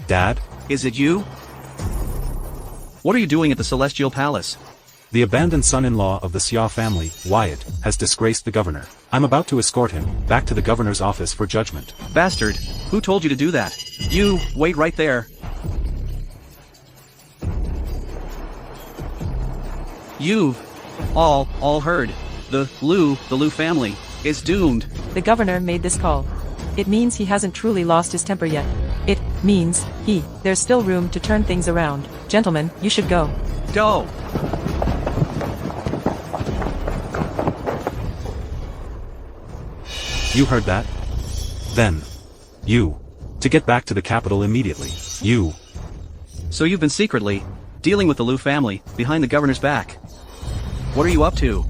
Dad? Is it you? What are you doing at the Celestial Palace? The abandoned son-in-law of the Xia family, Wyatt, has disgraced the governor. I'm about to escort him back to the governor's office for judgment. Bastard, who told you to do that? You, wait right there. You've all heard. The Liu family is doomed. The governor made this call. It means he hasn't truly lost his temper yet. It means there's still room to turn things around. Gentlemen, you should go. Go! You heard that? Then. You. To get back to the capital immediately. You. So you've been secretly dealing with the Liu family behind the governor's back. What are you up to?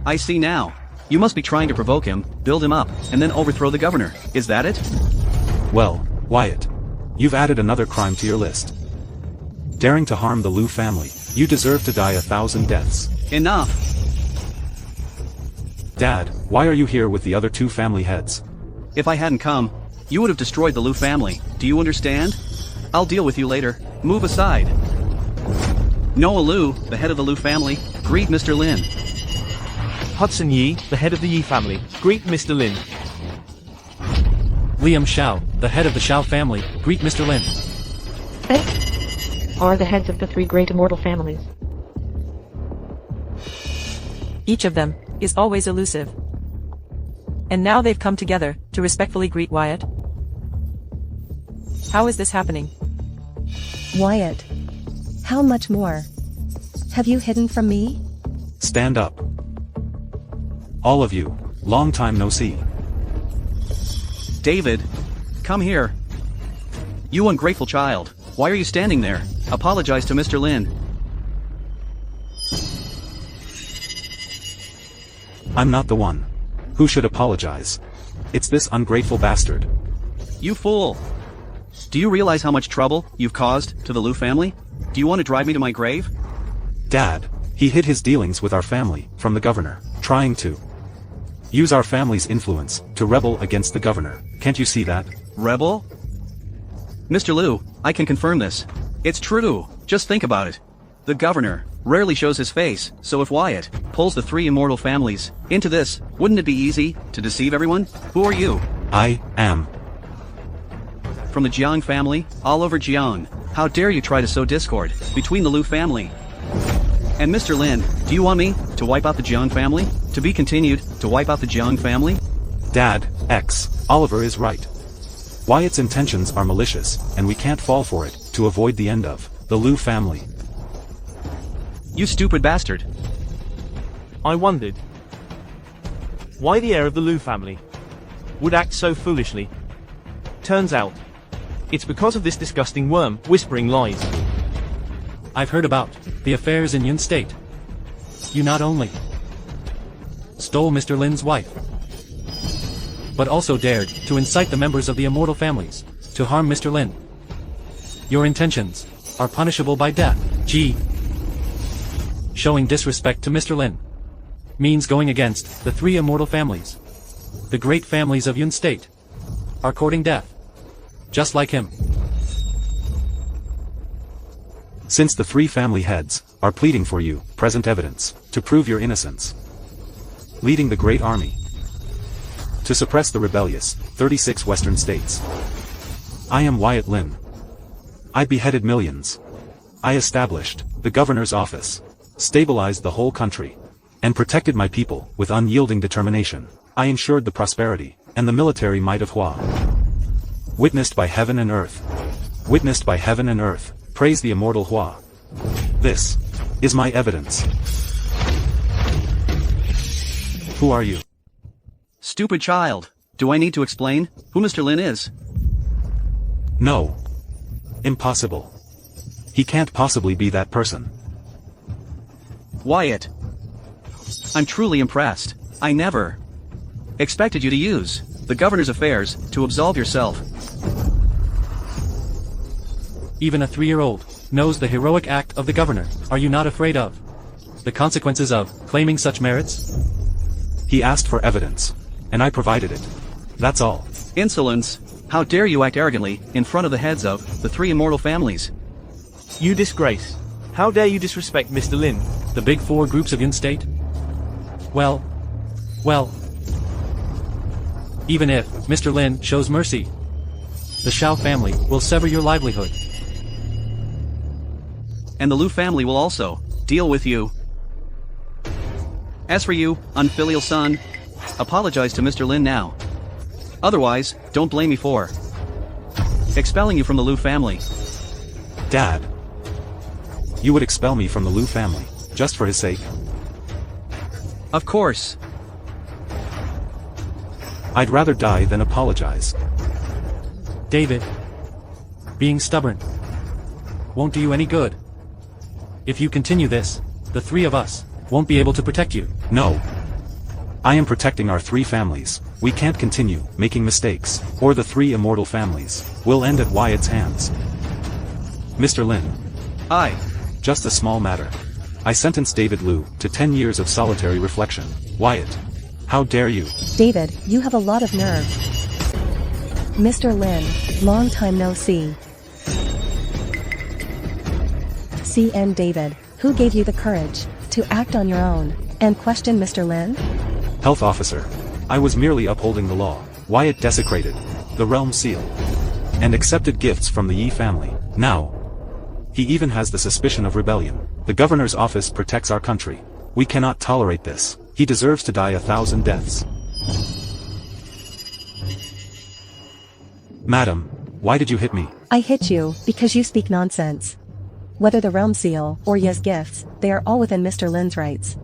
I see now. You must be trying to provoke him, build him up, and then overthrow the governor. Is that it? Well, Wyatt. You've added another crime to your list. Daring to harm the Liu family. You deserve to die 1,000 deaths. Enough! Dad, why are you here with the other two family heads? If I hadn't come, you would have destroyed the Liu family. Do you understand? I'll deal with you later. Move aside. Noah Liu, the head of the Liu family, greet Mr. Lin. Hudson Yi, the head of the Yi family, greet Mr. Lin. Liam Xiao, the head of the Xiao family, greet Mr. Lin. They are the heads of the three great immortal families. Each of them is always elusive. And now they've come together to respectfully greet Wyatt. How is this happening? Wyatt. How much more have you hidden from me? Stand up. All of you, long time no see. David, come here. You ungrateful child, why are you standing there? Apologize to Mr. Lin. I'm not the one who should apologize. It's this ungrateful bastard. You fool! Do you realize how much trouble you've caused to the Liu family? Do you want to drive me to my grave? Dad, he hid his dealings with our family from the governor, trying to use our family's influence to rebel against the governor. Can't you see that? Rebel? Mr. Liu, I can confirm this. It's true. Just think about it. The governor rarely shows his face, so if Wyatt pulls the three immortal families into this, wouldn't it be easy to deceive everyone? Who are you? I am From the Jiang family, all over Jiang. How dare you try to sow discord between the Liu family? And Mr. Lin, do you want me to wipe out the Jiang family? To be continued to wipe out the Jiang family? Dad, Oliver is right. Wyatt's intentions are malicious, and we can't fall for it to avoid the end of the Liu family. You stupid bastard. I wondered why the heir of the Liu family would act so foolishly. Turns out, it's because of this disgusting worm whispering lies. I've heard about the affairs in Yun State. You not only stole Mr. Lin's wife, but also dared to incite the members of the immortal families to harm Mr. Lin. Your intentions are punishable by death. Showing disrespect to Mr. Lin means going against the three immortal families. The great families of Yun State are courting death, just like him. Since the three family heads are pleading for you, present evidence to prove your innocence. Leading the great army to suppress the rebellious 36 western states. I am Wyatt Lin. I beheaded millions. I established the governor's office, stabilized the whole country, and protected my people with unyielding determination. I ensured the prosperity and the military might of Hua. Witnessed by heaven and earth. Witnessed by heaven and earth. Praise the immortal Hua. This is my evidence. Who are you? Stupid child. Do I need to explain who Mr. Lin is? No. Impossible. He can't possibly be that person. Wyatt. I'm truly impressed. I never expected you to use the governor's affairs to absolve yourself. Even a 3-year-old knows the heroic act of the governor. Are you not afraid of the consequences of claiming such merits? He asked for evidence, and I provided it. That's all. Insolence. How dare you act arrogantly in front of the heads of the three immortal families? You disgrace. How dare you disrespect Mr. Lin? The big 4 groups of Yun State? Well, even if Mr. Lin shows mercy, the Shao family will sever your livelihood. And the Liu family will also deal with you. As for you, unfilial son, apologize to Mr. Lin now. Otherwise, don't blame me for expelling you from the Liu family. Dad. You would expel me from the Liu family, just for his sake? Of course. I'd rather die than apologize. David, being stubborn won't do you any good. If you continue this, the 3 of us won't be able to protect you. No. I am protecting our 3 families. We can't continue making mistakes, or the 3 immortal families will end at Wyatt's hands. Mr. Lin. Just a small matter. I sentenced David Liu to 10 years of solitary reflection. Wyatt. How dare you? David, you have a lot of nerve. Mr. Lin, long time no see. CN David, who gave you the courage to act on your own and question Mr. Lin? Health officer. I was merely upholding the law. Wyatt desecrated the realm seal and accepted gifts from the Yi family. Now, he even has the suspicion of rebellion. The governor's office protects our country. We cannot tolerate this. He deserves to die 1,000 deaths. Madam, why did you hit me? I hit you because you speak nonsense. Whether the realm seal or Ye's gifts, they are all within Mr. Lin's rights.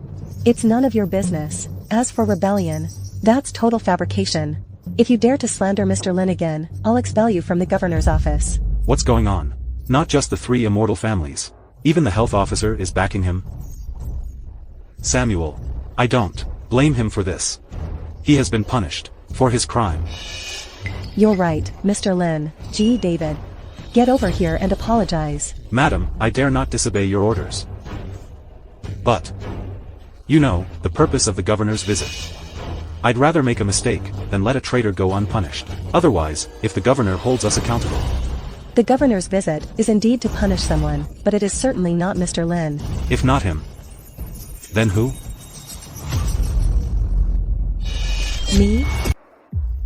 It's none of your business. As for rebellion, that's total fabrication. If you dare to slander Mr. Lin again, I'll expel you from the governor's office. What's going on? Not just the 3 immortal families. Even the health officer is backing him. Samuel. I don't blame him for this. He has been punished for his crime. You're right, Mr. Lin. G. David. Get over here and apologize. Madam, I dare not disobey your orders. But you know, the purpose of the governor's visit. I'd rather make a mistake than let a traitor go unpunished. Otherwise, if the governor holds us accountable. The governor's visit is indeed to punish someone, but it is certainly not Mr. Lin. If not him, then who? Me?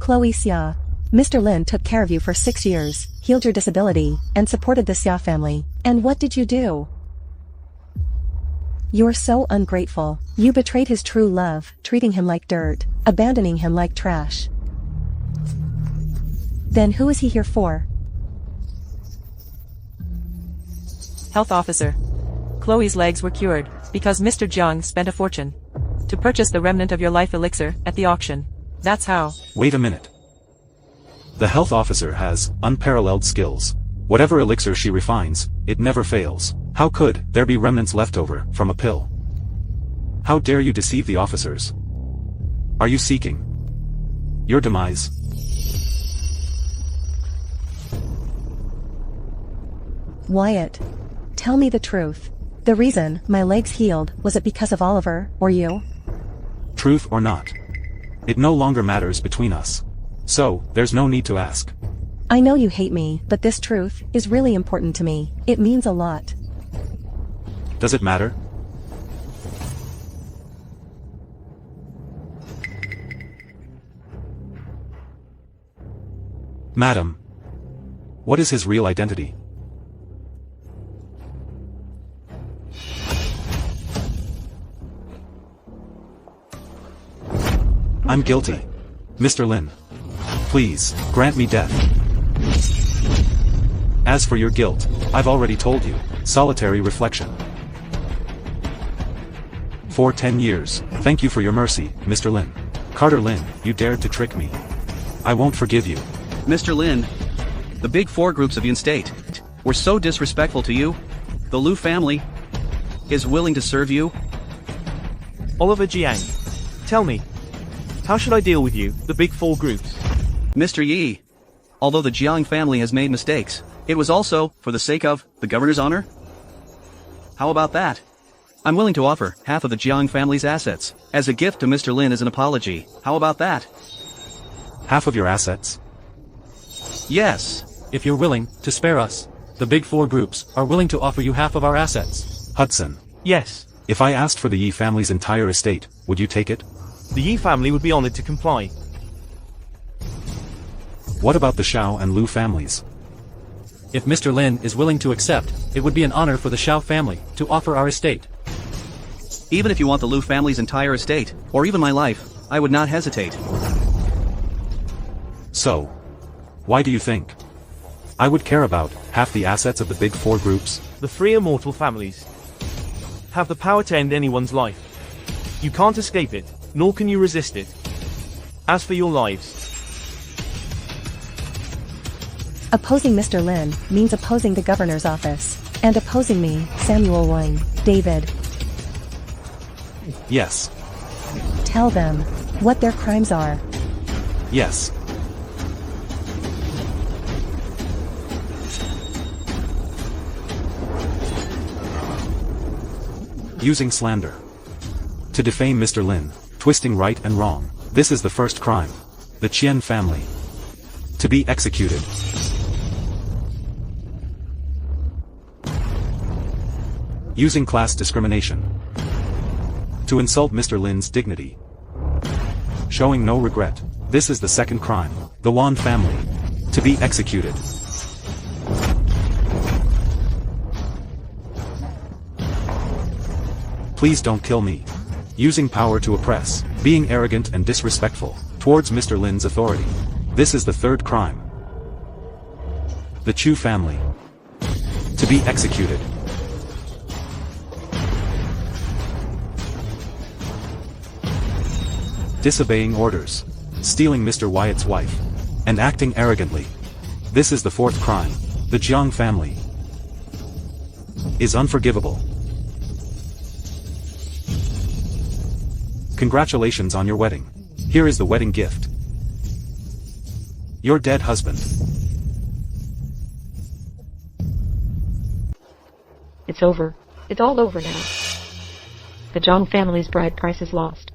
Chloe Xia. Mr. Lin took care of you for 6 years, healed your disability, and supported the Xia family. And what did you do? You're so ungrateful. You betrayed his true love, treating him like dirt, abandoning him like trash. Then who is he here for? Health officer. Chloe's legs were cured, because Mr. Jiang spent a fortune to purchase the remnant of your life elixir at the auction. That's how. Wait a minute. The health officer has unparalleled skills. Whatever elixir she refines, it never fails. How could there be remnants left over from a pill? How dare you deceive the officers? Are you seeking your demise? Wyatt. Tell me the truth. The reason my legs healed, was it because of Oliver, or you? Truth or not, it no longer matters between us. So, there's no need to ask. I know you hate me, but this truth is really important to me. It means a lot. Does it matter? Madam, what is his real identity? I'm guilty. Mr. Lin. Please, grant me death. As for your guilt, I've already told you. Solitary reflection. For 10 years, thank you for your mercy, Mr. Lin. Carter Lin, you dared to trick me. I won't forgive you. Mr. Lin, the big 4 groups of Yin State were so disrespectful to you. The Lu family is willing to serve you. Oliver Jiang. Tell me, how should I deal with you, the big 4 groups? Mr. Yi, although the Jiang family has made mistakes, it was also for the sake of the governor's honor. How about that? I'm willing to offer half of the Jiang family's assets as a gift to Mr. Lin as an apology. How about that? Half of your assets? Yes. If you're willing to spare us, the big 4 groups are willing to offer you half of our assets. Hudson. Yes. If I asked for the Yi family's entire estate, would you take it? The Yi family would be honored to comply. What about the Shao and Lu families? If Mr. Lin is willing to accept, it would be an honor for the Shao family to offer our estate. Even if you want the Lu family's entire estate, or even my life, I would not hesitate. So, why do you think I would care about half the assets of the big 4 groups? The 3 immortal families have the power to end anyone's life. You can't escape it, nor can you resist it. As for your lives, Opposing Mr. Lin means opposing the governor's office. And opposing me, Samuel Wang, David. Yes. Tell them what their crimes are. Yes. Using slander to defame Mr. Lin, twisting right and wrong. This is the first crime. The Qian family to be executed. Using class discrimination to insult Mr. Lin's dignity. Showing no regret. This is the second crime. The Wan family to be executed. Please don't kill me. Using power to oppress. Being arrogant and disrespectful towards Mr. Lin's authority. This is the third crime. The Chu family. To be executed. Disobeying orders. Stealing Mr. Wyatt's wife. And acting arrogantly. This is the fourth crime. The Jiang family is unforgivable. Congratulations on your wedding. Here is the wedding gift. Your dead husband. It's over. It's all over now. The Zhang family's bride price is lost.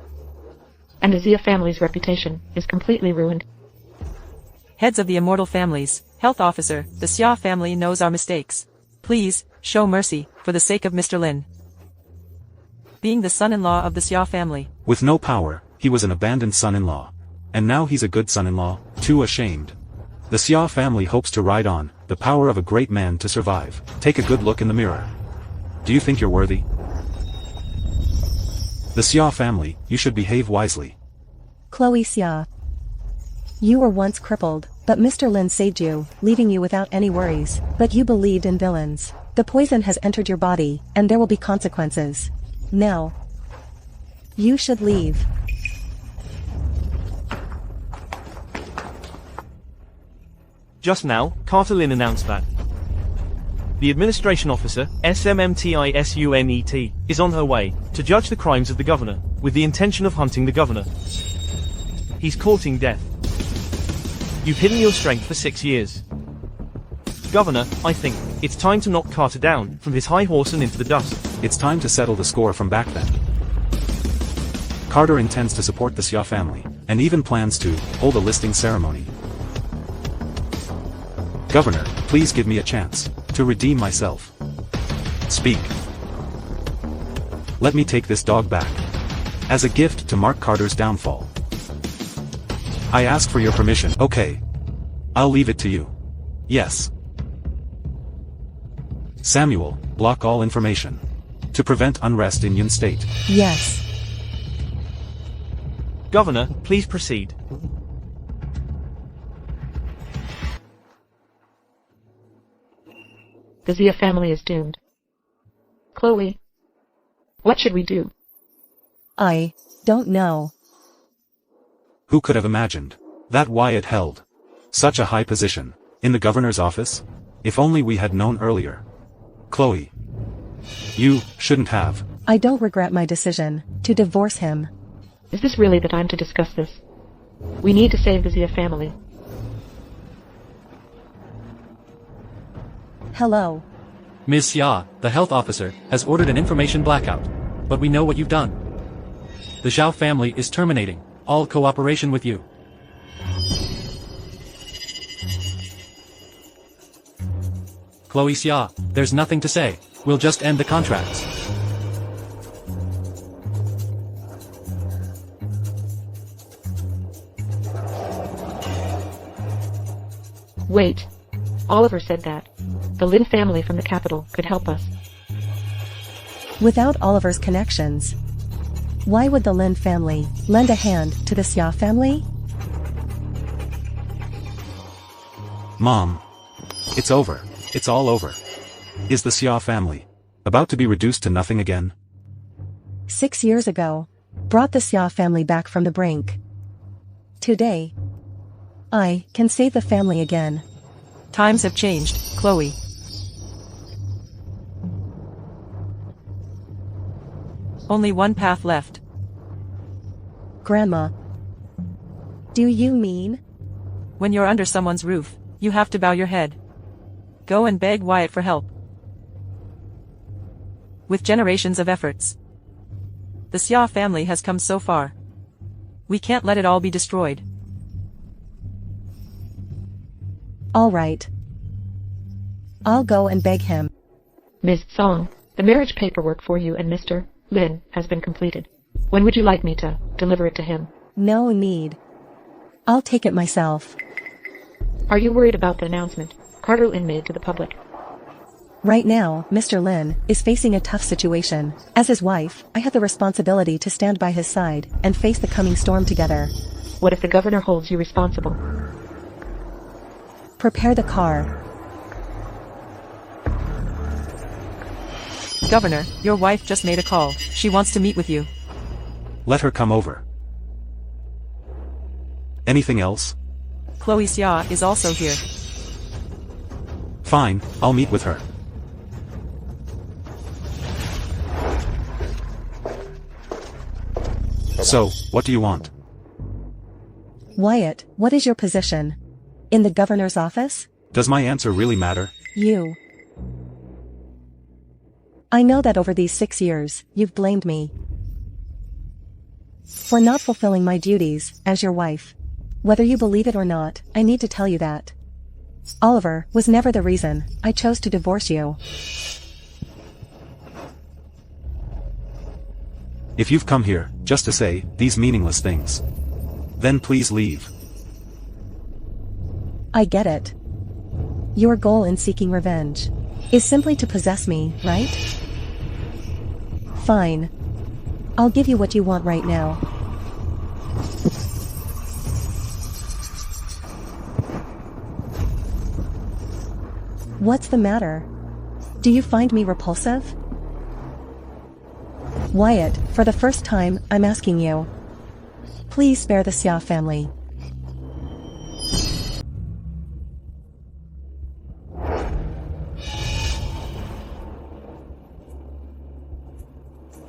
And the Xia family's reputation is completely ruined. Heads of the immortal families, health officer, the Xia family knows our mistakes. Please, show mercy, for the sake of Mr. Lin. Being the son-in-law of the Xia family. With no power, he was an abandoned son-in-law. And now he's a good son-in-law, too ashamed. The Xia family hopes to ride on the power of a great man to survive. Take a good look in the mirror. Do you think you're worthy? The Xia family, you should behave wisely. Chloe Xia. You were once crippled, but Mr. Lin saved you, leaving you without any worries. But you believed in villains. The poison has entered your body, and there will be consequences. Now, you should leave. Just now, Carter Lin announced that the administration officer, SMMTISUNET, is on her way to judge the crimes of the governor, with the intention of hunting the governor. He's courting death. You've hidden your strength for 6 years. Governor, I think it's time to knock Carter down from his high horse and into the dust. It's time to settle the score from back then. Carter intends to support the Xia family, and even plans to hold a listing ceremony. Governor, please give me a chance to redeem myself. Speak. Let me take this dog back as a gift to mark Carter's downfall. I ask for your permission. Okay. I'll leave it to you. Yes. Samuel, block all information to prevent unrest in Yun State. Yes. Governor, please proceed. The Xia family is doomed. Chloe, what should we do? I don't know. Who could have imagined that Wyatt held such a high position in the governor's office? If only we had known earlier. Chloe, you shouldn't have. I don't regret my decision to divorce him. Is this really the time to discuss this? We need to save the Xia family. Hello. Ms. Xia, the health officer, has ordered an information blackout. But we know what you've done. The Zhao family is terminating all cooperation with you. Chloe Xia, there's nothing to say. We'll just end the contracts. Wait. Oliver said that the Lin family from the capital could help us. Without Oliver's connections, why would the Lin family lend a hand to the Xia family? Mom. It's over. It's all over. Is the Xia family about to be reduced to nothing again? 6 years ago, brought the Xia family back from the brink. Today, I can save the family again. Times have changed, Chloe. Only one path left. Grandma. Do you mean? When you're under someone's roof, you have to bow your head. Go and beg Wyatt for help. With generations of efforts, the Xia family has come so far. We can't let it all be destroyed. All right. I'll go and beg him. Ms. Song, the marriage paperwork for you and Mr. Lin has been completed. When would you like me to deliver it to him? No need. I'll take it myself. Are you worried about the announcement Carter Lin made to the public? Right now, Mr. Lin is facing a tough situation. As his wife, I have the responsibility to stand by his side and face the coming storm together. What if the governor holds you responsible? Prepare the car. Governor, your wife just made a call. She wants to meet with you. Let her come over. Anything else? Chloe Xia is also here. Fine, I'll meet with her. So, what do you want? Wyatt, what is your position? In the governor's office? Does my answer really matter? I know that over these 6 years, you've blamed me for not fulfilling my duties as your wife. Whether you believe it or not, I need to tell you that Oliver was never the reason I chose to divorce you. If you've come here, just to say, these meaningless things, then please leave. I get it. Your goal in seeking revenge is simply to possess me, right? Fine. I'll give you what you want right now. What's the matter? Do you find me repulsive? Wyatt, for the first time, I'm asking you. Please spare the Xia family.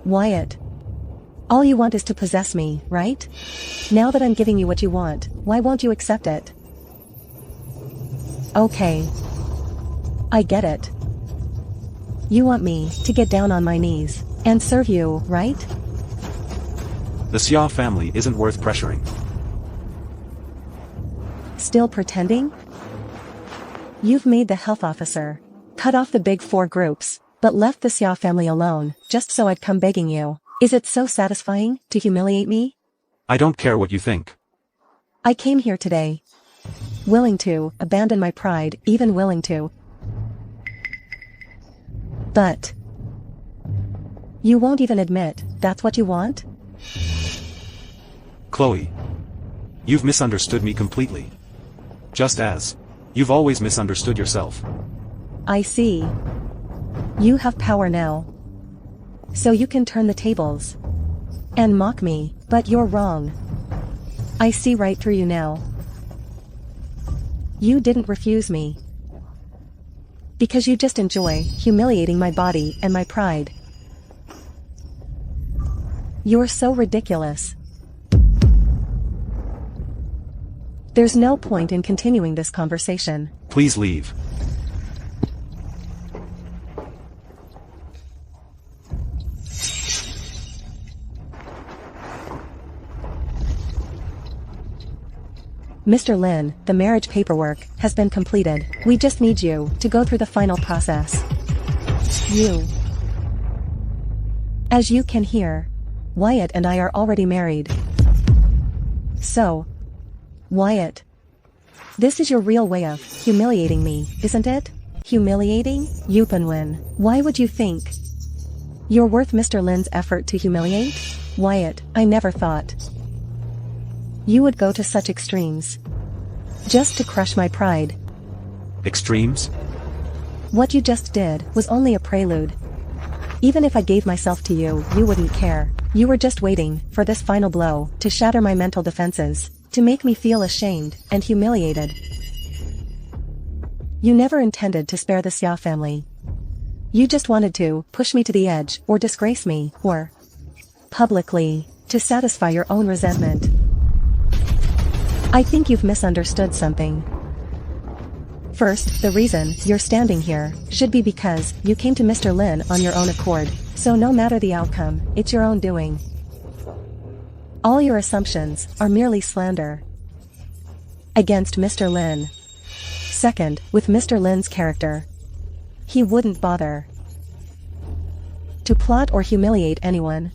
Wyatt. All you want is to possess me, right? Now that I'm giving you what you want, why won't you accept it? Okay. I get it. You want me to get down on my knees and serve you, right? The Xia family isn't worth pressuring. Still pretending? You've made the health officer cut off the big 4 groups, but left the Xia family alone, just so I'd come begging you. Is it so satisfying to humiliate me? I don't care what you think. I came here today, willing to abandon my pride, even willing to. But you won't even admit that's what you want? Chloe. You've misunderstood me completely. Just as you've always misunderstood yourself. I see. You have power now. So you can turn the tables and mock me, but you're wrong. I see right through you now. You didn't refuse me because you just enjoy humiliating my body and my pride. You're so ridiculous. There's no point in continuing this conversation. Please leave. Mr. Lin, the marriage paperwork has been completed. We just need you to go through the final process. As you can hear, Wyatt and I are already married. So, Wyatt, this is your real way of humiliating me, isn't it? Humiliating? Yupenwen, why would you think you're worth Mr. Lin's effort to humiliate? Wyatt, I never thought you would go to such extremes just to crush my pride. Extremes? What you just did was only a prelude. Even if I gave myself to you, you wouldn't care. You were just waiting for this final blow to shatter my mental defenses, to make me feel ashamed and humiliated. You never intended to spare the Xia family. You just wanted to push me to the edge, or disgrace me, or publicly, to satisfy your own resentment. I think you've misunderstood something. First, the reason you're standing here should be because you came to Mr. Lin on your own accord, so no matter the outcome, it's your own doing. All your assumptions are merely slander against Mr. Lin. Second, with Mr. Lin's character, he wouldn't bother to plot or humiliate anyone,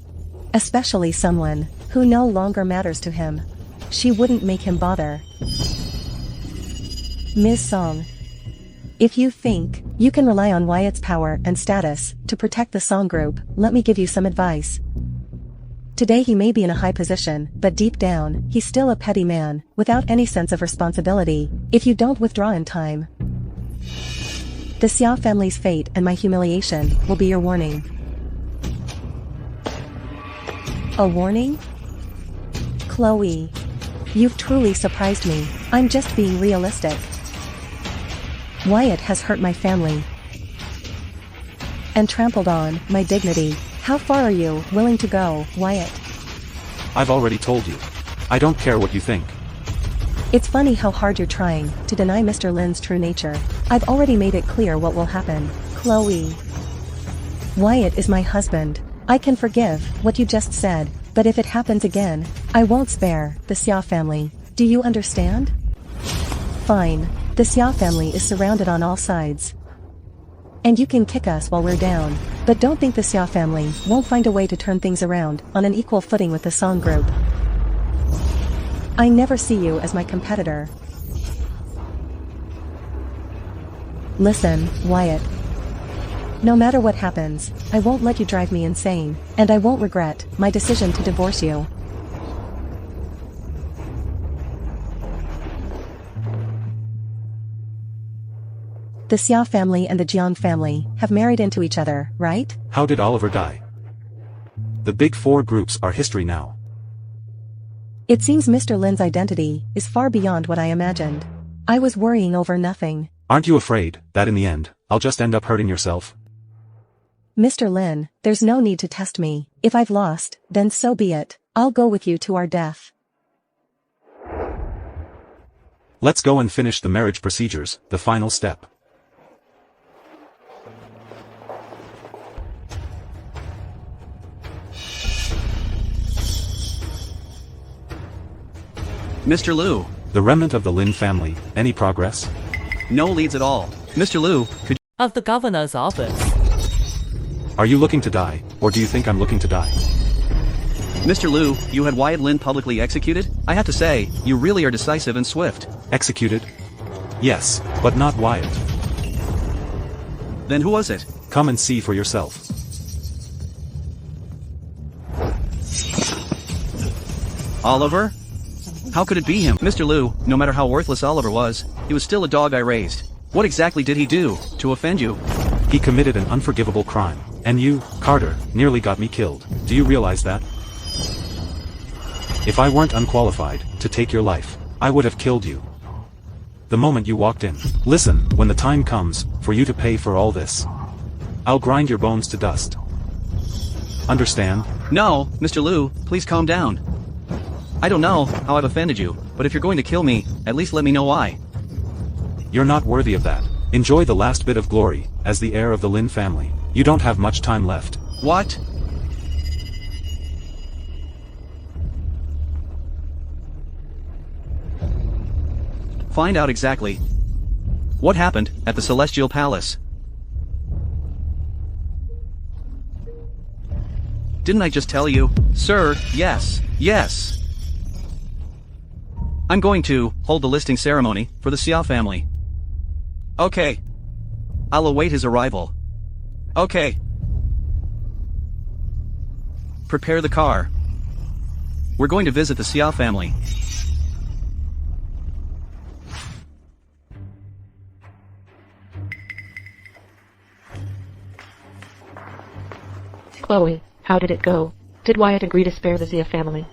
especially someone who no longer matters to him. She wouldn't make him bother. Ms. Song, if you think you can rely on Wyatt's power and status to protect the Song group, let me give you some advice. Today he may be in a high position, but deep down, he's still a petty man, without any sense of responsibility. If you don't withdraw in time, The Xiao family's fate and my humiliation will be your warning. A warning? Chloe. You've truly surprised me. I'm just being realistic. Wyatt has hurt my family and trampled on my dignity. How far are you willing to go, Wyatt? I've already told you. I don't care what you think. It's funny how hard you're trying to deny Mr. Lin's true nature. I've already made it clear what will happen, Chloe. Wyatt is my husband. I can forgive what you just said, but if it happens again, I won't spare the Xia family. Do you understand? Fine. The Xia family is surrounded on all sides. And you can kick us while we're down, but don't think the Xia family won't find a way to turn things around on an equal footing with the Song group. I never see you as my competitor. Listen, Wyatt. No matter what happens, I won't let you drive me insane, and I won't regret my decision to divorce you. The Xia family and the Jiang family have married into each other, right? How did Oliver die? The big four groups are history now. It seems Mr. Lin's identity is far beyond what I imagined. I was worrying over nothing. Aren't you afraid that in the end, I'll just end up hurting yourself? Mr. Lin, there's no need to test me. If I've lost, then so be it. I'll go with you to our death. Let's go and finish the marriage procedures, the final step. Mr. Liu. The remnant of the Lin family, any progress? No leads at all. Mr. Liu, could of the governor's office. Are you looking to die, or do you think I'm looking to die? Mr. Liu, you had Wyatt Lin publicly executed? I have to say, you really are decisive and swift. Executed? Yes, but not Wyatt. Then who was it? Come and see for yourself. Oliver? How could it be him? Mr. Liu, no matter how worthless Oliver was, he was still a dog I raised. What exactly did he do to offend you? He committed an unforgivable crime. And you, Carter, nearly got me killed. Do you realize that? If I weren't unqualified to take your life, I would have killed you the moment you walked in. Listen, when the time comes for you to pay for all this, I'll grind your bones to dust. Understand? No, Mr. Liu, please calm down. I don't know how I've offended you, but if you're going to kill me, at least let me know why. You're not worthy of that. Enjoy the last bit of glory, as the heir of the Lin family. You don't have much time left. What? Find out exactly what happened at the Celestial Palace. Didn't I just tell you? Sir, yes, yes. I'm going to hold the listing ceremony for the Xia family. Okay. I'll await his arrival. Okay. Prepare the car. We're going to visit the Xia family. Chloe, how did it go? Did Wyatt agree to spare the Xia family?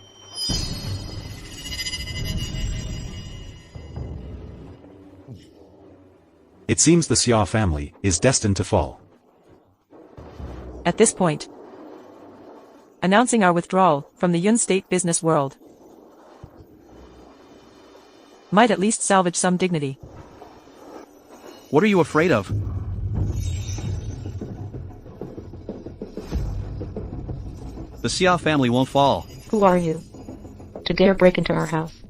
It seems the Xia family is destined to fall. At this point, announcing our withdrawal from the Yun State business world might at least salvage some dignity. What are you afraid of? The Xia family won't fall. Who are you? To dare break into our house?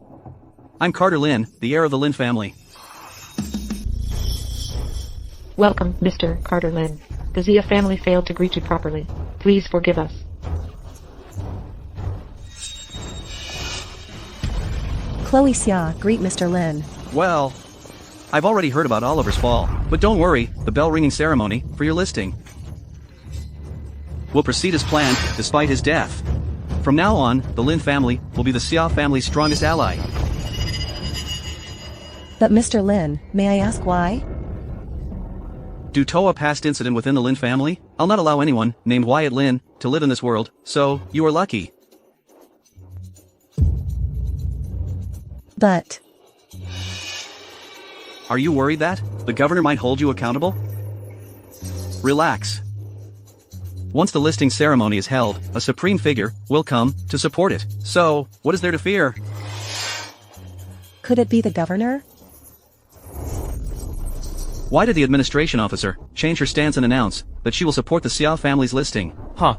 I'm Carter Lin, the heir of the Lin family. Welcome, Mr. Carter Lin. The Xia family failed to greet you properly. Please forgive us. Chloe Xia, greet Mr. Lin. Well, I've already heard about Oliver's fall, but don't worry, the bell-ringing ceremony for your listing will proceed as planned, despite his death. From now on, the Lin family will be the Xia family's strongest ally. But Mr. Lin, may I ask why? Due to a past incident within the Lin family, I'll not allow anyone, named Wyatt Lin, to live in this world, so, you are lucky. But... Are you worried that the governor might hold you accountable? Relax. Once the listing ceremony is held, a supreme figure will come to support it. So, what is there to fear? Could it be the governor? Why did the administration officer change her stance and announce that she will support the Xia family's listing? Huh.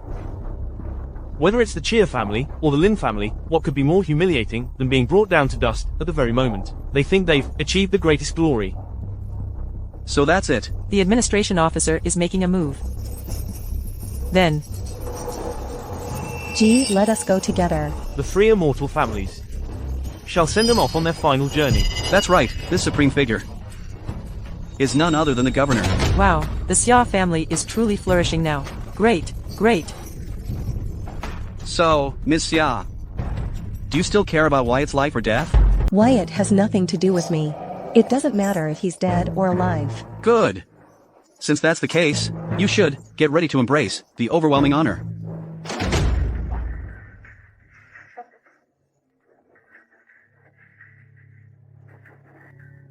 Whether it's the Chia family or the Lin family, what could be more humiliating than being brought down to dust at the very moment they think they've achieved the greatest glory? So that's it. The administration officer is making a move. Then, Gee, let us go together. The three immortal families shall send them off on their final journey. That's right, this supreme figure is none other than the governor. wow, the Xia family is truly flourishing now. Great, great. So, Ms. Xia, do you still care about Wyatt's life or death? Wyatt has nothing to do with me. It doesn't matter if he's dead or alive. Good. Since that's the case, you should get ready to embrace the overwhelming honor.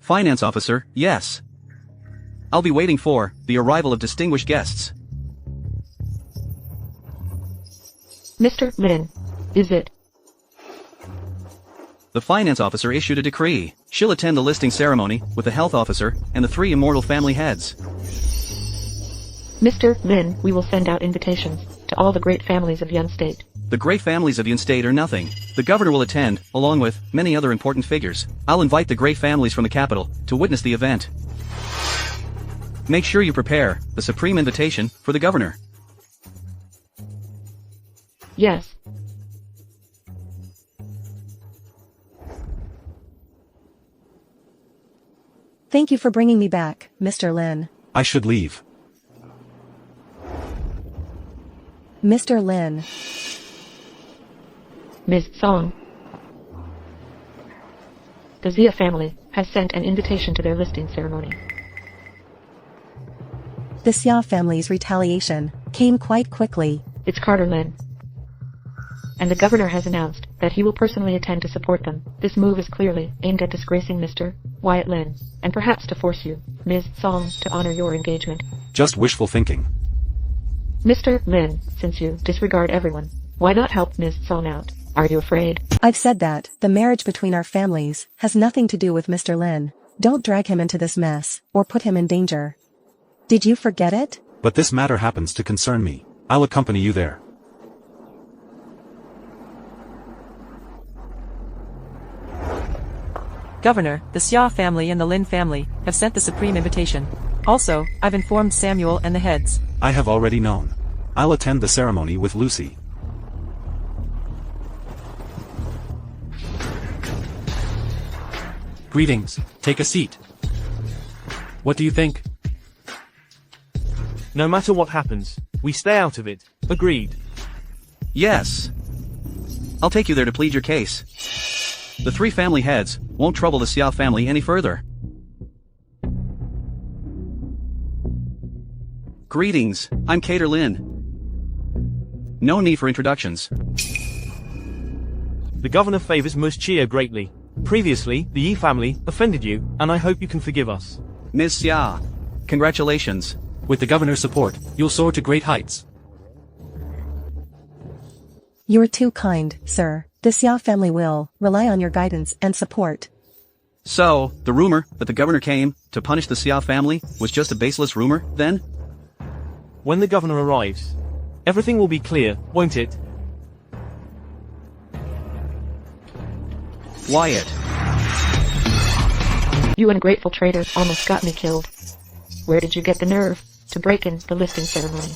Finance officer, yes. I'll be waiting for the arrival of distinguished guests. Mr. Lin, is it? The finance officer issued a decree. She'll attend the listing ceremony with the health officer and the three immortal family heads. Mr. Lin, we will send out invitations to all the great families of Yun State. The great families of Yun State are nothing. The governor will attend, along with many other important figures. I'll invite the great families from the capital to witness the event. Make sure you prepare the supreme invitation for the governor. Yes. Thank you for bringing me back, Mr. Lin. I should leave. Mr. Lin. Ms. Song. The Xia family has sent an invitation to their listing ceremony. The Xia family's retaliation came quite quickly. It's Carter Lin. And the governor has announced that he will personally attend to support them. This move is clearly aimed at disgracing Mr. Wyatt Lin, and perhaps to force you, Ms. Song, to honor your engagement. Just wishful thinking. Mr. Lin, since you disregard everyone, why not help Ms. Song out? Are you afraid? I've said that the marriage between our families has nothing to do with Mr. Lin. Don't drag him into this mess, or put him in danger. Did you forget it? But this matter happens to concern me. I'll accompany you there. Governor, the Xia family and the Lin family have sent the supreme invitation. Also, I've informed Samuel and the heads. I have already known. I'll attend the ceremony with Lucy. Greetings, take a seat. What do you think? No matter what happens, we stay out of it. Agreed. Yes. I'll take you there to plead your case. The three family heads won't trouble the Xia family any further. Greetings, I'm Carter Lin. No need for introductions. The governor favors Ms. Chia greatly. Previously, the Yi family offended you, and I hope you can forgive us. Ms. Xia, congratulations. With the governor's support, you'll soar to great heights. You're too kind, sir. The Xia family will rely on your guidance and support. So, the rumor that the governor came to punish the Xia family was just a baseless rumor, then? When the governor arrives, everything will be clear, won't it? Wyatt. You ungrateful traitor almost got me killed. Where did you get the nerve to break in the listing ceremony?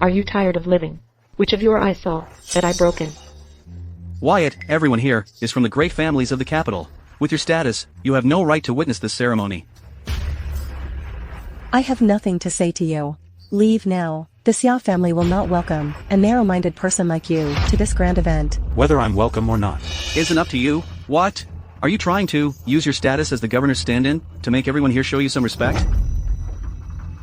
Are you tired of living? Which of your eyes saw that I broke in? Wyatt, everyone here is from the great families of the capital. With your status, you have no right to witness this ceremony. I have nothing to say to you. Leave now. The Xia family will not welcome a narrow-minded person like you to this grand event. Whether I'm welcome or not. Isn't up to you. What? Are you trying to use your status as the governor's stand-in to make everyone here show you some respect?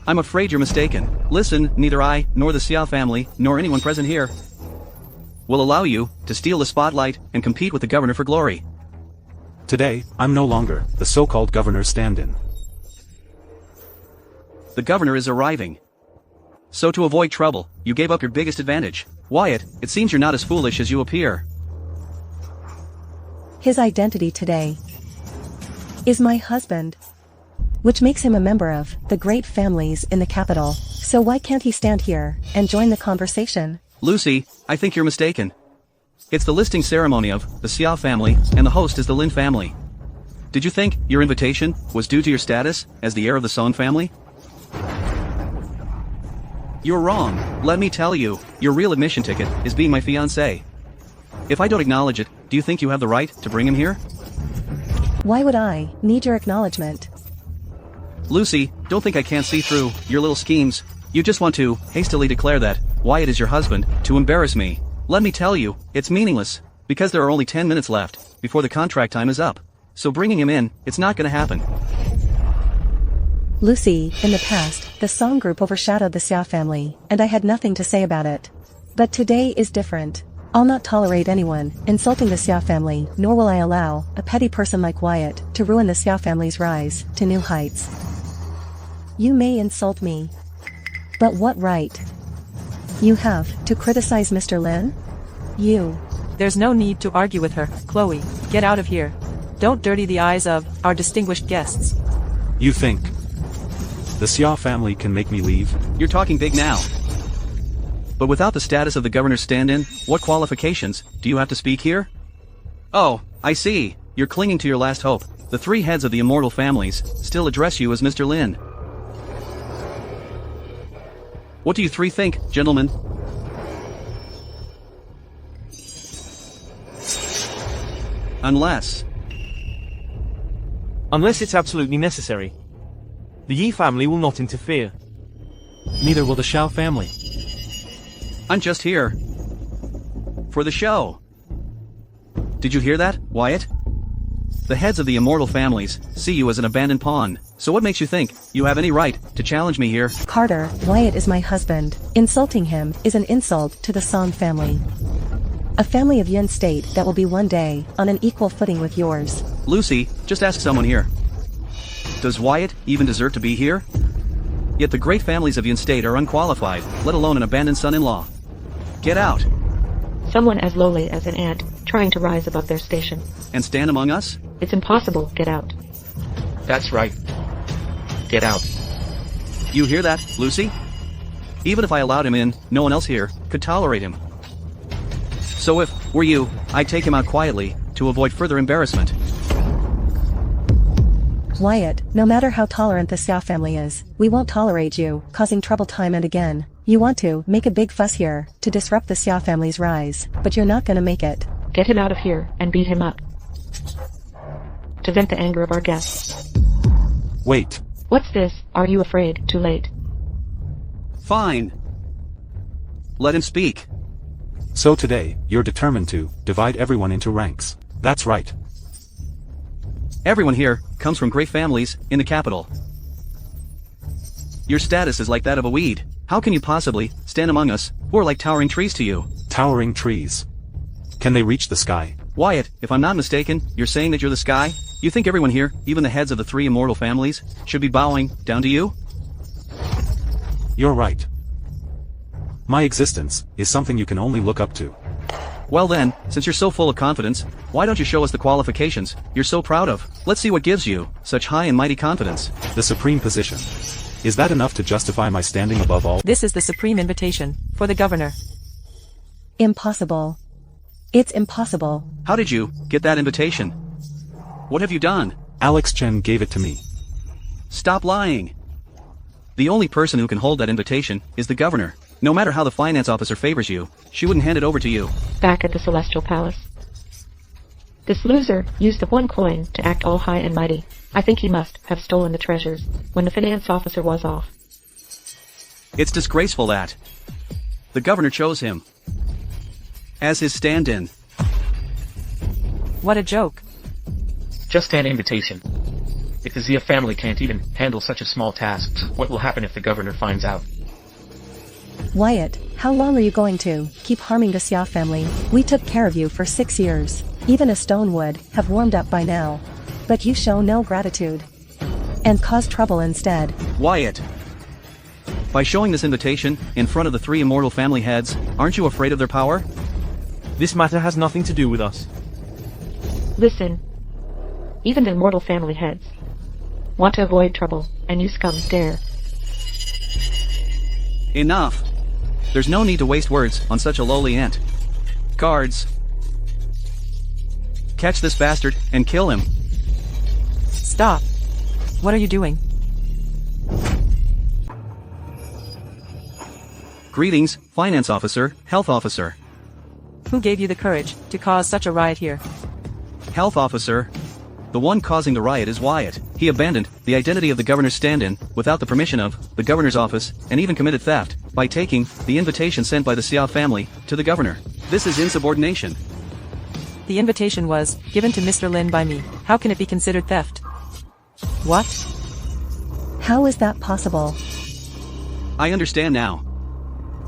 I'm afraid you're mistaken. Listen, neither I, nor the Xia family, nor anyone present here will allow you to steal the spotlight and compete with the governor for glory. Today, I'm no longer the so-called governor's stand-in. The governor is arriving. So to avoid trouble, you gave up your biggest advantage. Wyatt, it seems you're not as foolish as you appear. His identity today is my husband, which makes him a member of the great families in the capital. So why can't he stand here and join the conversation? Lucy, I think you're mistaken. It's the listing ceremony of the Xia family, and the host is the Lin family. Did you think your invitation was due to your status as the heir of the Song family? You're wrong. Let me tell you, your real admission ticket is being my fiancé. If I don't acknowledge it, do you think you have the right to bring him here? Why would I need your acknowledgement? Lucy, don't think I can't see through your little schemes. You just want to hastily declare that Wyatt is your husband to embarrass me. Let me tell you, it's meaningless, because there are only 10 minutes left before the contract time is up. So bringing him in, it's not gonna happen. Lucy, in the past, the Song group overshadowed the Xia family, and I had nothing to say about it. But today is different. I'll not tolerate anyone insulting the Xia family, nor will I allow a petty person like Wyatt to ruin the Xia family's rise to new heights. You may insult me, but what right you have to criticize Mr. Lin? You. There's no need to argue with her, Chloe. Get out of here. Don't dirty the eyes of our distinguished guests. You think the Xia family can make me leave? You're talking big now. But without the status of the governor's stand-in, what qualifications do you have to speak here? Oh, I see. You're clinging to your last hope. The three heads of the immortal families still address you as Mr. Lin. What do you three think, gentlemen? Unless Unless it's absolutely necessary. The Yi family will not interfere. Neither will the Xiao family. I'm just here for the show. Did you hear that, Wyatt? The heads of the immortal families see you as an abandoned pawn. So what makes you think you have any right to challenge me here? Carter, Wyatt is my husband. Insulting him is an insult to the Song family. A family of Yin State that will be one day on an equal footing with yours. Lucy, just ask someone here. Does Wyatt even deserve to be here? Yet the great families of Yin State are unqualified, let alone an abandoned son-in-law. Get out. Someone as lowly as an ant, trying to rise above their station. And stand among us? It's impossible. Get out. That's right. Get out. You hear that, Lucy? Even if I allowed him in, no one else here could tolerate him. So if were you, I'd take him out quietly to avoid further embarrassment. Wyatt, no matter how tolerant the Xia family is, we won't tolerate you causing trouble time and again. You want to make a big fuss here to disrupt the Xia family's rise, but you're not gonna make it. Get him out of here and beat him up. To vent the anger of our guests. Wait. What's this? Are you afraid? Too late. Fine. Let him speak. So today, you're determined to divide everyone into ranks. That's right. Everyone here comes from great families in the capital. Your status is like that of a weed. How can you possibly stand among us, who are like towering trees to you? Towering trees. Can they reach the sky? Wyatt, if I'm not mistaken, you're saying that you're the sky? You think everyone here, even the heads of the three immortal families, should be bowing down to you? You're right. My existence is something you can only look up to. Well then, since you're so full of confidence, why don't you show us the qualifications you're so proud of? Let's see what gives you such high and mighty confidence. The supreme position. Is that enough to justify my standing above all? This is the supreme invitation for the governor. Impossible. It's impossible. How did you get that invitation? What have you done? Alex Chen gave it to me. Stop lying. The only person who can hold that invitation is the governor. No matter how the finance officer favors you, she wouldn't hand it over to you. Back at the Celestial Palace. This loser used the one coin to act all high and mighty. I think he must have stolen the treasures when the finance officer was off. It's disgraceful that the governor chose him as his stand-in. What a joke. Just an invitation. If the Xia family can't even handle such a small task, what will happen if the governor finds out? Wyatt, how long are you going to keep harming the Xia family? We took care of you for 6 years. Even a stone would have warmed up by now. But you show no gratitude. And cause trouble instead. Wyatt! By showing this invitation in front of the 3 immortal family heads, aren't you afraid of their power? This matter has nothing to do with us. Listen. Even the immortal family heads want to avoid trouble, and you scum dare. Enough! There's no need to waste words on such a lowly ant. Guards! Catch this bastard and kill him. Stop. What are you doing? Greetings, Finance Officer, Health Officer. Who gave you the courage to cause such a riot here? Health Officer. The one causing the riot is Wyatt. He abandoned the identity of the governor's stand-in without the permission of the governor's office and even committed theft by taking the invitation sent by the Xia family to the governor. This is insubordination. The invitation was given to Mr. Lin by me. How can it be considered theft? What? How is that possible? I understand now.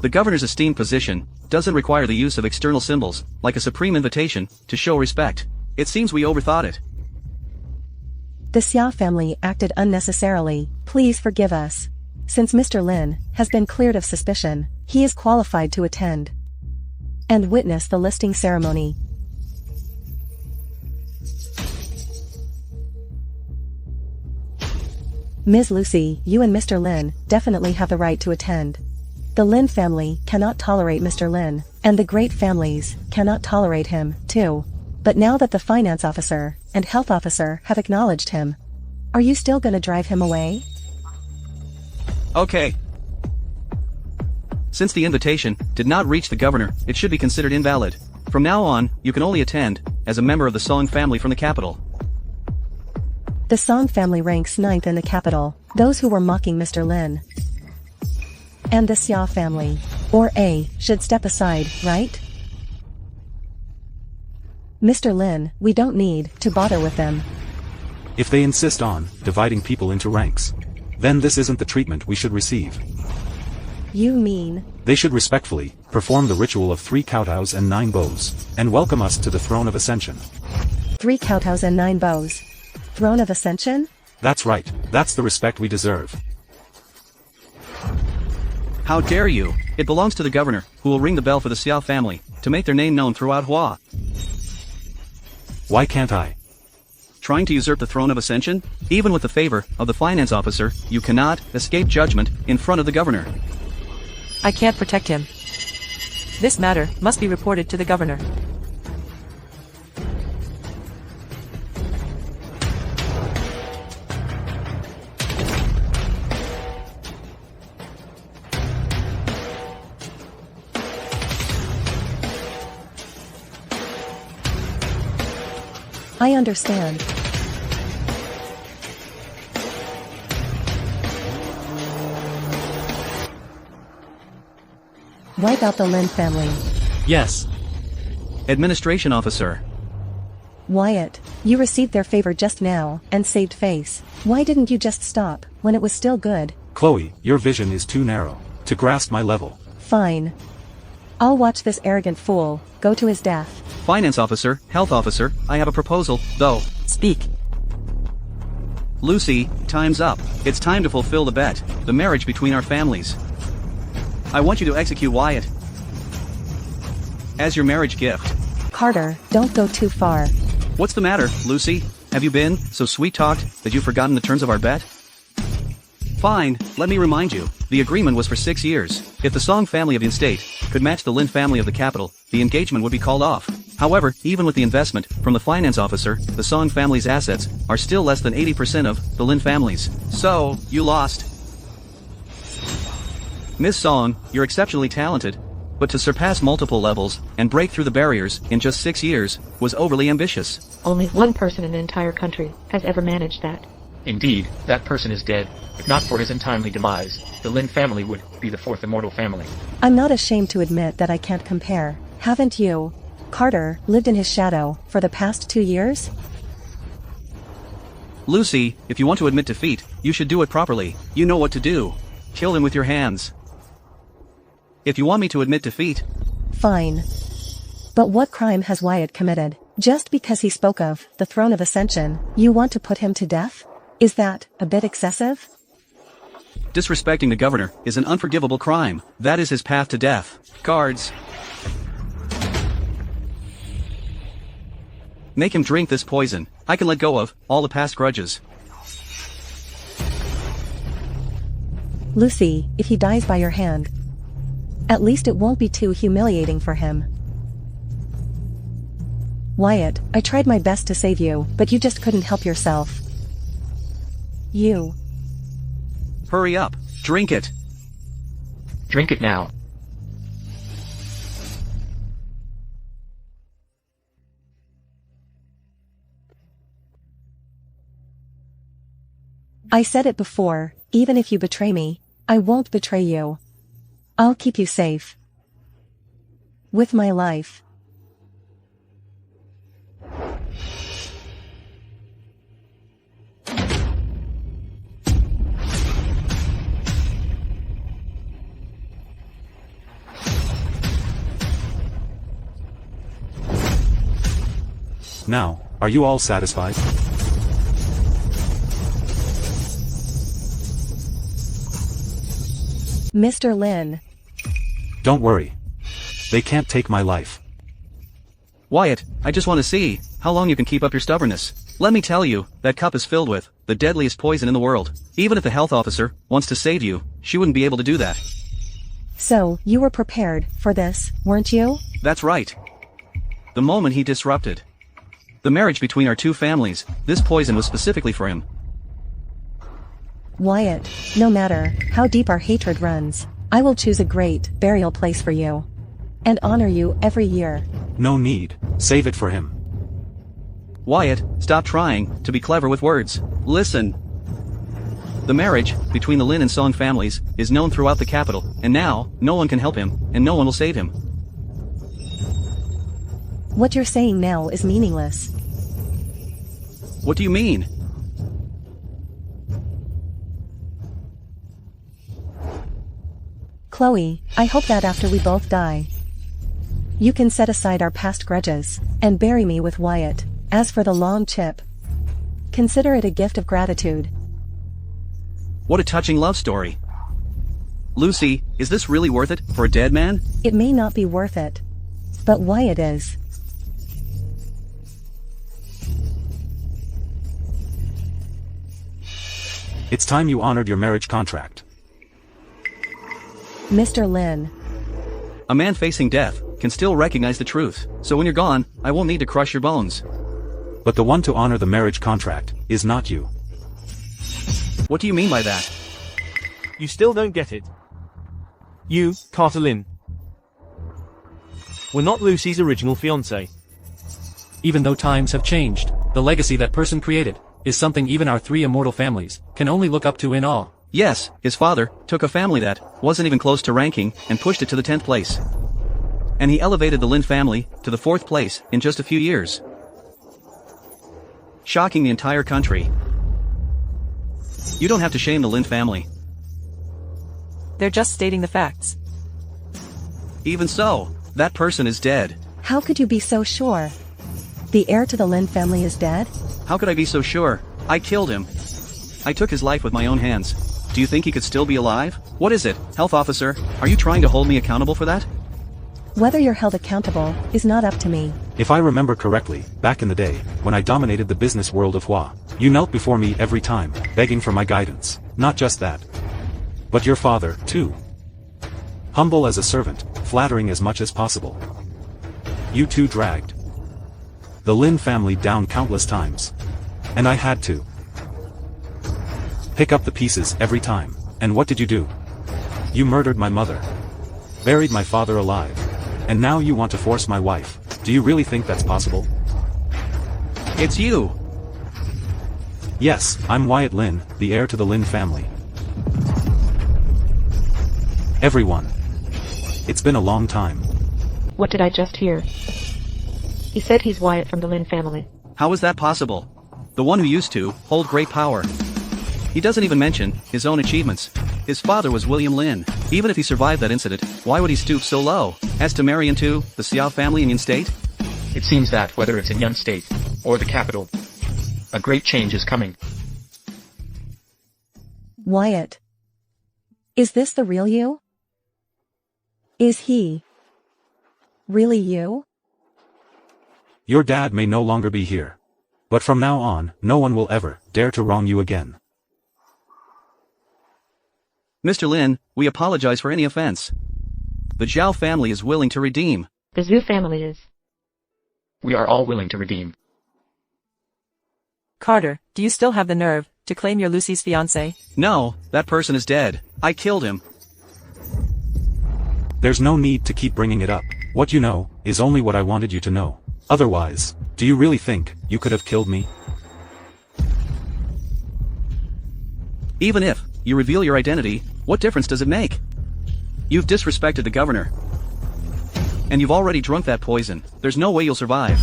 The governor's esteemed position doesn't require the use of external symbols, like a supreme invitation, to show respect. It seems we overthought it. The Xia family acted unnecessarily. Please forgive us. Since Mr. Lin has been cleared of suspicion, he is qualified to attend and witness the listing ceremony. Ms. Lucy, you and Mr. Lin definitely have the right to attend. The Lin family cannot tolerate Mr. Lin, and the great families cannot tolerate him, too. But now that the finance officer and health officer have acknowledged him, are you still gonna drive him away? Okay. Since the invitation did not reach the governor, it should be considered invalid. From now on, you can only attend as a member of the Song family from the capital. The Song family ranks 9th in the capital, those who were mocking Mr. Lin. And the Xia family, or A, should step aside, right? Mr. Lin, we don't need to bother with them. If they insist on dividing people into ranks, then this isn't the treatment we should receive. You mean? They should respectfully perform the ritual of 3 kowtows and 9 bows, and welcome us to the throne of ascension. 3 kowtows and 9 bows. Throne of ascension? That's right, that's the respect we deserve. How dare you! It belongs to the governor, who will ring the bell for the Xia family, to make their name known throughout Hua. Why can't I? Trying to usurp the throne of ascension? Even with the favor of the finance officer, you cannot escape judgment in front of the governor. I can't protect him. This matter must be reported to the governor. I understand. Wipe out the Lin family. Yes. Administration officer. Wyatt, you received their favor just now, and saved face. Why didn't you just stop, when it was still good? Chloe, your vision is too narrow to grasp my level. Fine. I'll watch this arrogant fool go to his death. Finance officer, health officer, I have a proposal, though. Speak. Lucy, time's up. It's time to fulfill the bet, the marriage between our families. I want you to execute Wyatt as your marriage gift. Carter, don't go too far. What's the matter, Lucy? Have you been so sweet-talked that you've forgotten the terms of our bet? Fine, let me remind you, the agreement was for 6 years. If the Song family of Yin-State could match the Lin family of the capital, the engagement would be called off. However, even with the investment from the finance officer, the Song family's assets are still less than 80% of the Lin family's. So, you lost. Miss Song, you're exceptionally talented, but to surpass multiple levels and break through the barriers in just 6 years was overly ambitious. Only one person in the entire country has ever managed that. Indeed, that person is dead. If not for his untimely demise, the Lin family would be the 4th immortal family. I'm not ashamed to admit that I can't compare. Haven't you, Carter, lived in his shadow for the past 2 years? Lucy, if you want to admit defeat, you should do it properly. You know what to do. Kill him with your hands. If you want me to admit defeat... Fine. But what crime has Wyatt committed? Just because he spoke of the throne of ascension, you want to put him to death? Is that a bit excessive? Disrespecting the governor is an unforgivable crime. That is his path to death. Guards. Make him drink this poison. I can let go of all the past grudges. Lucy, if he dies by your hand, at least it won't be too humiliating for him. Wyatt, I tried my best to save you, but you just couldn't help yourself. You. Hurry up. Drink it. Drink it now. I said it before, even if you betray me, I won't betray you. I'll keep you safe. With my life. Now, are you all satisfied? Mr. Lin. Don't worry. They can't take my life. Wyatt, I just want to see how long you can keep up your stubbornness. Let me tell you, that cup is filled with the deadliest poison in the world. Even if the health officer wants to save you, she wouldn't be able to do that. So, you were prepared for this, weren't you? That's right. The moment he disrupted the marriage between our two families, this poison was specifically for him. Wyatt, no matter how deep our hatred runs, I will choose a great burial place for you. And honor you every year. No need. Save it for him. Wyatt, stop trying to be clever with words. Listen. The marriage between the Lin and Song families is known throughout the capital, and now, no one can help him, and no one will save him. What you're saying now is meaningless. What do you mean? Chloe, I hope that after we both die, you can set aside our past grudges, and bury me with Wyatt. As for the long chip, consider it a gift of gratitude. What a touching love story. Lucy, is this really worth it for a dead man? It may not be worth it, but Wyatt is. It's time you honored your marriage contract. Mr. Lin. A man facing death can still recognize the truth, so when you're gone, I won't need to crush your bones. But the one to honor the marriage contract is not you. What do you mean by that? You still don't get it. You, Carter Lin, were not Lucy's original fiancé. Even though times have changed, the legacy that person created is something even our three immortal families can only look up to in awe. Yes, his father took a family that wasn't even close to ranking and pushed it to the 10th place. And he elevated the Lin family to the 4th place in just a few years. Shocking the entire country. You don't have to shame the Lin family. They're just stating the facts. Even so, that person is dead. How could you be so sure? The heir to the Lin family is dead? How could I be so sure? I killed him. I took his life with my own hands. Do you think he could still be alive? What is it, health officer? Are you trying to hold me accountable for that? Whether you're held accountable is not up to me. If I remember correctly, back in the day, when I dominated the business world of Hua, you knelt before me every time, begging for my guidance. Not just that, but your father, too. Humble as a servant, flattering as much as possible. You two dragged the Lin family down countless times. And I had to pick up the pieces every time. And what did you do? You murdered my mother. Buried my father alive. And now you want to force my wife. Do you really think that's possible? It's you! Yes, I'm Wyatt Lin, the heir to the Lin family. Everyone. It's been a long time. What did I just hear? He said he's Wyatt from the Lin family. How is that possible? the one who used to hold great power. He doesn't even mention his own achievements. His father was William Lin. Even if he survived that incident, why would he stoop so low as to marry into the Xiao family in Yan State? It seems that, whether it's in Yan State or the capital, a great change is coming. Wyatt. Is this the real you? Is he really you? Your dad may no longer be here. But from now on, no one will ever dare to wrong you again. Mr. Lin, we apologize for any offense. The Zhao family is willing to redeem. The Zhu family is. We are all willing to redeem. Carter, do you still have the nerve to claim you're Lucy's fiancé? No, that person is dead. I killed him. There's no need to keep bringing it up. What you know is only what I wanted you to know. Otherwise, do you really think you could have killed me? Even if you reveal your identity, what difference does it make? You've disrespected the governor. And you've already drunk that poison. There's no way you'll survive.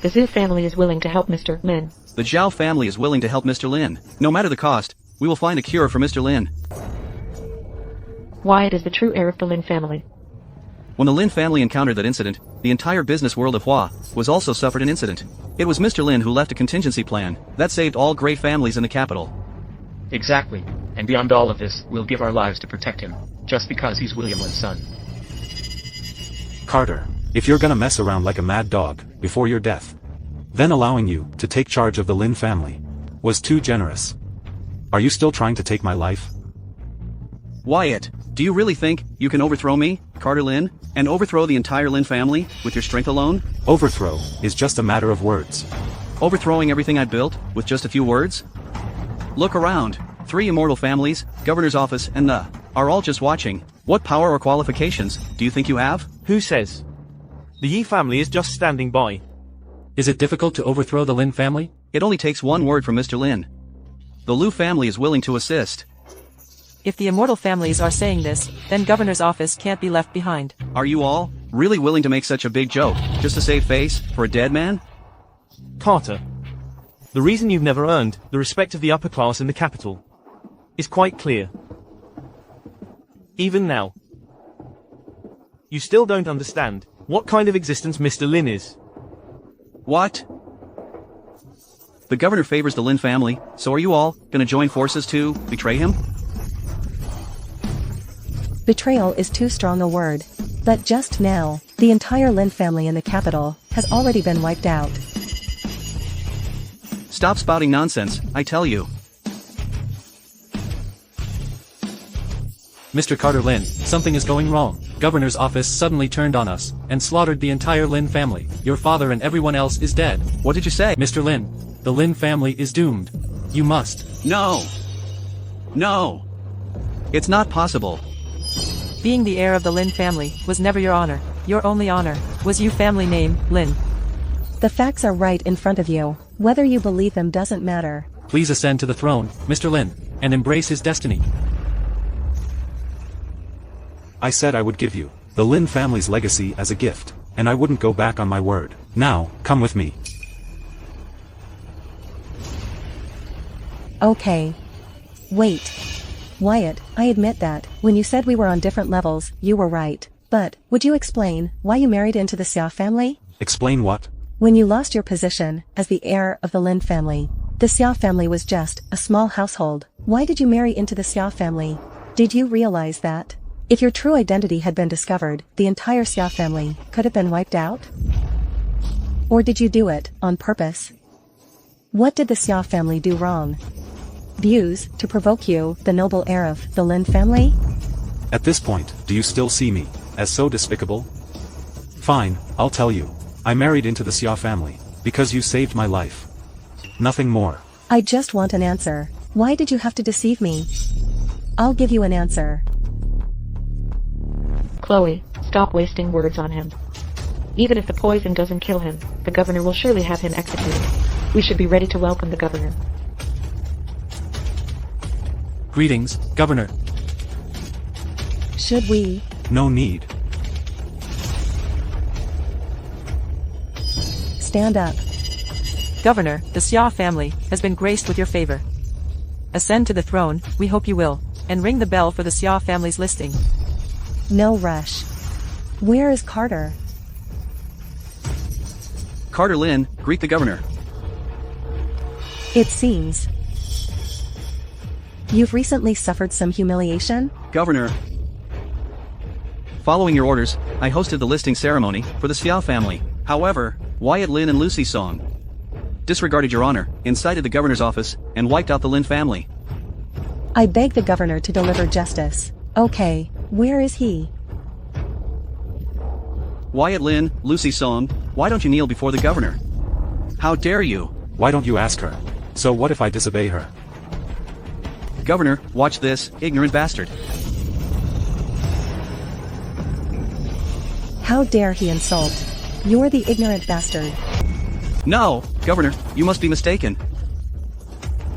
The Zhu family is willing to help Mr. Lin. The Zhao family is willing to help Mr. Lin. No matter the cost, we will find a cure for Mr. Lin. Wyatt is the true heir of the Lin family. When the Lin family encountered that incident, the entire business world of Hua was also suffered an incident. It was Mr. Lin who left a contingency plan that saved all great families in the capital. Exactly. And beyond all of this, we'll give our lives to protect him, just because he's William Lin's son. Carter, if you're gonna mess around like a mad dog before your death, then allowing you to take charge of the Lin family was too generous. Are you still trying to take my life? Wyatt, do you really think you can overthrow me, Carter Lin, and overthrow the entire Lin family with your strength alone? Overthrow is just a matter of words. Overthrowing everything I built with just a few words? Look around. 3 immortal families, governor's office, and the are all just watching. What power or qualifications do you think you have? Who says? The Yi family is just standing by. Is it difficult to overthrow the Lin family? It only takes one word from Mr. Lin. The Lu family is willing to assist. If the immortal families are saying this, then governor's office can't be left behind. Are you all really willing to make such a big joke just to save face for a dead man? Carter. The reason you've never earned the respect of the upper class in the capital is quite clear. Even now. You still don't understand what kind of existence Mr. Lin is. What? The governor favors the Lin family, so are you all gonna join forces to betray him? Betrayal is too strong a word. But just now, the entire Lin family in the capital has already been wiped out. Stop spouting nonsense, I tell you. Mr. Carter Lin, something is going wrong. Governor's office suddenly turned on us and slaughtered the entire Lin family. Your father and everyone else is dead. What did you say? Mr. Lin, the Lin family is doomed. You must. No. No. It's not possible. Being the heir of the Lin family was never your honor. Your only honor was you family name, Lin. The facts are right in front of you. Whether you believe them doesn't matter. Please ascend to the throne, Mr. Lin, and embrace his destiny. I said I would give you the Lin family's legacy as a gift, and I wouldn't go back on my word. Now, come with me. Okay. Wait. Wyatt, I admit that, when you said we were on different levels, you were right. But, would you explain why you married into the Xia family? Explain what? When you lost your position as the heir of the Lin family, the Xia family was just a small household. Why did you marry into the Xia family? Did you realize that? If your true identity had been discovered, the entire Xia family could have been wiped out? Or did you do it on purpose? What did the Xia family do wrong? Views to provoke you, the noble heir of the Lin family? At this point, do you still see me as so despicable? Fine, I'll tell you. I married into the Xia family because you saved my life. Nothing more. I just want an answer. Why did you have to deceive me? I'll give you an answer. Chloe, stop wasting words on him. Even if the poison doesn't kill him, the governor will surely have him executed. We should be ready to welcome the governor. Greetings, Governor. Should we? No need. Stand up. Governor, the Xia family has been graced with your favor. Ascend to the throne, we hope you will, and ring the bell for the Xia family's listing. No rush. Where is Carter? Carter Lin, greet the governor. It seems you've recently suffered some humiliation? Governor. Following your orders, I hosted the listing ceremony for the Xiao family. However, Wyatt Lin and Lucy Song disregarded your honor, incited the governor's office, and wiped out the Lin family. I beg the governor to deliver justice. Okay, where is he? Wyatt Lin, Lucy Song, why don't you kneel before the governor? How dare you? Why don't you ask her? So what if I disobey her? Governor, watch this, ignorant bastard. How dare he insult? You're the ignorant bastard. No, Governor, you must be mistaken.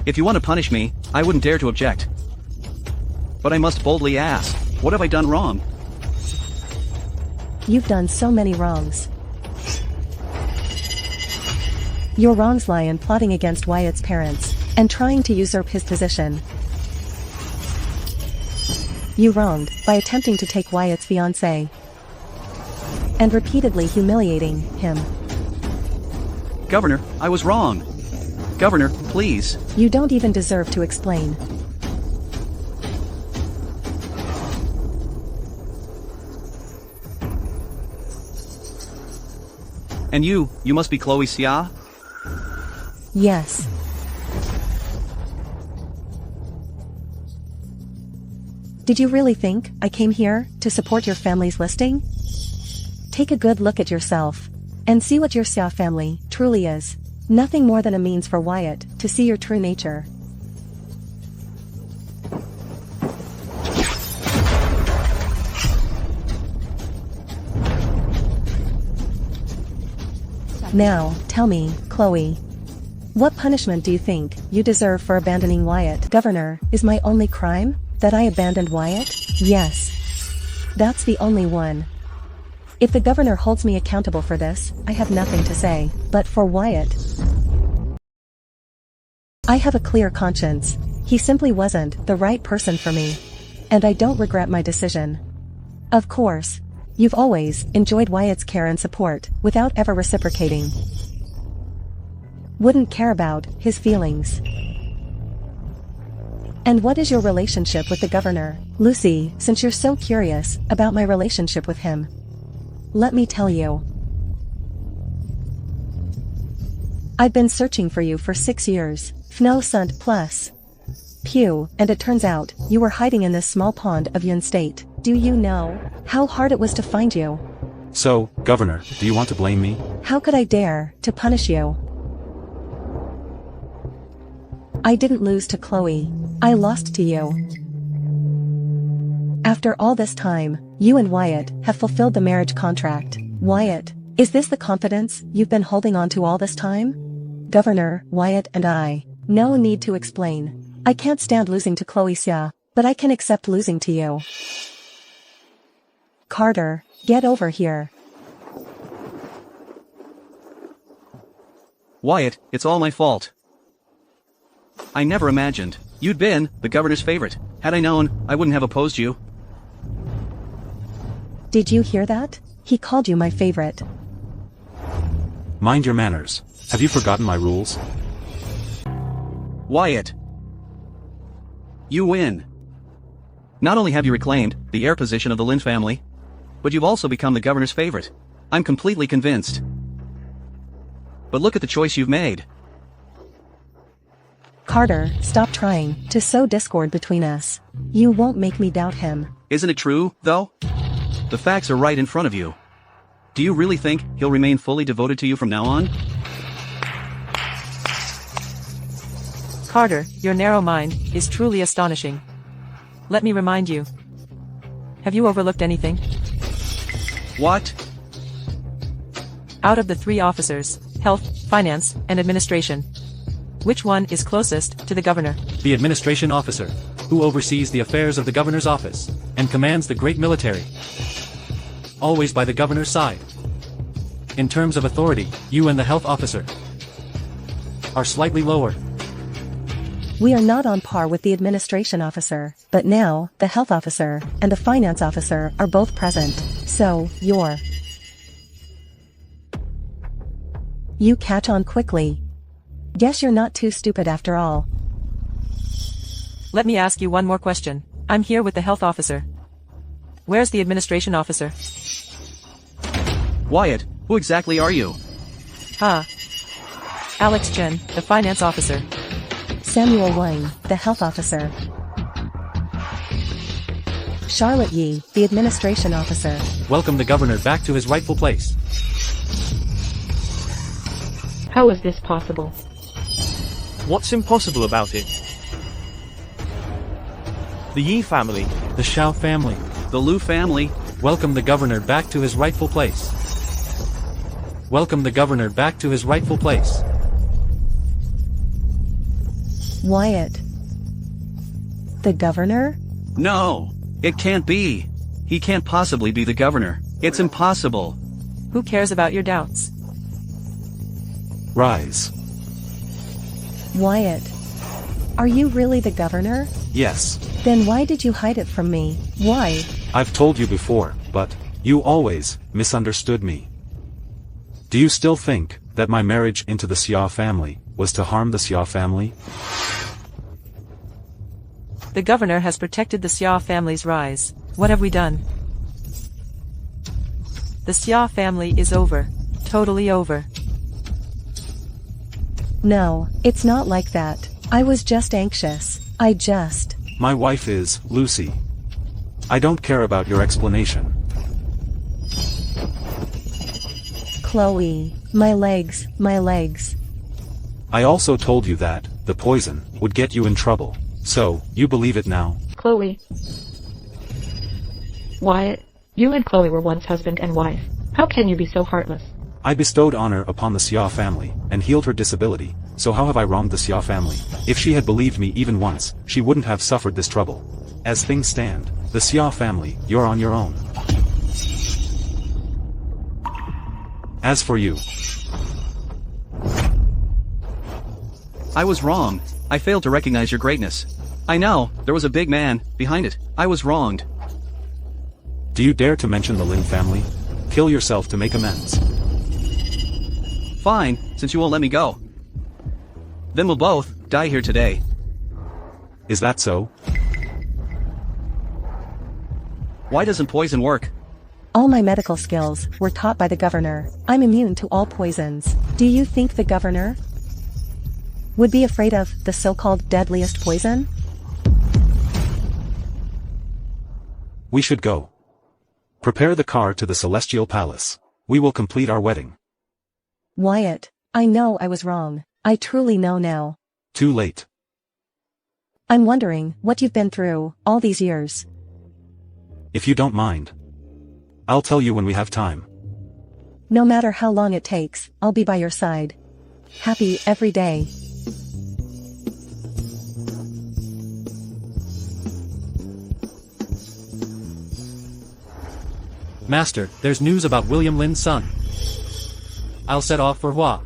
If you want to punish me, I wouldn't dare to object. But I must boldly ask, what have I done wrong? You've done so many wrongs. Your wrongs lie in plotting against Wyatt's parents, and trying to usurp his position. You wronged, by attempting to take Wyatt's fiancée, and repeatedly humiliating him. Governor, I was wrong. Governor, please. You don't even deserve to explain. And you must be Chloe Xia? Yes. Did you really think I came here to support your family's listing? Take a good look at yourself, and see what your Xia family truly is. Nothing more than a means for Wyatt to see your true nature. Now, tell me, Chloe, what punishment do you think you deserve for abandoning Wyatt? Governor, is my only crime that I abandoned Wyatt? Yes. That's the only one. If the governor holds me accountable for this, I have nothing to say, but for Wyatt, I have a clear conscience. He simply wasn't the right person for me. And I don't regret my decision. Of course, you've always enjoyed Wyatt's care and support, without ever reciprocating. Wouldn't care about his feelings. And what is your relationship with the governor? Lucy, since you're so curious about my relationship with him, let me tell you. I've been searching for you for 6 years, FNO sunt plus. Pew, and it turns out, you were hiding in this small pond of Yun State. Do you know how hard it was to find you? So, Governor, do you want to blame me? How could I dare to punish you? I didn't lose to Chloe. I lost to you. After all this time, you and Wyatt have fulfilled the marriage contract. Wyatt, is this the confidence you've been holding on to all this time? Governor, Wyatt and I. No need to explain. I can't stand losing to Chloe Xia, but I can accept losing to you. Carter, get over here. Wyatt, it's all my fault. I never imagined you'd been the governor's favorite. Had I known, I wouldn't have opposed you. Did you hear that? He called you my favorite. Mind your manners. Have you forgotten my rules? Wyatt. You win. Not only have you reclaimed the heir position of the Lin family, but you've also become the governor's favorite. I'm completely convinced. But look at the choice you've made. Carter, stop trying to sow discord between us. You won't make me doubt him. Isn't it true, though? The facts are right in front of you. Do you really think he'll remain fully devoted to you from now on? Carter, your narrow mind is truly astonishing. Let me remind you. Have you overlooked anything? What? Out of the 3 officers, health, finance, and administration, which one is closest to the governor? The administration officer, who oversees the affairs of the governor's office, and commands the great military. Always by the governor's side. In terms of authority, you and the health officer are slightly lower. We are not on par with the administration officer, but now, the health officer, and the finance officer are both present, so, you catch on quickly. Guess you're not too stupid after all. Let me ask you one more question. I'm here with the health officer. Where's the administration officer? Wyatt, who exactly are you? Alex Chen, the finance officer. Samuel Wang, the health officer. Charlotte Yi, the administration officer. Welcome the governor back to his rightful place. How is this possible? What's impossible about it? The Yi family. The Xiao family. The Lu family. Welcome the governor back to his rightful place. Welcome the governor back to his rightful place. Wyatt. The governor? No, it can't be. He can't possibly be the governor. It's impossible. Who cares about your doubts? Rise. Wyatt. Are you really the governor? Yes. Then why did you hide it from me? Why? I've told you before, but you always misunderstood me. Do you still think that my marriage into the Xia family was to harm the Xia family? The governor has protected the Xia family's rise. What have we done? The Xia family is over. Totally over. No, it's not like that. I was just anxious. My wife is Lucy. I don't care about your explanation. Chloe. My legs. I also told you that the poison would get you in trouble. So, you believe it now? Chloe. Wyatt, you and Chloe were once husband and wife. How can you be so heartless? I bestowed honor upon the Xia family, and healed her disability, so how have I wronged the Xia family? If she had believed me even once, she wouldn't have suffered this trouble. As things stand, the Xia family, you're on your own. As for you, I was wrong. I failed to recognize your greatness. I know, there was a big man behind it. I was wronged. do you dare to mention the Lin family? Kill yourself to make amends. Fine, since you won't let me go. Then we'll both die here today. Is that so? Why doesn't poison work? All my medical skills were taught by the governor. I'm immune to all poisons. Do you think the governor would be afraid of the so-called deadliest poison? We should go. Prepare the car to the Celestial Palace. We will complete our wedding. Wyatt, I know I was wrong. I truly know now. Too late. I'm wondering what you've been through all these years. If you don't mind, I'll tell you when we have time. No matter how long it takes, I'll be by your side. Happy every day. Master, there's news about William Lin's son. I'll set off for Hua.